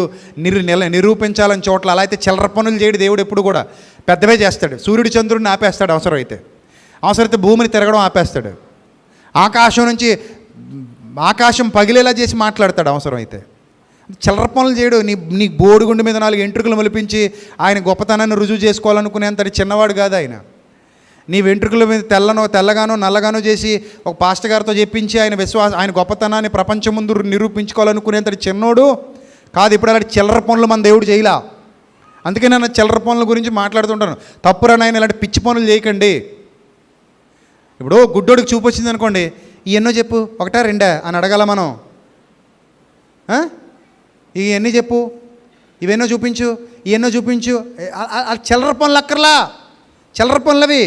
నిరూపించాలని చోట్ల అలా అయితే చిల్లర పనులు చేయడు దేవుడు. ఎప్పుడు కూడా పెద్దవే చేస్తాడు. సూర్యుడు చంద్రుడిని ఆపేస్తాడు అవసరమైతే భూమిని తిరగడం ఆపేస్తాడు. ఆకాశం పగిలేలా చేసి మాట్లాడతాడు అవసరమైతే. చిల్లర పనులు చేయడు. నీ బోడిగుండు మీద 4 ఎంట్రుకలు మొలిపించి ఆయన గొప్పతనాన్ని రుజువు చేసుకోవాలనుకునేంతటి చిన్నవాడు కాదు ఆయన. నీ వెంట్రుకల మీద తెల్లగానో నల్లగానో చేసి ఒక పాస్టర్ గారితో చెప్పించి ఆయన గొప్పతనాన్ని ప్రపంచం ముందు నిరూపించుకోవాలనుకునేంతటి చిన్నోడు కాదు. ఇప్పుడు అలాంటి చిల్లర పనులు మన దేవుడు చేయలా. అందుకే నేను చిల్లర పనుల గురించి మాట్లాడుతుంటాను. తప్పురా నాయన, ఇలాంటి పిచ్చి పనులు చేయకండి. ఇప్పుడు గుడ్డోడికి చూపు వచ్చింది అనుకోండి, ఇవన్నో చెప్పు, 1, 2 అని అడగాల మనం. ఇవన్నీ చెప్పు, ఇవన్నో చూపించు, ఇవన్నో చూపించు. చిల్లర పనులు అక్కర్లా, చిల్లర పనులు అవి.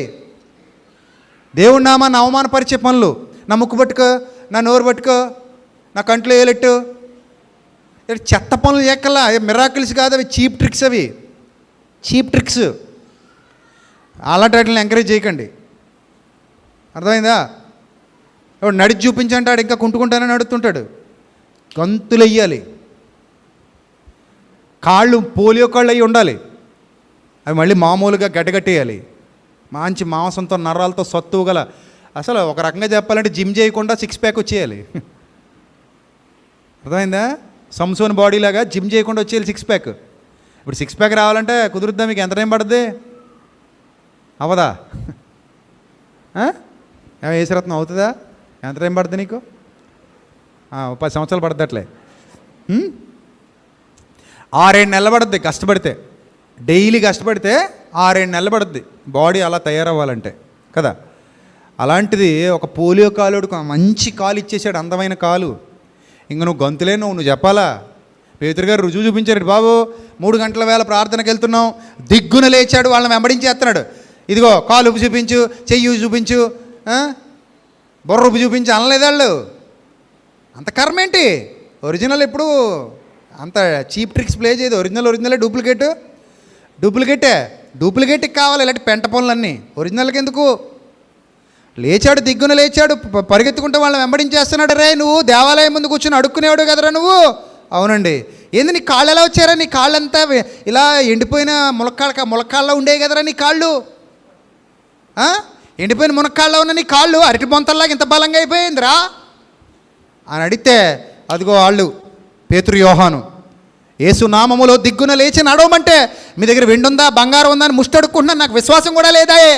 దేవుడి నామాన్ని అవమానపరిచే పనులు. నా ముక్కు పట్టుకో, నా నోరు పట్టుకో, నా కంట్లో ఏలెట్టు, చెత్త పనులు చేయక్కర్లా. మిరాకిల్స్ కాదు అవి, చీప్ ట్రిక్స్. అవి చీప్ ట్రిక్స్. అలాంటి వాటిని ఎంకరేజ్ చేయకండి. అర్థమైందా? నడిచి చూపించంటాడు, ఇంకా కుంటుకుంటానే నడుస్తుంటాడు. గంతులు వెయ్యాలి, కాళ్ళు పోలియో కాళ్ళు అయ్యి ఉండాలి. అవి మళ్ళీ మామూలుగా గడ్డగట్టేయాలి. మంచి మాంసంతో నరాలతో సత్తువు గల, అసలు ఒక రకంగా చెప్పాలంటే జిమ్ చేయకుండా 6 ప్యాక్ వచ్చేయాలి. అర్థమైందా? సంసోన్ బాడీ లాగా జిమ్ చేయకుండా వచ్చేయాలి 6 ప్యాక్. ఇప్పుడు 6 ప్యాక్ రావాలంటే కుదురుద్దా? మీకు ఎంత టైం పడుతుంది? అవదా? ఏసరత్నం అవుతుందా? ఎంత టైం పడుతుంది నీకు? 10 సంవత్సరాలు పడుతుంది అట్లే. 6-7 నెలలు పడుద్ది కష్టపడితే. డైలీ కష్టపడితే 6-7 నెలలు పడుద్ది బాడీ అలా తయారవ్వాలంటే కదా. అలాంటిది ఒక పోలియో కాలుడికి మంచి కాలు ఇచ్చేసాడు, అందమైన కాలు. ఇంక నువ్వు గంతులే నువ్వు చెప్పాలా? పేతురు గారు రుజువు చూపించాడు. బాబు 3 గంటల వేళ ప్రార్థనకు వెళ్తున్నాం, దిగ్గున లేచాడు, వాళ్ళని వెంబడించేస్తున్నాడు. ఇదిగో కాలు ఉప్పు చూపించు, చెయ్యి చూపించు, బొర్ర ఉప్పు చూపించు అనలేదు వాళ్ళు. అంత కర్మ ఏంటి? ఒరిజినల్ ఎప్పుడు అంత చీప్ ట్రిక్స్ ప్లే చేయదు. ఒరిజినలే డూప్లికేట్కి కావాలి ఇలాంటి పెంట పనులన్నీ. ఒరిజినల్కి ఎందుకు? లేచాడు, దిగ్గున లేచాడు, పరిగెత్తుకుంటే వాళ్ళని వెంబడించేస్తున్నాడు. రే నువ్వు దేవాలయం ముందు కూర్చొని అడుక్కునేవాడు కదరా నువ్వు. అవునండి. ఏంది నీ కాళ్ళు ఎలా వచ్చారా? నీ కాళ్ళంతా ఇలా ఎండిపోయిన ములక్కాళ్ళలో ఉండేవి కదరా నీ కాళ్ళు. ఎండిపోయిన మునక్కాళ్ళలో ఉన్న నీ కాళ్ళు అరటి బొంతల్లాగా ఇంత బలంగా అయిపోయిందిరా అని అడిగితే, అదిగో వాళ్ళు పేతురు, యోహాను యేసు నామములో దిగ్గున లేచి నడవమంటే, మీ దగ్గర వెండి ఉందా, బంగారం ఉందా అని ముష్టడుకుంటున్నాను, నాకు విశ్వాసం కూడా లేదాయే.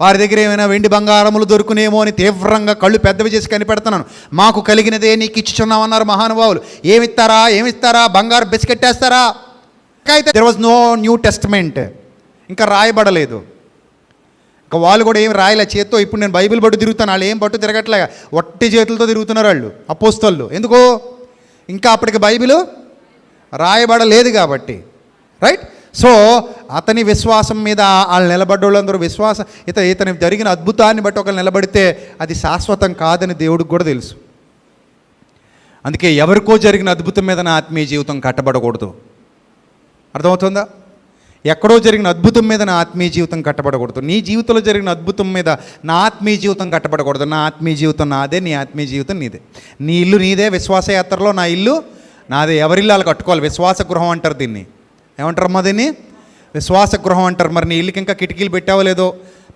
వారి దగ్గర ఏమైనా వెండి బంగారములు దొరుకునేమో అని తీవ్రంగా కళ్ళు పెద్దవి చేసి కనిపెడుతున్నాను. మాకు కలిగినదే నీకు ఇచ్చుచున్నామన్నారు మహానుభావులు. ఏమిస్తారా? బంగారు బెసికెట్టేస్తారా? అయితే there was no New Testament, ఇంకా రాయబడలేదు. ఇంకా వాళ్ళు కూడా ఏం రాయలే చేత్తో. ఇప్పుడు నేను బైబిల్ పట్టు తిరుగుతాను, వాళ్ళు ఏం పట్టు తిరగట్లే, ఒట్టి చేతులతో తిరుగుతున్నారు వాళ్ళు అపోస్తలు. ఎందుకు? ఇంకా అప్పటికి బైబిల్ రాయబడలేదు కాబట్టి. రైట్? సో అతని విశ్వాసం మీద వాళ్ళు నిలబడ్డోళ్ళందరూ ఇతని జరిగిన అద్భుతాన్ని బట్టి ఒకరు నిలబడితే అది శాశ్వతం కాదని దేవుడికి కూడా తెలుసు. అందుకే ఎవరికో జరిగిన అద్భుతం మీద నా ఆత్మీయ జీవితం కట్టబడకూడదు. అర్థమవుతుందా? ఎక్కడో జరిగిన అద్భుతం మీద నా ఆత్మీయ జీవితం కట్టబడకూడదు. నీ జీవితంలో జరిగిన అద్భుతం మీద నా ఆత్మీయ జీవితం కట్టబడకూడదు. నా ఆత్మీయ జీవితం నాదే, నీ ఆత్మీయ జీవితం నీదే. నీ ఇల్లు నీదే, విశ్వాసయాత్రలో నా ఇల్లు నాదే. ఎవరిల్లు వాళ్ళు కట్టుకోవాలి. విశ్వాస గృహం అంటారు దీన్ని. ఏమంటారమ్మా దీన్ని? విశ్వాస గృహం అంటారు. మరి నీ ఇల్లుకి ఇంకా కిటికీలు పెట్టావో లేదో,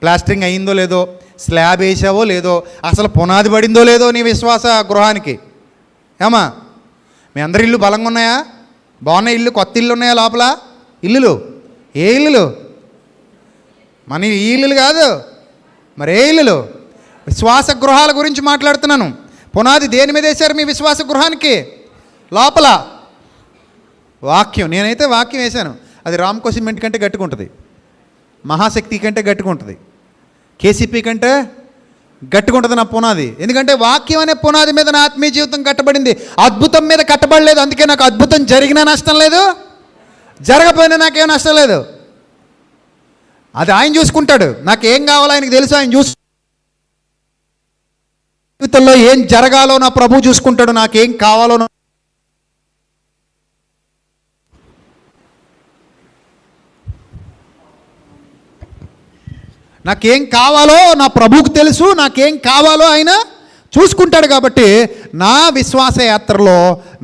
ప్లాస్టరింగ్ అయిందో లేదో, స్లాబ్ వేసావో లేదో, అసలు పునాది పడిందో లేదో నీ విశ్వాస గృహానికి. ఏమా మీ అందరి ఇల్లు బలంగా ఉన్నాయా? బాగున్నాయి ఇల్లు? కొత్త ఇల్లు ఉన్నాయా లోపల? ఇల్లులు ఏ ఇల్లులు? మన ఈ ఇల్లులు కాదు, మరి ఏ ఇల్లులు? విశ్వాస గృహాల గురించి మాట్లాడుతున్నాను. పునాది దేని మీద వేశారు మీ విశ్వాస గృహానికి? లోపల వాక్యం. నేనైతే వాక్యం వేశాను. అది రామ్కో సిమెంట్ కంటే గట్టుకుంటుంది, మహాశక్తి కంటే గట్టుకుంటుంది, కేసీపీ కంటే గట్టుకుంటుంది నా పునాది. ఎందుకంటే వాక్యం అనే పునాది మీద నా ఆత్మీయ జీవితం కట్టబడింది. అద్భుతం మీద కట్టబడలేదు. అందుకే నాకు అద్భుతం జరిగినా నష్టం లేదు, జరగపోయినా నాకేం నష్టం లేదు. అది ఆయన చూసుకుంటాడు. నాకేం కావాలో ఆయనకు తెలుసు. ఆయన జీవితంలో ఏం జరగాలో నా ప్రభు చూసుకుంటాడు. నాకేం కావాలో నా ప్రభువుకు తెలుసు. నాకేం కావాలో ఆయన చూసుకుంటాడు. కాబట్టి నా విశ్వాస యాత్రలో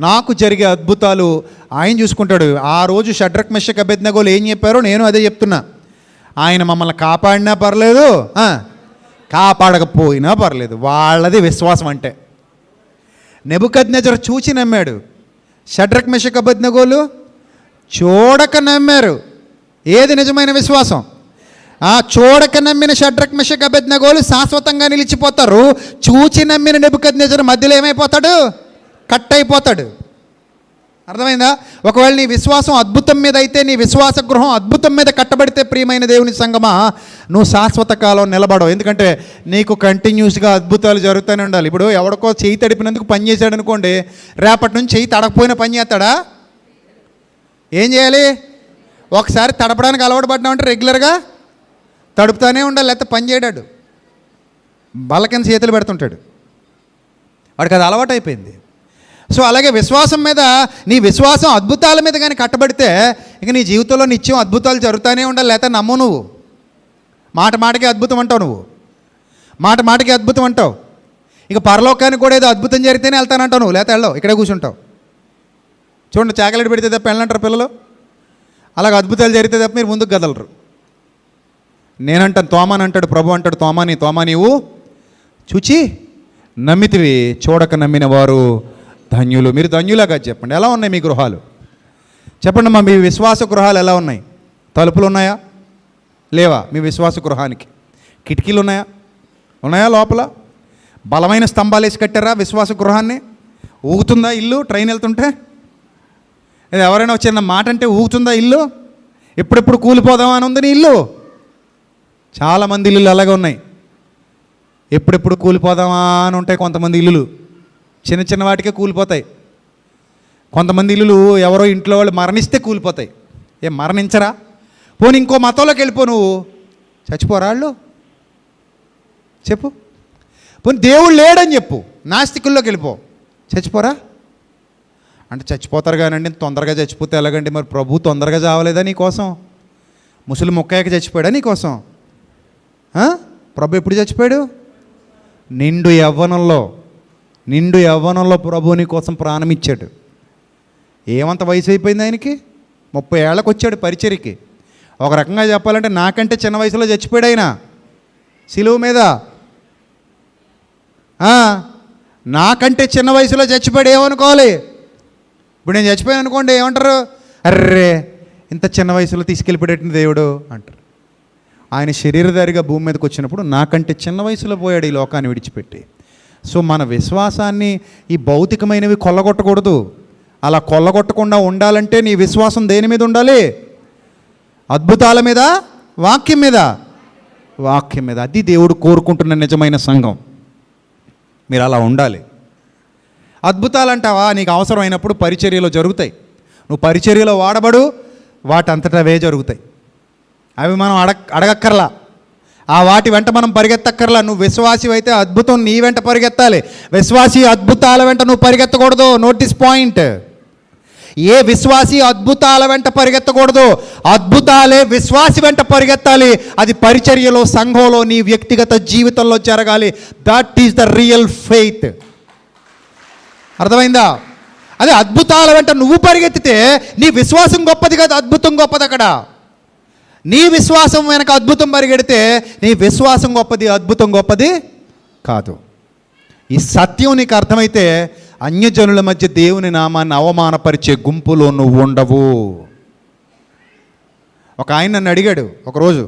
నాకు జరిగే అద్భుతాలు ఆయన చూసుకుంటాడు. ఆ రోజు షడ్రక్ మెషక్ అబేద్నెగోలు ఏం చెప్పారో నేను అదే చెప్తున్నా. ఆయన మమ్మల్ని కాపాడినా పర్లేదు, కాపాడకపోయినా పర్లేదు, వాళ్ళది విశ్వాసం. అంటే నెబుకద్నెజరు చూచి నమ్మాడు, షడ్రక్ మెషక్ అబేద్నెగోలు చూడక నమ్మారు. ఏది నిజమైన విశ్వాసం? చూడక నమ్మిన షడ్రక్ మెషక్ అబేద్నెగోలు శాశ్వతంగా నిలిచిపోతారు. చూచి నమ్మిన నెబుకద్నెజరు మధ్యలో ఏమైపోతాడు? కట్ అయిపోతాడు. అర్థమైందా? ఒకవేళ నీ విశ్వాసం అద్భుతం మీద అయితే, నీ విశ్వాస గృహం అద్భుతం మీద కట్టబడితే, ప్రియమైన దేవుని సంగమా, నువ్వు శాశ్వత కాలం నిలబడవు. ఎందుకంటే నీకు కంటిన్యూస్గా అద్భుతాలు జరుగుతూనే ఉండాలి. ఇప్పుడు ఎవడికో చెయ్యి తడిపినందుకు పని చేశాడు అనుకోండి, రేపటి నుంచి చెయ్యి తడకపోయినా పని చేస్తాడా? ఏం చేయాలి? ఒకసారి తడపడానికి అలవాటు పడ్డామంటే రెగ్యులర్గా తడుపుతానే ఉండాలి, లేకపోతే పని చేయడాడు. బల్లకింద చేతులు పెడుతుంటాడు. వాడికి అది అలవాటు అయిపోయింది. సో అలాగే విశ్వాసం మీద, నీ విశ్వాసం అద్భుతాల మీద కానీ కట్టబడితే ఇక నీ జీవితంలో నిత్యం అద్భుతాలు జరుగుతూనే ఉండాలి. లేకపోతే నమ్ము. నువ్వు మాట మాటకి అద్భుతం అంటావు, నువ్వు మాట మాటకి అద్భుతం అంటావు. ఇక పరలోకానికి కూడా ఏదో అద్భుతం జరిగితేనే వెళ్తానంటావు నువ్వు, లేకపోతే వెళ్ళవు, ఇక్కడే కూర్చుంటావు. చూడండి, చాకలెట్ పెడితే తప్ప వెళ్ళంటారు పిల్లలు. అలాగ అద్భుతాలు జరిగితే తప్ప మీరు ముందుకు కదలరు. నేనంటాను, తోమాని అంటాడు ప్రభు, అంటాడు తోమా నీవు చూచి నమ్మితివి, చూడక నమ్మిన వారు ధన్యులు. మీరు ధన్యులాగా చెప్పండి. ఎలా ఉన్నాయి మీ గృహాలు? చెప్పండి అమ్మా, మీ విశ్వాస గృహాలు ఎలా ఉన్నాయి? తలుపులు ఉన్నాయా లేవా? మీ విశ్వాస గృహానికి కిటికీలు ఉన్నాయా లోపల? బలమైన స్తంభాలు వేసి కట్టారా విశ్వాస గృహాన్ని? ఊగుతుందా ఇల్లు ట్రైన్ వెళ్తుంటే? ఎవరైనా వచ్చిన మాట అంటే ఊగుతుందా ఇల్లు? ఎప్పుడెప్పుడు కూలిపోదామా అని ఉంది నీ ఇల్లు. చాలామంది ఇల్లులు అలాగే ఉన్నాయి. ఎప్పుడెప్పుడు కూలిపోదామా అని ఉంటాయి కొంతమంది ఇల్లులు. చిన్న చిన్న వాటికే కూలిపోతాయి. కొంతమంది ఇల్లులు ఎవరో ఇంట్లో వాళ్ళు మరణిస్తే కూలిపోతాయి. ఏం మరణించరా? పోనీ ఇంకో మతంలోకి వెళ్ళిపో, నువ్వు చచ్చిపోరా వాళ్ళు? చెప్పు. పోనీ దేవుడు లేడని చెప్పు, నాస్తికుల్లోకి వెళ్ళిపో, చచ్చిపోరా? అంటే చచ్చిపోతారు కానండి, తొందరగా చచ్చిపోతే ఎలాగండి? మరి ప్రభు తొందరగా చావలేదా నీకోసం? ముసలి మొక్కయ్యకి చచ్చిపోయాడా నీకోసం? ప్రభు ఎప్పుడు చచ్చిపోయాడు? నిండు యవ్వనంలో ప్రభు నీ కోసం ప్రాణం ఇచ్చాడు. ఏమంత వయసు అయిపోయింది ఆయనకి? 30 ఏళ్ళకి వచ్చాడు పరిచర్యకి. ఒక రకంగా చెప్పాలంటే నాకంటే చిన్న వయసులో చచ్చిపోయాడు ఆయన సిలువ మీద. నాకంటే చిన్న వయసులో చచ్చిపోయాడు. ఏమనుకోవాలి? ఇప్పుడు నేను చచ్చిపోయాను అనుకోండి, ఏమంటారు? అర్రే ఇంత చిన్న వయసులో తీసుకెళ్ళిపోయేటట్టు దేవుడు అంటారు. ఆయన శరీరధారిగా భూమి మీదకి వచ్చినప్పుడు నాకంటే చిన్న వయసులో పోయాడు ఈ లోకాన్ని విడిచిపెట్టి. సో మన విశ్వాసాన్ని ఈ భౌతికమైనవి కొల్లగొట్టకూడదు. అలా కొల్లగొట్టకుండా ఉండాలంటే నీ విశ్వాసం దేని మీద ఉండాలి? అద్భుతాల మీద, వాక్యం మీద. అది దేవుడు కోరుకుంటున్న నిజమైన సంఘం. మీరు అలా ఉండాలి. అద్భుతాలు అంటావా? నీకు అవసరమైనప్పుడు పరిచర్యలో జరుగుతాయి. నువ్వు పరిచర్యలో వాడబడు, వాటంతటా అవే జరుగుతాయి. అవి మనం అడగక్కర్లా, ఆ వాటి వెంట మనం పరిగెత్తక్కర్లా. నువ్వు విశ్వాసి అయితే అద్భుతం నీ వెంట పరిగెత్తాలి. విశ్వాసి అద్భుతాల వెంట నువ్వు పరిగెత్తకూడదు. Notice point. ఏ విశ్వాసి అద్భుతాల వెంట పరిగెత్తకూడదు, అద్భుతాలే విశ్వాసి వెంట పరిగెత్తాలి. అది పరిచర్యలో, సంఘంలో, నీ వ్యక్తిగత జీవితంలో జరగాలి. That is the real faith. అర్థమైందా? అదే అద్భుతాల వెంట నువ్వు పరిగెత్తితే నీ విశ్వాసం గొప్పది కాదు, అద్భుతం గొప్పది. అక్కడ నీ విశ్వాసం వెనక అద్భుతం పరిగెడితే నీ విశ్వాసం గొప్పది, అద్భుతం గొప్పది కాదు. ఈ సత్యం నీకు అర్థమైతే అన్యజనుల మధ్య దేవుని నామాన్ని అవమానపరిచే గుంపులో నువ్వు ఉండవు. ఒక ఆయన నన్ను అడిగాడు ఒకరోజు,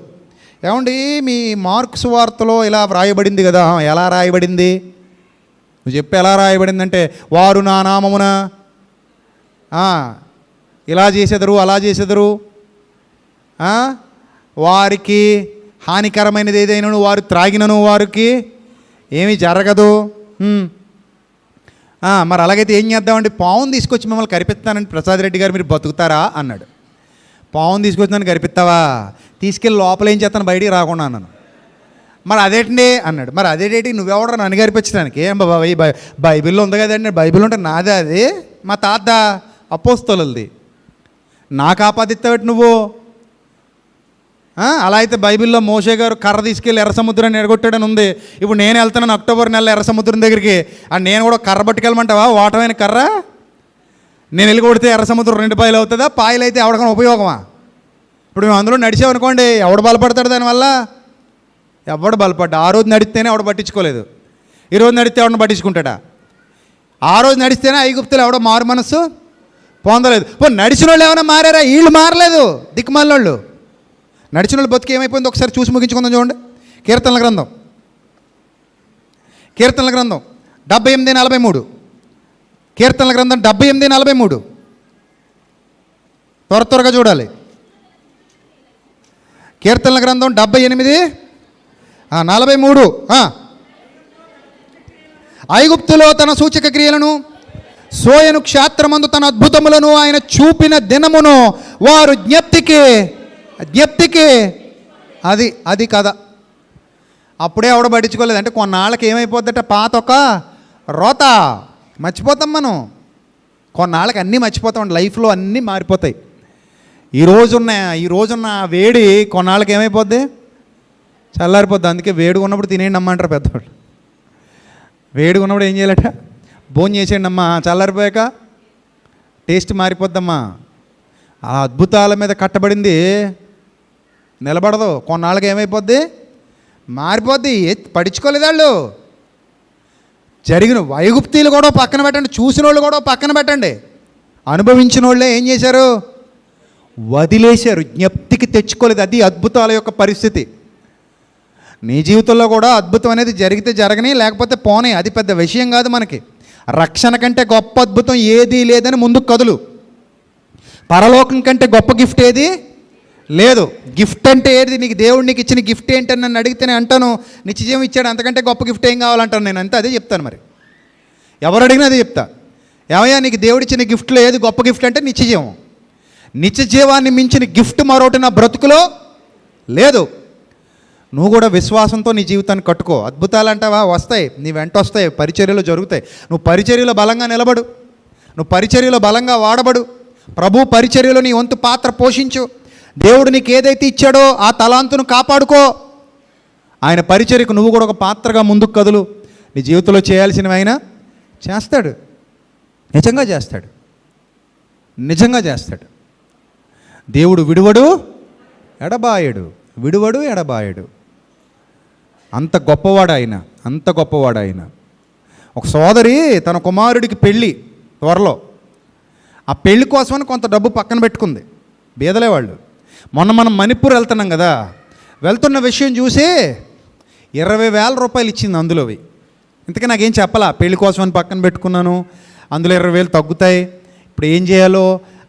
ఏమండి మీ మార్క్స్ వార్తలో ఇలా వ్రాయబడింది కదా, ఎలా రాయబడింది నువ్వు చెప్పి, ఎలా రాయబడిందంటే వారు నా నామమున ఇలా చేసేదరు, అలా చేసేదరు, వారికి హానికరమైనది ఏదైనాను వారు త్రాగినను వారికి ఏమీ జరగదు. మరి అలాగైతే ఏం చేద్దామండి, పావును తీసుకొచ్చి మిమ్మల్ని కరిపిస్తానండి ప్రసాద్ రెడ్డి గారు, మీరు బతుకుతారా అన్నాడు. పావును తీసుకొచ్చి నన్ను కరిపిస్తావా, తీసుకెళ్ళి లోపల ఏం చేస్తాను, బయటికి రాకుండా అన్నాను. మరి అదేంటి అన్నాడు. మరి అదేంటి, నువ్వెవడరా నన్ను కరిపించడానికి, ఏం బాబా బైబిల్లో ఉంది కదండి. బైబిల్ ఉంటే నాదే, అది మా తాత అపోస్తలుది, నాకు ఆపాదిస్తావేటి నువ్వు. అలా అయితే బైబిల్లో మోషే గారు కర్ర తీసుకెళ్ళి ఎర్ర సముద్రాన్ని ఎడగొట్టాడని ఉంది. ఇప్పుడు నేను వెళ్తున్నాను అక్టోబర్ నెల ఎర్ర సముద్రం దగ్గరికి, నేను కూడా కర్ర పట్టుకెళ్ళమంటావా, ఓటమైన కర్ర నేను వెళ్ళి కొడితే ఎర్ర సముద్రం 2 పాయలు అవుతుందా, పాయలు అయితే ఎవరికైనా ఉపయోగమా? ఇప్పుడు మేము అందులో నడిచామనుకోండి, ఎవడు బలపడతాడు దానివల్ల? ఎవడు బలపడ్డా. ఆ రోజు నడిస్తేనే ఎవడు పట్టించుకోలేదు, ఈరోజు నడిస్తే ఎవడని పట్టించుకుంటాడా? ఆ రోజు నడిస్తేనే ఐగుప్తులు ఎవడో మారు మనస్సు పొందలేదు. నడిచిన వాళ్ళు ఏమైనా మారారా? వీళ్ళు మారలేదు, దిక్కుమాలినోళ్ళు. నడిచిన వాళ్ళు బతుకు ఏమైపోయింది ఒకసారి చూసి ముగించుకుందాం. చూడండి, కీర్తనల గ్రంథం 78:43. కీర్తనల గ్రంథం 78:43. త్వరగా చూడాలి. కీర్తనల గ్రంథం 78:43. ఐగుప్తులో తన సూచక క్రియలను, సోయను క్షేత్రమందు తన అద్భుతములను ఆయన చూపిన దినమును వారు జ్ఞప్తికి అది కథ. అప్పుడే ఎవడ పట్టించుకోలేదు అంటే కొన్నాళ్ళకి ఏమైపోద్దట, పాత ఒక రోత మర్చిపోతాం మనం. కొన్నాళ్ళకి అన్నీ మర్చిపోతాం, లైఫ్లో అన్నీ మారిపోతాయి. ఈ రోజున్న వేడి కొన్నాళ్ళకి ఏమైపోద్ది, చల్లారిపోద్ది. అందుకే వేడిగా ఉన్నప్పుడు తినేయండి అమ్మ అంటారు పెద్దవాళ్ళు. వేడిగా ఉన్నప్పుడు ఏం చేయాలట, భోజనం చేసేయండి అమ్మా, చల్లారిపోయాక టేస్ట్ మారిపోద్దమ్మా. ఆ అద్భుతాల మీద కట్టబడింది నిలబడదు, కొన్నాళ్ళకి ఏమైపోద్ది, మారిపోద్ది. పట్టించుకోలేదు వాళ్ళు. జరిగిన ఐగుప్తీలు కూడా పక్కన పెట్టండి, చూసిన వాళ్ళు కూడా పక్కన పెట్టండి, అనుభవించిన వాళ్ళే ఏం చేశారు, వదిలేశారు, జ్ఞప్తికి తెచ్చుకోలేదు. అది అద్భుతాల యొక్క పరిస్థితి. నీ జీవితంలో కూడా అద్భుతం అనేది జరిగితే జరగని, లేకపోతే పోనీ, అది పెద్ద విషయం కాదు మనకి. రక్షణ కంటే గొప్ప అద్భుతం ఏదీ లేదని ముందుకు కదులు. పరలోకం కంటే గొప్ప గిఫ్ట్ ఏది లేదు. గిఫ్ట్ అంటే ఏది, నీకు దేవుడు నీకు ఇచ్చిన గిఫ్ట్ ఏంటని నన్ను అడిగితే నేను అంటాను, నిత్యజీవం ఇచ్చాడు, అంతకంటే గొప్ప గిఫ్ట్ ఏం కావాలంటాను నేను. అంతే అదే చెప్తాను. మరి ఎవరు అడిగినా అదే చెప్తా. ఏమయ్యా నీకు దేవుడు ఇచ్చిన గిఫ్ట్లో ఏది గొప్ప గిఫ్ట్ అంటే నిత్యజీవం. నిత్యజీవాన్ని మించిన గిఫ్ట్ మరొకటి నా బ్రతుకులో లేదు. నువ్వు కూడా విశ్వాసంతో నీ జీవితాన్ని కట్టుకో. అద్భుతాలు అంటావా, వస్తాయి, నీ వెంట వస్తాయి, పరిచర్యలు జరుగుతాయి. నువ్వు పరిచర్యలో బలంగా నిలబడు, నువ్వు పరిచర్యలో బలంగా వాడబడు, ప్రభు పరిచర్యలో నీ వంతు పాత్ర పోషించు. దేవుడు నీకు ఏదైతే ఇచ్చాడో ఆ తలాంతును కాపాడుకో. ఆయన పరిచర్యకు నువ్వు కూడా ఒక పాత్రగా ముందుకు కదులు. నీ జీవితంలో చేయాల్సినవి ఆయన చేస్తాడు, నిజంగా చేస్తాడు, నిజంగా చేస్తాడు. దేవుడు విడువడు ఎడబాయడు. అంత గొప్పవాడు ఆయన, అంత గొప్పవాడు ఆయన. ఒక సోదరి తన కుమారుడికి పెళ్ళి త్వరలో, ఆ పెళ్లి కోసమని కొంత డబ్బు పక్కన పెట్టుకుంది. బీదలే వాళ్ళు. మొన్న మనం మణిపూర్ వెళ్తున్నాం కదా, వెళ్తున్న విషయం చూసి 20,000 రూపాయలు ఇచ్చింది అందులోవి. ఇంతకీ నాకేం చెప్పాలా, పెళ్లి కోసమని పక్కన పెట్టుకున్నాను, అందులో 20,000 తగ్గుతాయి, ఇప్పుడు ఏం చేయాలో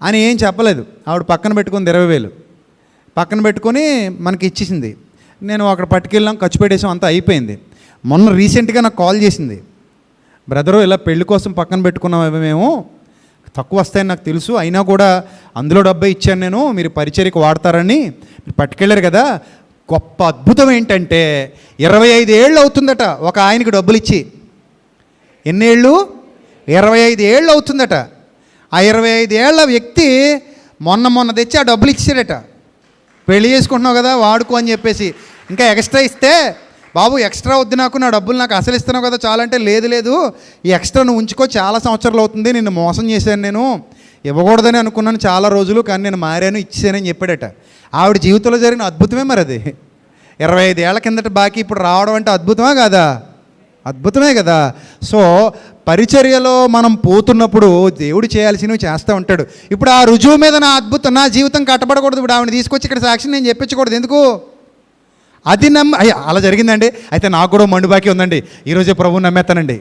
అని ఏం చెప్పలేదు. ఆవిడ పక్కన పెట్టుకుంది 20,000 పక్కన పెట్టుకొని మనకి ఇచ్చేసింది. నేను అక్కడ పట్టుకెళ్ళాం, ఖర్చు పెట్టేసాం, అంతా అయిపోయింది. మొన్న రీసెంట్గా నాకు కాల్ చేసింది, బ్రదరు ఇలా పెళ్లి కోసం పక్కన పెట్టుకున్నాం మేము, తక్కువ వస్తాయని నాకు తెలుసు, అయినా కూడా అందులో డబ్బే ఇచ్చాను నేను, మీరు పరిచర్యకు వాడతారని. మీరు పట్టుకెళ్ళారు కదా. గొప్ప అద్భుతం ఏంటంటే 25 ఏళ్ళు అవుతుందట ఒక ఆయనకి డబ్బులు ఇచ్చి. ఎన్నేళ్ళు? 25 ఏళ్ళు అవుతుందట. ఆ 25 ఏళ్ల వ్యక్తి మొన్న తెచ్చి ఆ డబ్బులు ఇచ్చాడట. పెళ్లి చేసుకుంటున్నావు కదా వాడుకో అని చెప్పేసి. ఇంకా ఎక్స్ట్రా ఇస్తే, బాబు ఎక్స్ట్రా వద్దు నాకు, నా డబ్బులు నాకు అసలు ఇస్తున్నావు కదా చాలంటే, లేదు ఈ ఎక్స్ట్రా నువ్వు ఉంచుకో, చాలా సంవత్సరాలు అవుతుంది, నిన్ను మోసం చేశాను, నేను ఇవ్వకూడదని అనుకున్నాను చాలా రోజులు, కానీ నేను మారాను, ఇచ్చానని చెప్పాడట. ఆవిడ జీవితంలో జరిగిన అద్భుతమే మరి అది. 25 ఏళ్ల కిందట బాకీ ఇప్పుడు రావడం అంటే అద్భుతమా కాదా? అద్భుతమే కదా. సో పరిచర్యలో మనం పోతున్నప్పుడు దేవుడు చేయాల్సినవి చేస్తూ ఉంటాడు. ఇప్పుడు ఆ రుజువు మీద నా జీవితం కట్టబడకూడదు. ఇప్పుడు ఆవిడ తీసుకొచ్చి ఇక్కడ సాక్షి నేను చెప్పించకూడదు. ఎందుకు? అది అలా జరిగిందండి, అయితే నాకు కూడా మండు బాకీ ఉందండి, ఈరోజే ప్రభువు నమ్మేస్తానండి.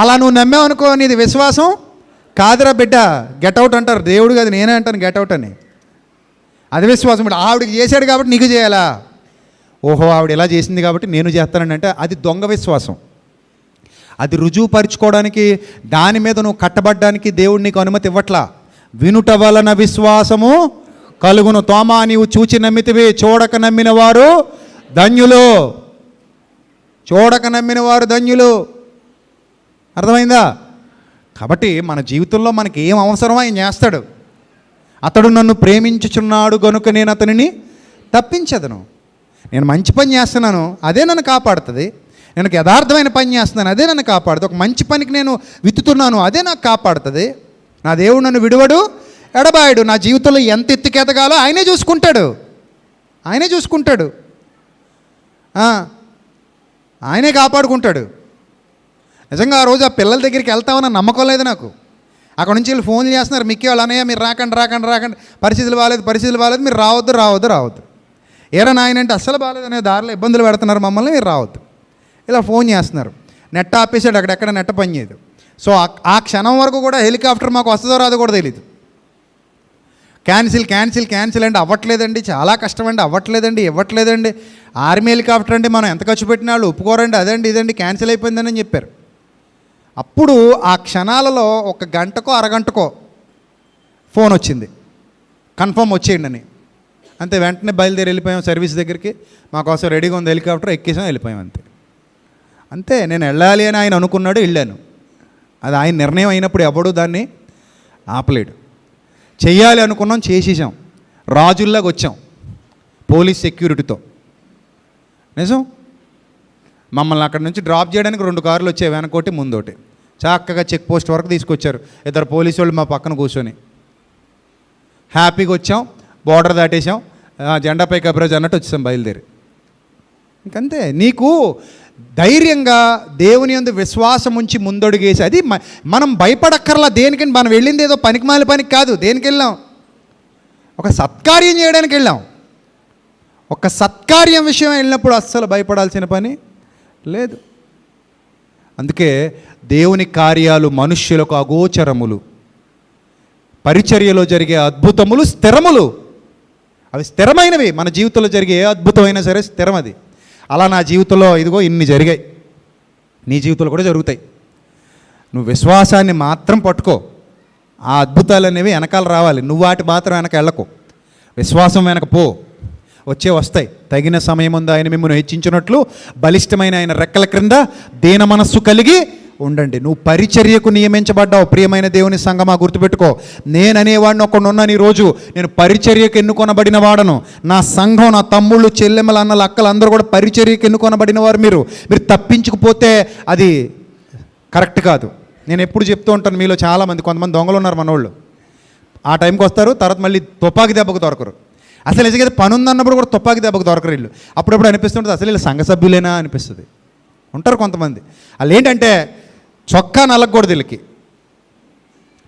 అలా నువ్వు నమ్మావనుకో, నీది విశ్వాసం కాదురా బిడ్డ, గెట్అవుట్ అంటారు. దేవుడు కాదు, నేనే అంటాను గెట్అవుట్ అని. అది విశ్వాసం. ఇప్పుడు ఆవిడకి చేశాడు కాబట్టి నీకు చేయాలా? ఓహో ఆవిడ ఎలా చేసింది కాబట్టి నేను చేస్తానండి అంటే అది దొంగ విశ్వాసం. అది రుజువుపరుచుకోవడానికి, దాని మీద నువ్వు కట్టబడ్డానికి దేవుడు నీకు అనుమతి ఇవ్వట్లా. వినుట వలన విశ్వాసము కలుగును. తోమా, నీవు చూచి నమ్మితివి, చూడక నమ్మిన వారు ధన్యులు. చూడక నమ్మిన వారు ధన్యులు. అర్థమైందా? కాబట్టి మన జీవితంలో మనకి ఏం అవసరమో ఆయన చేస్తాడు. అతడు నన్ను ప్రేమించుచున్నాడు గనుక నేను అతనిని తప్పించదను. నేను మంచి పని చేస్తున్నాను, అదే నన్ను కాపాడుతుంది. నేను యథార్థమైన పని చేస్తున్నాను, అదే నన్ను కాపాడుతుంది. ఒక మంచి పనికి నేను విత్తుతున్నాను, అదే నాకు కాపాడుతుంది. నా దేవుడు నన్ను విడువడు, ఎడబాయడు. నా జీవితంలో ఎంత ఎత్తుకెదగాలో ఆయనే చూసుకుంటాడు. ఆయనే కాపాడుకుంటాడు. నిజంగా ఆ రోజు ఆ పిల్లల దగ్గరికి వెళ్తామన్న నమ్మకం లేదు నాకు. అక్కడ నుంచి వీళ్ళు ఫోన్లు చేస్తున్నారు, మిక్కి వాళ్ళు, అన్నయ్య మీరు రాకండి, పరిస్థితులు బాగాలేదు, మీరు రావద్దు. ఏరా నాయన అంటే అస్సలు బాగాలేదు అనే, దారిలో ఇబ్బందులు పెడుతున్నారు మమ్మల్ని, మీరు రావద్దు. ఇలా ఫోన్ చేస్తున్నారు. నెట్ ఆపేసాడు, అక్కడెక్కడ నెట్ పని చేయదు. సో ఆ క్షణం వరకు కూడా హెలికాప్టర్ మాకు వస్తుందో రాదో కూడా తెలియదు. క్యాన్సిల్ అంటే అవ్వట్లేదండి, చాలా కష్టం అండి, ఇవ్వట్లేదండి. ఆర్మీ హెలికాప్టర్ అంటే మనం ఎంత ఖర్చు పెట్టిన వాళ్ళు ఒప్పుకోరండి, ఇదండి క్యాన్సిల్ అయిపోయిందని చెప్పారు. అప్పుడు ఆ క్షణాలలో 1 గంటకో అరగంటకో ఫోన్ వచ్చింది, కన్ఫర్మ్ వచ్చేయండి అని. అంతే, వెంటనే బయలుదేరి వెళ్ళిపోయాం సర్వీస్ దగ్గరికి. మాకోసం రెడీగా ఉంది హెలికాప్టర్, ఎక్కేసాం, వెళ్ళిపోయాం. అంతే. నేను వెళ్ళాలి అని ఆయన అనుకున్నాడు, వెళ్ళాను. అది ఆయన నిర్ణయం అయినప్పుడు ఎవడూ దాన్ని ఆపలేడు. చెయ్యాలి అనుకున్నాం, చేసేసాం. రాజుల్లాగా వచ్చాం పోలీస్ సెక్యూరిటీతో. నిజం. మమ్మల్ని అక్కడి నుంచి డ్రాప్ చేయడానికి 2 కార్లు వచ్చాయి, వెనకోటి ముందోటి. చక్కగా చెక్ పోస్ట్ వరకు తీసుకొచ్చారు. 2 పోలీసు వాళ్ళు మా పక్కన కూర్చొని. హ్యాపీగా వచ్చాం, బోర్డర్ దాటేసాం, జెండాపై కబరేజ్ అన్నట్టు వచ్చేసాం బయలుదేరి. ఇంకంతే. నీకు ధైర్యంగా దేవుని యందు విశ్వాసం ఉంచి ముందడుగేసి, అది మనం భయపడక్కర్లా. దేనికని మనం వెళ్ళింది ఏదో పనికిమాలిన పనికి కాదు. దేనికి వెళ్ళాం? ఒక సత్కార్యం చేయడానికి వెళ్ళాం. ఒక సత్కార్యం విషయం వెళ్ళినప్పుడు అస్సలు భయపడాల్సిన పని లేదు. అందుకే దేవుని కార్యాలు మనుష్యులకు అగోచరములు, పరిచర్యలో జరిగే అద్భుతములు స్థిరములు. అవి స్థిరమైనవి. మన జీవితంలో జరిగే ఏ అద్భుతమైనా సరే స్థిరం అది. అలా నా జీవితంలో ఇదిగో ఇన్ని జరిగాయి, నీ జీవితంలో కూడా జరుగుతాయి. నువ్వు విశ్వాసాన్ని మాత్రం పట్టుకో. ఆ అద్భుతాలు అనేవి వెనకాల రావాలి, నువ్వు వాటి మాత్రం వెనక వెళ్ళకు. విశ్వాసం వెనక పో, వస్తాయి. తగిన సమయం ఉంది ఆయన మిమ్మల్ని హెచ్చించినట్లు బలిష్టమైన ఆయన రెక్కల క్రింద దీన మనస్సు కలిగి ఉండండి. నువ్వు పరిచర్యకు నియమించబడ్డావు. ప్రియమైన దేవుని సంగమా, గుర్తుపెట్టుకో. నేననేవాడిని ఒకడున్నాను ఈరోజు. నేను పరిచర్యకు ఎన్నుకొనబడిన వాడను. నా సంఘం, నా తమ్ముళ్ళు, చెల్లెమ్మలు, అన్నలు, అక్కలు అందరూ కూడా పరిచర్యకు ఎన్నుకొనబడిన వారు. మీరు తప్పించుకుపోతే అది కరెక్ట్ కాదు. నేను ఎప్పుడు చెప్తూ ఉంటాను, మీలో చాలామంది, కొంతమంది దొంగలు ఉన్నారు మనోళ్ళు. ఆ టైంకి వస్తారు, తర్వాత మళ్ళీ తుపాకి దెబ్బకు దొరకరు. అసలు నిజంగా పని ఉందన్నప్పుడు కూడా తుపాకి దెబ్బకు దొరకరు వీళ్ళు. అప్పుడప్పుడు అనిపిస్తుంటుంది అసలు వీళ్ళు సంఘ సభ్యులేనా అనిపిస్తుంది. ఉంటారు కొంతమంది. వాళ్ళు ఏంటంటే చొక్కా నలగకూడదు వీళ్ళకి,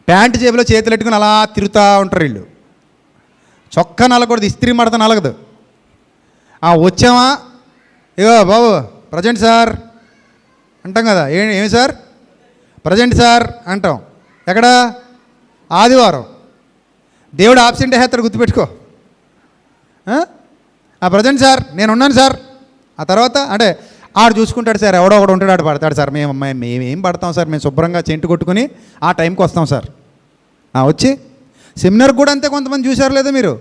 ప్యాంటు జేబులో చేతులు పెట్టుకుని అలా తిరుగుతూ ఉంటారు వీళ్ళు. చొక్కా నలగకూడదు, ఇస్త్రీ మడత నలగదు. వచ్చామా, ఇగో బాబు ప్రజెంట్ సార్ అంటాం కదా. ఏమి సార్? ప్రజెంట్ సార్ అంటాం. ఎక్కడ? ఆదివారం. దేవుడు ఆబ్సెంట్ అయ్యేస్తాడు, గుర్తుపెట్టుకో. ప్రజెంట్ సార్, నేను ఉన్నాను సార్. ఆ తర్వాత అంటే ఆడు చూసుకుంటాడు సార్, ఎవడో ఒకడు ఉంటాడు, ఆడు పడతాడు సార్. మేమేం పడతాం సార్, మేము శుభ్రంగా చెంటు కొట్టుకుని ఆ టైంకి వస్తాం సార్. వచ్చి సెమినార్ కూడా అంతే. కొంతమంది చూసారు లేదా మీరు,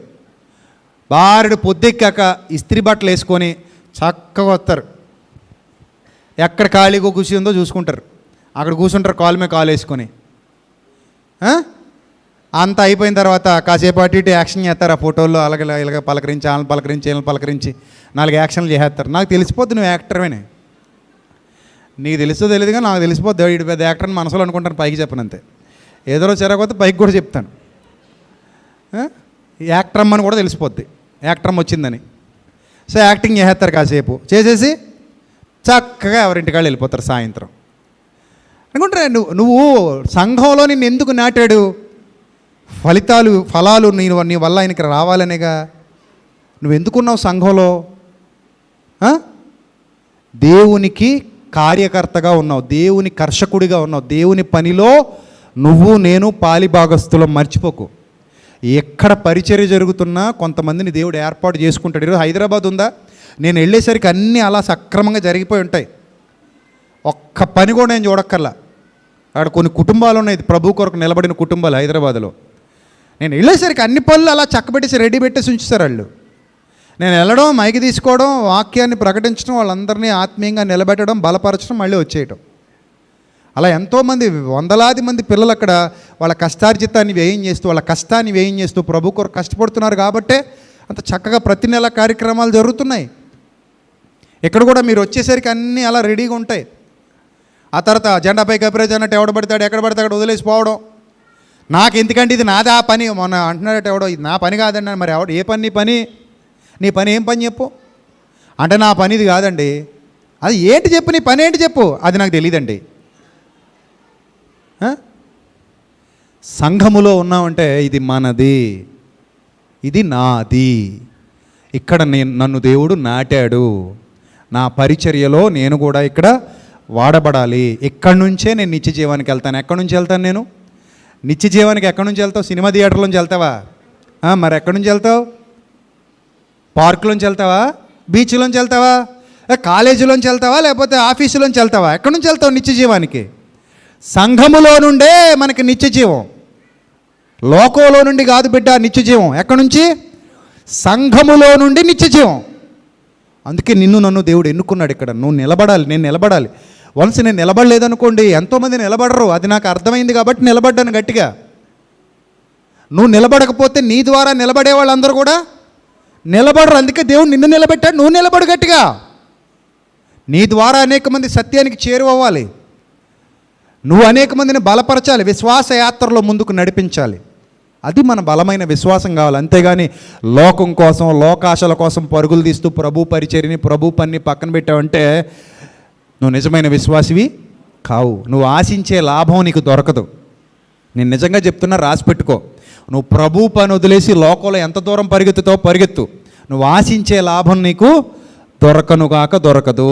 బారెడు పొద్దెక్కాక ఇస్త్రీ బట్టలు వేసుకొని చక్కగా వస్తారు. ఎక్కడ ఖాళీగా కూర్చుందో చూసుకుంటారు, అక్కడ కూర్చుంటారు కాలు మీద కాలు వేసుకొని. అంతా అయిపోయిన తర్వాత కాసేపు అటు ఇటు యాక్షన్ చేస్తారు. ఆ ఫోటోల్లో అలాగే ఇలాగ పలకరించి, వాళ్ళని పలకరించి, వీళ్ళని పలకరించి 4 యాక్షన్లు చేస్తారు. నాకు తెలిసిపోద్ది నువ్వు యాక్టర్వేనే. నీకు తెలుసో తెలియదుగా, నాకు తెలిసిపోద్ది వీడు పెద్ద యాక్టర్ అని మనసులో అనుకుంటాను, పైకి చెప్పనంతే. ఏదో చెరకపోతే పైకి కూడా చెప్తాను. యాక్టర్ అమ్మని కూడా తెలిసిపోద్ది, యాక్టర్ అమ్మ వచ్చిందని. సో యాక్టింగ్ చేసేస్తారు, కాసేపు చేసేసి చక్కగా ఎవరింటికాళ్ళు వెళ్ళిపోతారు సాయంత్రం. అనుకుంటారా నువ్వు సంఘంలో నిన్ను ఎందుకు నాటాడు? ఫలాలు నీ వల్ల ఆయనకి రావాలనేగా. నువ్వు ఎందుకున్నావు సంఘంలో? దేవునికి కార్యకర్తగా ఉన్నావు, దేవుని కర్షకుడిగా ఉన్నావు, దేవుని పనిలో నువ్వు నేను పాలిభాగస్తులం. మర్చిపోకు. ఎక్కడ పరిచర్య జరుగుతున్నా కొంతమందిని దేవుడు ఏర్పాటు చేసుకుంటాడు. ఈరోజు హైదరాబాద్ ఉందా, నేను వెళ్ళేసరికి అన్నీ అలా సక్రమంగా జరిగిపోయి ఉంటాయి. ఒక్క పని కూడా నేను చూడక్కర్లా. అక్కడ కొన్ని కుటుంబాలు ఉన్నాయి, ప్రభు కొరకు నిలబడిన కుటుంబాలు హైదరాబాద్లో. నేను వెళ్ళేసరికి అన్ని పనులు అలా చక్కబెట్టేసి రెడీ పెట్టేసి ఉంచుతారు వాళ్ళు. నేను వెళ్ళడం, మైకి తీసుకోవడం, వాక్యాన్ని ప్రకటించడం, వాళ్ళందరినీ ఆత్మీయంగా నిలబెట్టడం, బలపరచడం, మళ్ళీ వచ్చేయటం. అలా ఎంతోమంది, వందలాది మంది పిల్లలు అక్కడ వాళ్ళ కష్టార్జితాన్ని వ్యయం చేస్తూ, వాళ్ళ కష్టాన్ని వ్యయం చేస్తూ ప్రభు కొరకు కష్టపడుతున్నారు. కాబట్టే అంత చక్కగా ప్రతి నెల కార్యక్రమాలు జరుగుతున్నాయి. ఇక్కడ కూడా మీరు వచ్చేసరికి అన్నీ అలా రెడీగా ఉంటాయి. ఆ తర్వాత జెండాపై కపిరేజ్ అన్నట్టు ఎవడ పడతాడు, ఎక్కడ పడితే అక్కడ వదిలేసిపోవడం. నాకు ఎందుకంటే ఇది నాదే ఆ పని. మొన్న అంటున్నాడట ఎవడో, ఇది నా పని కాదండి. మరి ఎవడు ఏ పని? నీ పని ఏం పని చెప్పు అంటే, నా పని ఇది కాదండి. అది ఏంటి చెప్పు, నీ పని ఏంటి చెప్పు. అది నాకు తెలియదండి. సంఘములో ఉన్నామంటే ఇది మనది, ఇది నాది. ఇక్కడ నన్ను దేవుడు నాటాడు, నా పరిచర్యలో నేను కూడా ఇక్కడ వాడబడాలి. ఎక్కడి నుంచే నేను నిత్య జీవానికి వెళ్తాను. ఎక్కడి నుంచి వెళ్తాను నేను నిత్య జీవానికి? ఎక్కడి నుంచి వెళ్తావు? సినిమా థియేటర్లోంచి వెళ్తావా? మరి ఎక్కడి నుంచి వెళ్తావు? పార్కులోంచి వెళ్తావా? బీచ్లోంచి వెళ్తావా? కాలేజీలోంచి వెళ్తావా? లేకపోతే ఆఫీసులోంచి వెళ్తావా? ఎక్కడి నుంచి వెళ్తావు నిత్య జీవానికి? సంఘములో నుండే మనకి నిత్య జీవం, లోకంలో నుండి కాదు బిడ్డ నిత్య జీవం. ఎక్కడి నుంచి? సంఘములో నుండి నిత్య జీవం. అందుకే నన్ను దేవుడు ఎన్నుకున్నాడు. ఇక్కడ నువ్వు నిలబడాలి, నేను నిలబడాలి. వన్స్ నేను నిలబడలేదనుకోండి, ఎంతోమంది నిలబడరు. అది నాకు అర్థమైంది కాబట్టి నిలబడ్డాను గట్టిగా. నువ్వు నిలబడకపోతే నీ ద్వారా నిలబడే వాళ్ళందరూ కూడా నిలబడరు. అందుకే దేవుడు నిన్ను నిలబెట్టాడు. నువ్వు నిలబడు గట్టిగా. నీ ద్వారా అనేక మంది సత్యానికి చేరువవ్వాలి. నువ్వు అనేక మందిని బలపరచాలి, విశ్వాస యాత్రలో ముందుకు నడిపించాలి. అది మన బలమైన విశ్వాసం కావాలి. అంతేగాని లోకం కోసం, లోకాశల కోసం పరుగులు తీస్తూ ప్రభు పరిచర్యని, ప్రభు పని పక్కన పెట్టావంటే నువ్వు నిజమైన విశ్వాసివి కావు. నువ్వు ఆశించే లాభం నీకు దొరకదు. నేను నిజంగా చెప్తున్నా, రాసి పెట్టుకో. నువ్వు ప్రభు పని వదిలేసి లోకంలో ఎంత దూరం పరిగెత్తుతావు పరిగెత్తు, నువ్వు ఆశించే లాభం నీకు దొరకదు.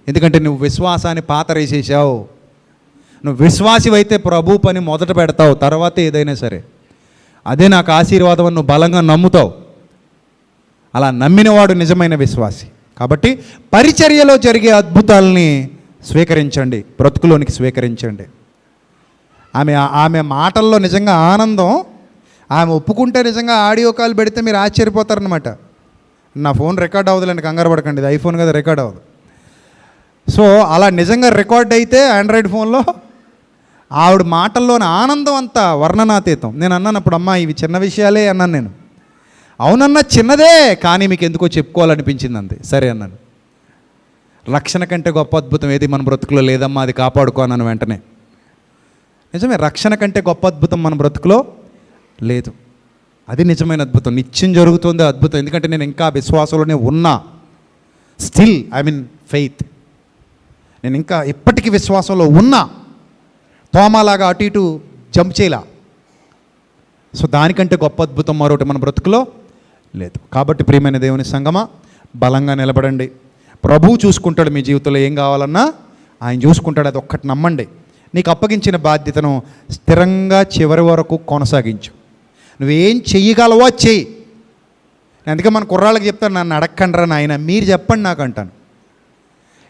ఎందుకంటే నువ్వు విశ్వాసాన్ని పాతరేసేసావు. నువ్వు విశ్వాసివైతే ప్రభు పని మొదట పెడతావు, తర్వాత ఏదైనా సరే. అదే నాకు ఆశీర్వాదం అని నువ్వు బలంగా నమ్ముతావు. అలా నమ్మినవాడు నిజమైన విశ్వాసి. కాబట్టి పరిచర్యలో జరిగే అద్భుతాలని స్వీకరించండి, బ్రతుకులోనికి స్వీకరించండి. ఆమె మాటల్లో నిజంగా ఆనందం. ఆమె ఒప్పుకుంటే నిజంగా ఆడియో కాల్ పెడితే మీరు ఆశ్చర్యపోతారనమాట. నా ఫోన్ రికార్డ్ అవ్వదులేండి, కంగారు పడకండి, ఇది ఐఫోన్ కదా, రికార్డ్ అవ్వదు. సో అలా నిజంగా రికార్డ్ అయితే ఆండ్రాయిడ్ ఫోన్లో ఆవిడ మాటల్లోని ఆనందం అంతా వర్ణనాతీతం. నేను అన్నాను అప్పుడు, అమ్మా ఇవి చిన్న విషయాలే అన్నాను నేను. అవునన్నా చిన్నదే, కానీ మీకు ఎందుకో చెప్పుకోవాలనిపించింది అంతే. సరే అన్నాను. రక్షణ కంటే గొప్ప అద్భుతం ఏది మన బ్రతుకులో లేదమ్మా, అది కాపాడుకో అన్నాను వెంటనే. నిజమే, రక్షణ కంటే గొప్ప అద్భుతం మన బ్రతుకులో లేదు. అది నిజమైన అద్భుతం, నిత్యం జరుగుతుంది అద్భుతం. ఎందుకంటే నేను ఇంకా విశ్వాసంలోనే ఉన్నా. Still I mean faith. నేను ఇంకా ఇప్పటికీ విశ్వాసంలో ఉన్నా. తోమాలాగా అటు ఇటు జంప్ చేయలా. సో దానికంటే గొప్ప అద్భుతం మరొకటి మన బ్రతుకులో లేదు. కాబట్టి ప్రియమైన దేవుని సంగమా, బలంగా నిలబడండి. ప్రభువు చూసుకుంటాడు. మీ జీవితంలో ఏం కావాలన్నా ఆయన చూసుకుంటాడు. అది ఒక్కటి నమ్మండి. నీకు అప్పగించిన బాధ్యతను స్థిరంగా చివరి వరకు కొనసాగించు. నువ్వేం చెయ్యగలవో చెయ్యి. అందుకే మన కుర్రాళ్ళకి చెప్తాను, నన్ను అడక్కండ్రా నాయన, మీరు చెప్పండి నాకు అంటాను.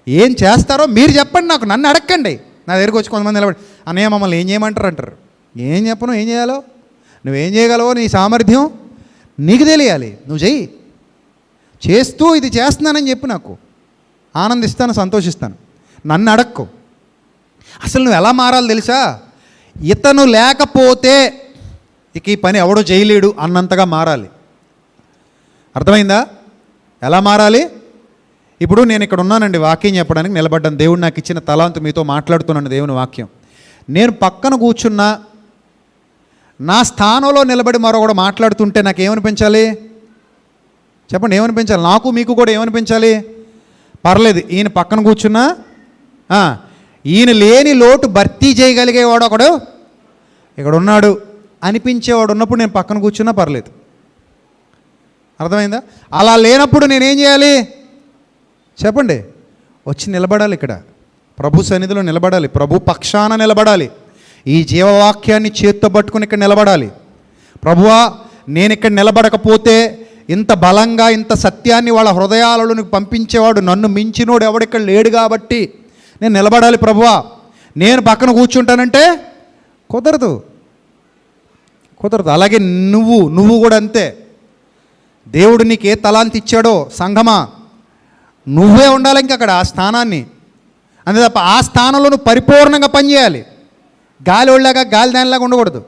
ఏం చేస్తారో మీరు చెప్పండి, నాకు నన్ను అడగండి. నా దగ్గరికి వచ్చి కొంతమంది నిలబడి అన్నయ్య మమ్మల్ని ఏం చేయమంటారు అంటారు. ఏం చెప్పను, ఏం చేయాలో, నువ్వేం చేయగలవో నీ సామర్థ్యం నీకు తెలియాలి, నువ్వు చెయ్యి. చేస్తూ ఇది చేస్తున్నానని చెప్పు, నాకు ఆనందిస్తాను, సంతోషిస్తాను. నన్ను అడక్కు. అసలు నువ్వు ఎలా మారాలి తెలుసా? ఇతను లేకపోతే ఇక ఈ పని ఎవడో చేయలేడు అన్నంతగా మారాలి. అర్థమైందా? ఎలా మారాలి? ఇప్పుడు నేను ఇక్కడ ఉన్నానండి, వాక్యం చెప్పడానికి నిలబడ్డాను. దేవుడు నాకు ఇచ్చిన తలాంతు మీతో మాట్లాడుతున్నాను దేవుని వాక్యం. నేను పక్కన కూర్చున్నా, నా స్థానంలో నిలబడి మరొకడు మాట్లాడుతుంటే నాకు ఏమనిపించాలి చెప్పండి? ఏమనిపించాలి? నాకు మీకు కూడా ఏమనిపించాలి? పర్లేదు, ఈయన పక్కన కూర్చున్నా ఈయన లేని లోటు భర్తీ చేయగలిగేవాడు ఒకడు ఇక్కడ ఉన్నాడు అనిపించేవాడు ఉన్నప్పుడు నేను పక్కన కూర్చున్నా పర్లేదు. అర్థమైందా? అలా లేనప్పుడు నేనేం చేయాలి చెప్పండి? వచ్చి నిలబడాలి, ఇక్కడ ప్రభు సన్నిధిలో నిలబడాలి, ప్రభు పక్షాన నిలబడాలి, ఈ జీవవాక్యాన్ని చేత్తో పట్టుకుని ఇక్కడ నిలబడాలి. ప్రభువా, నేను ఇక్కడ నిలబడకపోతే ఇంత బలంగా ఇంత సత్యాన్ని వాళ్ళ హృదయాలను పంపించేవాడు నన్ను మించినోడు ఎవడిక్కడ లేడు కాబట్టి నేను నిలబడాలి. ప్రభువా, నేను పక్కన కూర్చుంటానంటే కుదరదు. అలాగే నువ్వు కూడా అంతే. దేవుడు నీకు ఏ తలాంతి ఇచ్చాడో సంఘమా, నువ్వే ఉండాలి ఇంక అక్కడ ఆ స్థానాన్ని. అంతే తప్ప ఆ స్థానంలో నువ్వు పరిపూర్ణంగా పనిచేయాలి. గాలి వాళ్ళలాగా గాలి దానిలాగా ఉండకూడదు.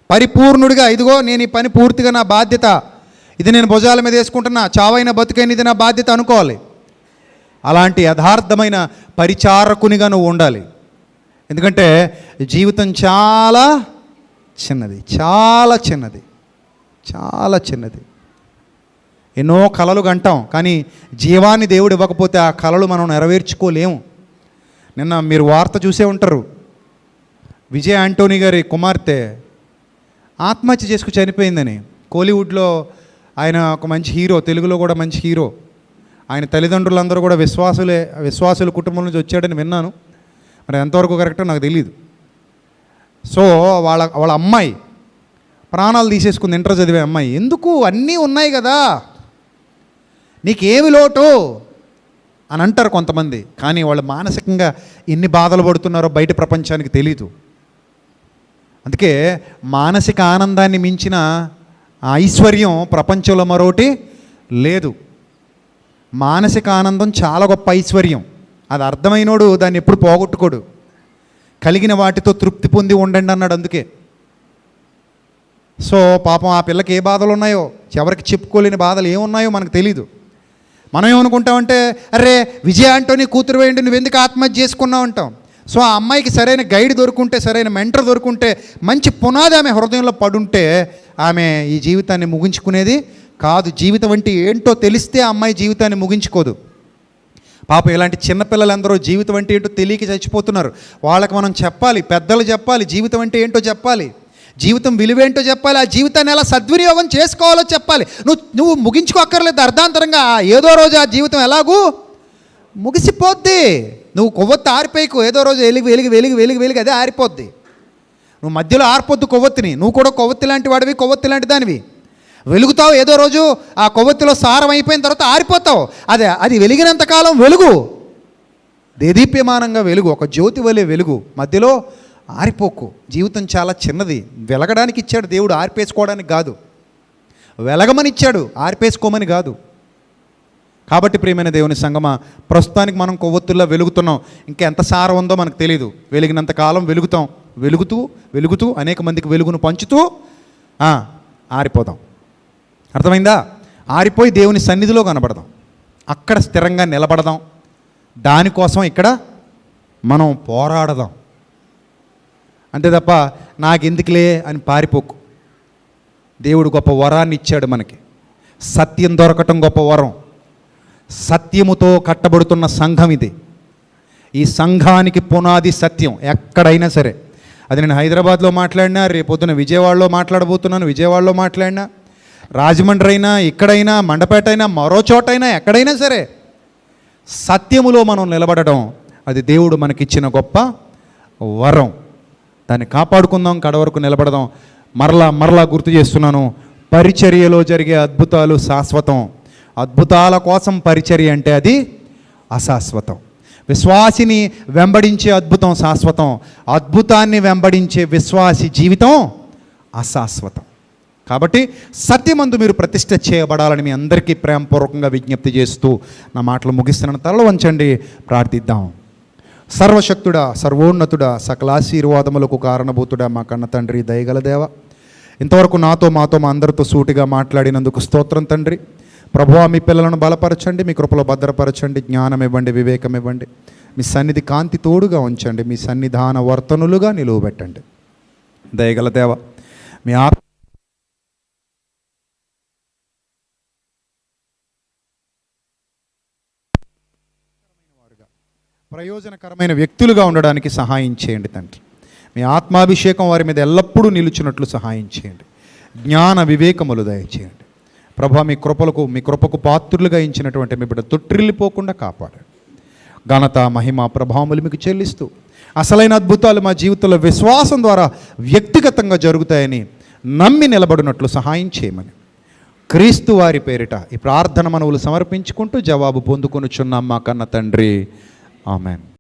పరిపూర్ణుడిగా, ఇదిగో నేను ఈ పని పూర్తిగా నా బాధ్యత, ఇది నేను భుజాల మీద వేసుకుంటున్నా, చావైన బతుకైన ఇది నా బాధ్యత అనుకోవాలి. అలాంటి యథార్థమైన పరిచారకునిగా నువ్వు ఉండాలి. ఎందుకంటే జీవితం చాలా చిన్నది, చాలా చిన్నది, చాలా చిన్నది. ఎన్నో కలలు కంటాం, కానీ జీవాన్ని దేవుడు ఇవ్వకపోతే ఆ కలలు మనం నెరవేర్చుకోలేము. నిన్న మీరు వార్త చూసే ఉంటారు, విజయ్ ఆంటోనీ గారి కుమార్తె ఆత్మహత్య చేసుకు చనిపోయిందని. కోలీవుడ్లో ఆయన ఒక మంచి హీరో, తెలుగులో కూడా మంచి హీరో. ఆయన తల్లిదండ్రులందరూ కూడా విశ్వాసుల కుటుంబం నుంచి వచ్చాడని విన్నాను. మరి ఎంతవరకు కరెక్టో నాకు తెలియదు. సో వాళ్ళ అమ్మాయి ప్రాణాలు తీసేసుకుంది, ఇంటర్ చదివే అమ్మాయి. ఎందుకు? అన్నీ ఉన్నాయి కదా, నీకేమి లోటు అని అంటారు కొంతమంది. కానీ వాళ్ళు మానసికంగా ఎన్ని బాధలు పడుతున్నారో బయట ప్రపంచానికి తెలీదు. అందుకే మానసిక ఆనందాన్ని మించిన ఐశ్వర్యం ప్రపంచంలో మరొకటి లేదు. మానసిక ఆనందం చాలా గొప్ప ఐశ్వర్యం. అది అర్థమైనోడు దాన్ని ఎప్పుడు పోగొట్టుకోడు. కలిగిన వాటితో తృప్తి పొంది ఉండండి అన్నాడు. అందుకే సో పాపం ఆ పిల్లకి ఏ బాధలు ఉన్నాయో, ఎవరికి చెప్పుకోలేని బాధలు ఏమున్నాయో మనకు తెలీదు. మనం ఏమనుకుంటామంటే, అరే విజయ్ ఆంటోనీ కూతురు వేయండి, నువ్వు ఎందుకు ఆత్మహత్య చేసుకున్నావు అంటాం. సో ఆ అమ్మాయికి సరైన గైడ్ దొరుకుంటే, సరైన మెంటర్ దొరుకుంటే, మంచి పునాది ఆమె హృదయంలో పడుంటే ఆమె ఈ జీవితాన్ని ముగించుకునేది కాదు. జీవితం అంటే ఏంటో తెలిస్తే ఆ అమ్మాయి జీవితాన్ని ముగించుకోదు. పాపం ఇలాంటి చిన్నపిల్లలందరూ జీవితం అంటే ఏంటో తెలియక చచ్చిపోతున్నారు. వాళ్ళకి మనం చెప్పాలి, పెద్దలు చెప్పాలి, జీవితం అంటే ఏంటో చెప్పాలి, జీవితం విలువేంటో చెప్పాలి, ఆ జీవితాన్ని ఎలా సద్వినియోగం చేసుకోవాలో చెప్పాలి. నువ్వు ముగించుకోక్కర్లేదు అర్ధాంతరంగా. ఏదో రోజు ఆ జీవితం ఎలాగూ ముగిసిపోద్ది. నువ్వు కొవ్వొత్తి ఆరిపోయికు, ఏదో రోజు వెలిగి అదే ఆరిపోద్ది. నువ్వు మధ్యలో ఆరిపోద్దు కొవ్వొత్తిని. నువ్వు కూడా కొవ్వొత్తి లాంటి వాడివి, కొవ్వొత్తి లాంటి దానివి. వెలుగుతావు, ఏదో రోజు ఆ కొవ్వొత్తిలో సారం అయిపోయిన తర్వాత ఆరిపోతావు. అది వెలిగినంతకాలం వెలుగు, దేదీప్యమానంగా వెలుగు, ఒక జ్యోతి వలె వెలుగు, మధ్యలో ఆరిపోకు. జీవితం చాలా చిన్నది. వెలగడానికి ఇచ్చాడు దేవుడు, ఆరిపేసుకోవడానికి కాదు. వెలగమని ఇచ్చాడు, ఆరిపేసుకోమని కాదు. కాబట్టి ప్రియమైన దేవుని సంగమా, ప్రస్తుతానికి మనం కొవ్వొత్తుల్లో వెలుగుతున్నాం. ఇంకా ఎంత సారం ఉందో మనకు తెలీదు. వెలిగినంత కాలం వెలుగుతాం, వెలుగుతూ అనేక మందికి వెలుగును పంచుతూ ఆరిపోదాం. అర్థమైందా? ఆరిపోయి దేవుని సన్నిధిలో కనబడదాం, అక్కడ స్థిరంగా నిలబడదాం. దానికోసం ఇక్కడ మనం పోరాడదాం. అంతే తప్ప నాకెందుకులే అని పారిపోకు. దేవుడు గొప్ప వరాన్ని ఇచ్చాడు మనకి. సత్యం దొరకటం గొప్ప వరం. సత్యముతో కట్టబడుతున్న సంఘం ఇది. ఈ సంఘానికి పునాది సత్యం. ఎక్కడైనా సరే, అది నేను హైదరాబాద్లో మాట్లాడినా, రేపొద్దున విజయవాడలో మాట్లాడబోతున్నాను, విజయవాడలో మాట్లాడినా, రాజమండ్రి అయినా, ఇక్కడైనా, మండపేట అయినా, మరో చోటైనా, ఎక్కడైనా సరే సత్యములో మనం నిలబడడం అది దేవుడు మనకిచ్చిన గొప్ప వరం. దాన్ని కాపాడుకుందాం, కడవరకు నిలబడదాం. మరలా గుర్తు చేస్తున్నాను, పరిచర్యలో జరిగే అద్భుతాలు శాశ్వతం. అద్భుతాల కోసం పరిచర్య అంటే అది అశాశ్వతం. విశ్వాసిని వెంబడించే అద్భుతం శాశ్వతం, అద్భుతాన్ని వెంబడించే విశ్వాసి జీవితం అశాశ్వతం. కాబట్టి సత్యమందు మీరు ప్రతిష్ఠ చేయబడాలని మీ అందరికీ ప్రేమపూర్వకంగా విజ్ఞప్తి చేస్తూ నా మాటలు ముగిస్తున్నాను. తలలో వంచండి, ప్రార్థిద్దాం. సర్వశక్తుడా, సర్వోన్నతుడా, సకలాశీర్వాదములకు కారణభూతుడా, మా కన్న తండ్రి, దయగల దేవ, ఇంతవరకు నాతో మా అందరితో సూటిగా మాట్లాడినందుకు స్తోత్రం తండ్రి. ప్రభువా, మీ పిల్లలను బలపరచండి, మీ కృపలో భద్రపరచండి, జ్ఞానం ఇవ్వండి, వివేకం ఇవ్వండి, మీ సన్నిధి కాంతి తోడుగా ఉంచండి, మీ సన్నిధాన వర్తనులుగా నిలువబెట్టండి. దయగల దేవ, మీ ప్రయోజనకరమైన వ్యక్తులుగా ఉండడానికి సహాయం చేయండి తండ్రి. మీ ఆత్మాభిషేకం వారి మీద ఎల్లప్పుడూ నిలుచున్నట్లు సహాయం చేయండి. జ్ఞాన వివేకములు దయచేయండి ప్రభా. మీ కృపకు పాత్రులుగా ఇచ్చినటువంటి మీ బిడ్డ తొట్టిల్లిపోకుండా కాపాడండి. ఘనత, మహిమ, ప్రభావములు మీకు చెల్లిస్తూ అసలైన అద్భుతాలు మా జీవితంలో విశ్వాసం ద్వారా వ్యక్తిగతంగా జరుగుతాయని నమ్మి నిలబడినట్లు సహాయం చేయమని క్రీస్తు వారి పేరిట ఈ ప్రార్థన మనవులు సమర్పించుకుంటూ జవాబు పొందుకొనుచున్నాం మా కన్న తండ్రి. ఆమెన్.